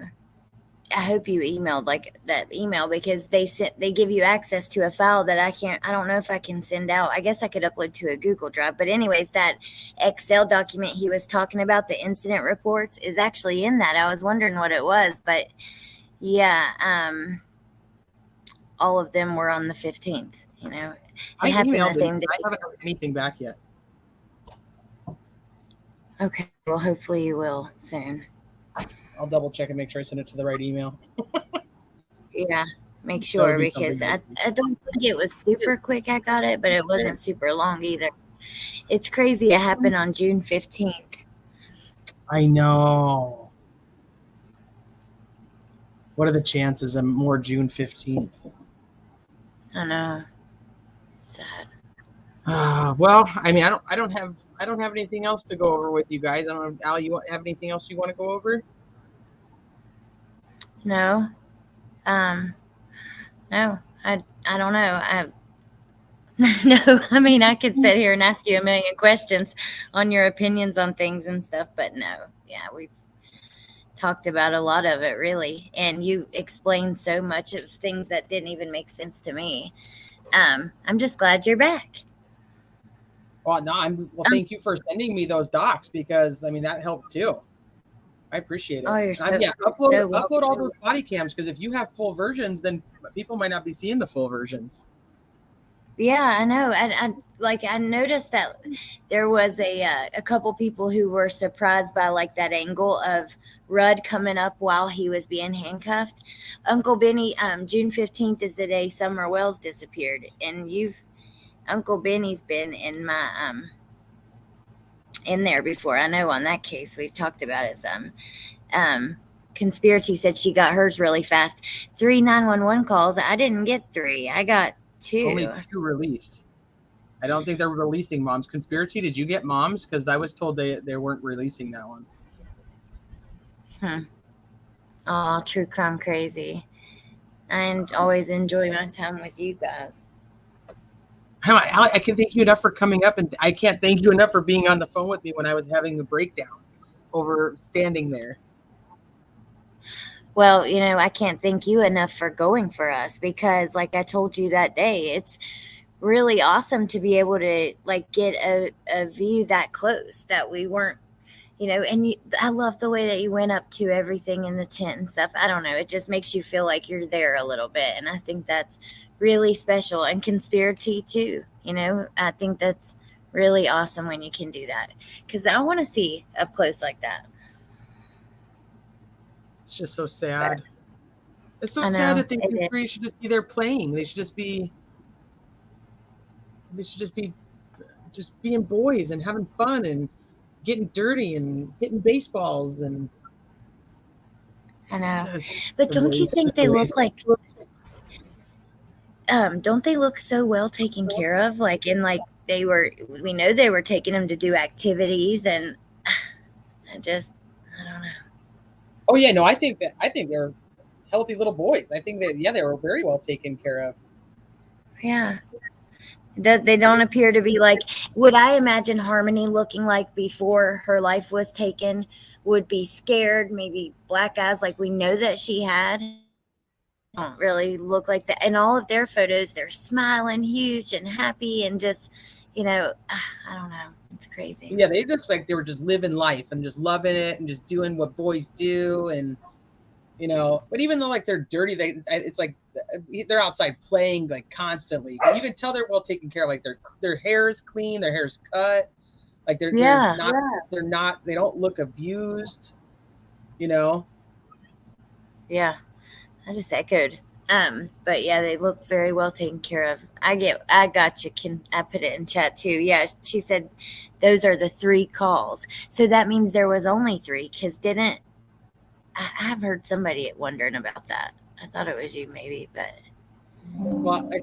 hope you emailed like that email, because they give you access to a file that I don't know if I can send out. I guess I could upload to a Google Drive. But anyways, that Excel document he was talking about, the incident reports, is actually in that. I was wondering what it was, but yeah, all of them were on the 15th, you know. I emailed him. I haven't heard anything back yet. Okay, well, hopefully you will soon. I'll double check and make sure I send it to the right email. Yeah, make sure, because I don't think it was super quick I got it, but it wasn't super long either. It's crazy. It happened on June 15th. I know. What are the chances of more June 15th? I know. Sad. Well, I mean, I don't have anything else to go over with you guys. I don't know, Al, you have anything else you want to go over? No. No, I don't know. No, I mean, I could sit here and ask you a million questions on your opinions on things and stuff, but no. Yeah, we've talked about a lot of it, really, and you explained so much of things that didn't even make sense to me. I'm just glad you're back. Well, no, thank you for sending me those docs, because I mean that helped too. I appreciate it. Oh, you're upload all those body cams, because if you have full versions, then people might not be seeing the full versions. Yeah, I know. And I noticed that there was a couple people who were surprised by like that angle of Rudd coming up while he was being handcuffed. Uncle Benny, June 15th is the day Summer Wells disappeared, and Uncle Benny's been in my in there before. I know on that case we've talked about it some. Conspiracy said she got hers really fast. 3 911 calls. I didn't get 3. I got 2. Only 2 released. I don't think they're releasing Moms. Conspiracy, did you get Moms? Because I was told they weren't releasing that one. Oh, true crime crazy. I always enjoy my time with you guys. I can thank you enough for coming up, and I can't thank you enough for being on the phone with me when I was having a breakdown over standing there. Well, I can't thank you enough for going for us, because like I told you that day, it's really awesome to be able to get a view that close that we weren't, and I love the way that you went up to everything in the tent and stuff. I don't know. It just makes you feel like you're there a little bit. And I think that's really special. And Conspiracy too, I think that's really awesome when you can do that, because I want to see up close like that. It's just so sad. It's so sad to think that three should just be there playing. They should just be just being boys and having fun and getting dirty and hitting baseballs. And I know, but don't you think they look like? Don't they look so well taken care of? We know they were taking them to do activities, and I don't know. Oh yeah, no, I think they're healthy little boys. I think that they were very well taken care of. Yeah. They don't appear to be would I imagine Harmony looking like before her life was taken? Would be scared, maybe black eyes like we know that she had. Don't really look like that. In all of their photos, they're smiling huge and happy and just, I don't know. It's crazy. Yeah, they looked like they were just living life and just loving it and just doing what boys do. And, but even though they're dirty, it's like they're outside playing constantly. But you can tell they're well taken care of. Their hair is clean, their hair is cut. They don't look abused, Yeah. I just echoed. But yeah, they look very well taken care of. I got you. I put it in chat too. Yeah, she said those are the 3 calls. So that means there was only 3, because I've heard somebody wondering about that. I thought it was you maybe, but. Well, I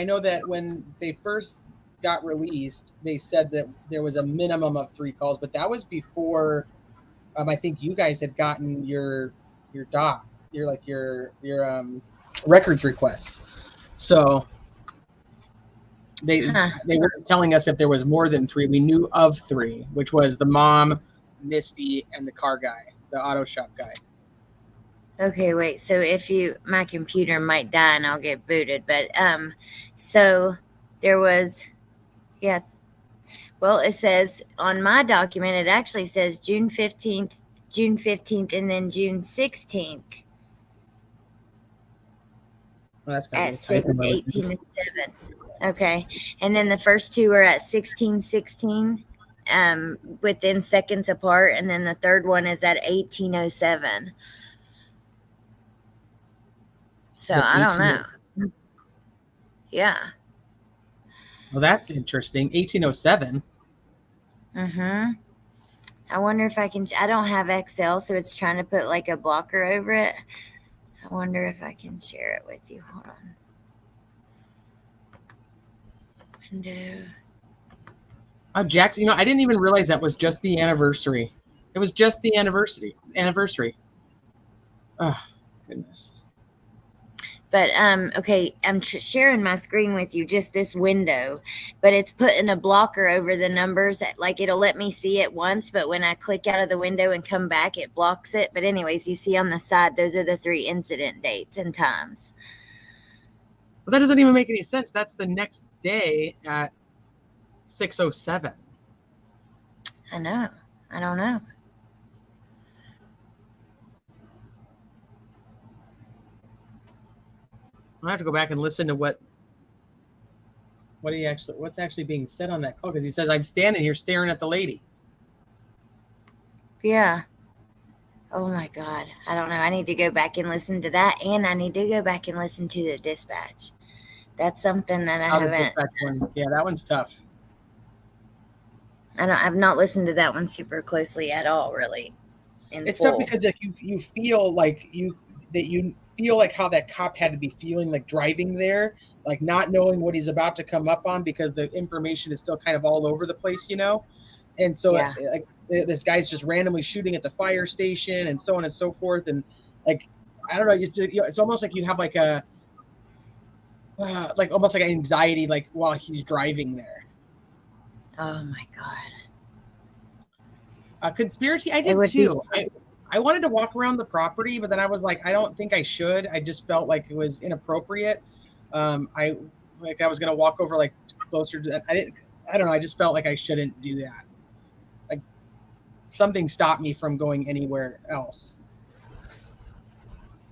know that when they first got released, they said that there was a minimum of 3 calls, but that was before I think you guys had gotten your doc, your records requests. So they weren't telling us if there was more than 3. We knew of 3, which was the mom, Misty, and the car guy, the auto shop guy. Okay, wait. So my computer might die and I'll get booted, but so there was, yeah. Well, it says on my document, it actually says June 15th, and then June 16th. Well, that's at 6:18 and 7. Okay, and then the first 2 are at 16:16, within seconds apart, and then the third one is at 18:07. So I don't know. Yeah. Well, that's interesting. 1807. I wonder if I can. I don't have Excel, so it's trying to put a blocker over it. I wonder if I can share it with you. Hold on. Window. Oh, Jackson, I didn't even realize that was just the anniversary. It was just the anniversary. Oh, goodness. But okay, I'm sharing my screen with you, just this window, but it's putting a blocker over the numbers. It'll let me see it once, but when I click out of the window and come back, it blocks it. But anyways, you see on the side, those are the 3 incident dates and times. Well, that doesn't even make any sense. That's the next day at 6:07. I know. I don't know. I'll have to go back and listen to what's actually being said on that call, because he says, I'm standing here staring at the lady. Yeah. Oh my God. I don't know. I need to go back and listen to that, and I need to go back and listen to the dispatch. That's something that I haven't. Yeah, that one's tough. I've not listened to that one super closely at all, really. in It's full. tough because like you feel like you feel like how that cop had to be feeling like driving there, like not knowing what he's about to come up on because the information is still kind of all over the place, you know. And so Yeah. like this guy's just randomly shooting at the fire station and so on and so forth, and like I don't know, it's almost like you have like a like almost like an anxiety like while he's driving there. Oh my God. Conspiracy, I It did would be too. I wanted to walk around the property, but then I was like, I don't think I should. I just felt like it was inappropriate. I was gonna walk over like closer to that. I don't know. I just felt like I shouldn't do that. Like something stopped me from going anywhere else.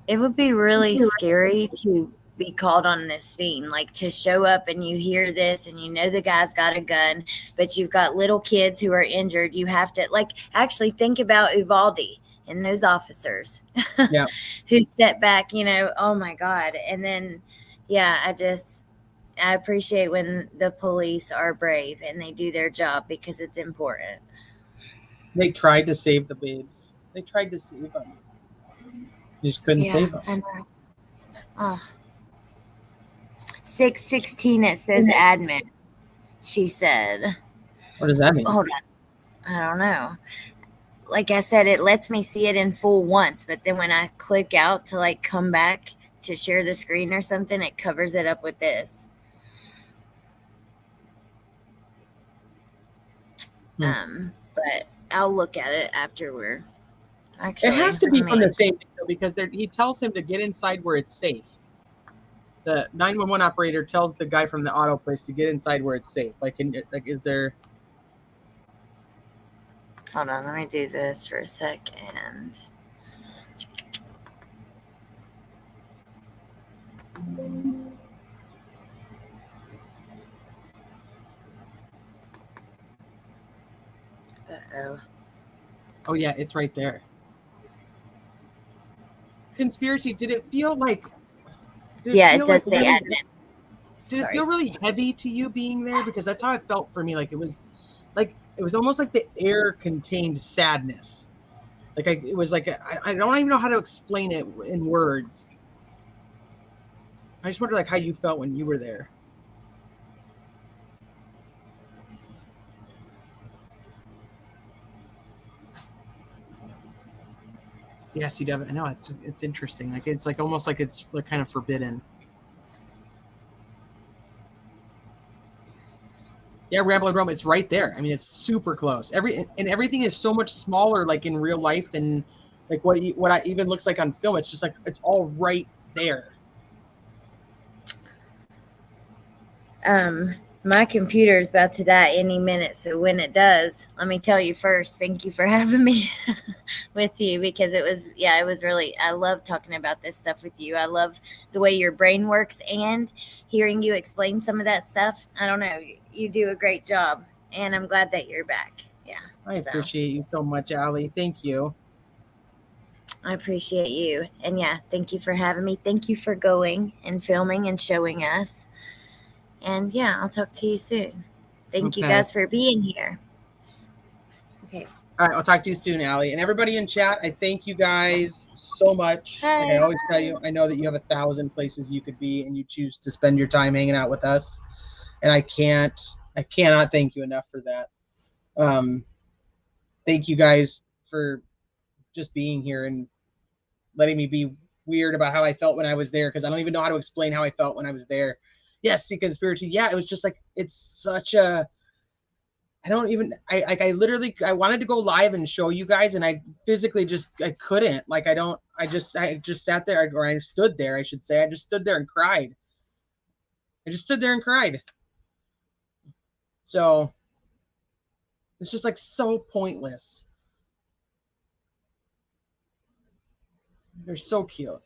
It would be really scary to be called on this scene, like to show up and you hear this and you know the guy's got a gun, but you've got little kids who are injured. You have to like actually think about Uvalde and those officers who set back, you know, oh my God. And then, yeah, I appreciate when the police are brave and they do their job because it's important. They tried to save the babes. They tried to save them. You just couldn't save them. I know. Oh. 616, it says admin, she said. What does that mean? Hold on. I don't know. Like I said, it lets me see it in full once, but then when I click out to like come back to share the screen or something, it covers it up with this. But I'll look at it after we're actually. It has to be from the same thing though, because he tells him to get inside where it's safe. The 911 operator tells the guy from the auto place to get inside where it's safe. Like is there? Hold on, let me do this for a second. Uh-oh. Oh yeah, it's right there. Conspiracy, did it feel like... It does say admin. Did it feel really heavy to you being there? Because that's how it felt for me. Like it was almost like the air contained sadness. Like it was like I don't even know how to explain it in words. I just wonder like how you felt when you were there. Yeah, see, Devin, I know it's interesting. Like it's like almost like it's like kind of forbidden. Yeah, Rambling Rome, it's right there. I mean, it's super close. Everything is so much smaller, like in real life, than like what even looks like on film. It's just like it's all right there. My computer is about to die any minute, so when it does, let me tell you first, thank you for having me with you, because it was really, I love talking about this stuff with you. I love the way your brain works and hearing you explain some of that stuff. I don't know, you do a great job, and I'm glad that you're back. Yeah. I appreciate you so much, Allie. Thank you. I appreciate you. And yeah, thank you for having me. Thank you for going and filming and showing us. And yeah, I'll talk to you soon. Thank you guys for being here. Okay. All right, I'll talk to you soon, Allie. And everybody in chat, I thank you guys so much. Like I always tell you, I know that you have 1,000 places you could be, and you choose to spend your time hanging out with us. And I cannot thank you enough for that. Thank you guys for just being here and letting me be weird about how I felt when I was there, because I don't even know how to explain how I felt when I was there. Yes, see, conspiracy. Yeah, it was just like, it's such a, I wanted to go live and show you guys, and I physically I couldn't. Like, I just sat there, or I stood there, I should say. I just stood there and cried. So it's just like so pointless. They're so cute.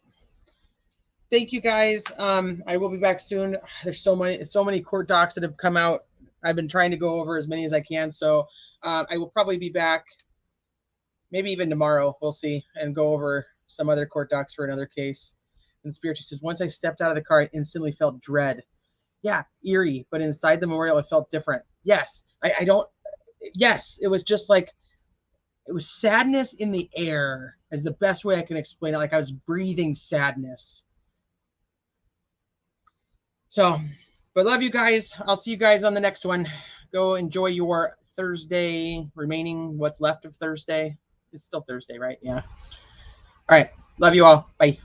Thank you guys. I will be back soon. There's so many court docs that have come out. I've been trying to go over as many as I can. So I will probably be back maybe even tomorrow. We'll see, and go over some other court docs for another case. And Spiritual says, once I stepped out of the car, I instantly felt dread. Yeah, eerie, but inside the memorial, it felt different. Yes, yes, it was just like, It was sadness in the air, is the best way I can explain it. Like I was breathing sadness. So, but love you guys. I'll see you guys on the next one. Go enjoy your Thursday, remaining what's left of Thursday. It's still Thursday, right? Yeah. All right. Love you all. Bye.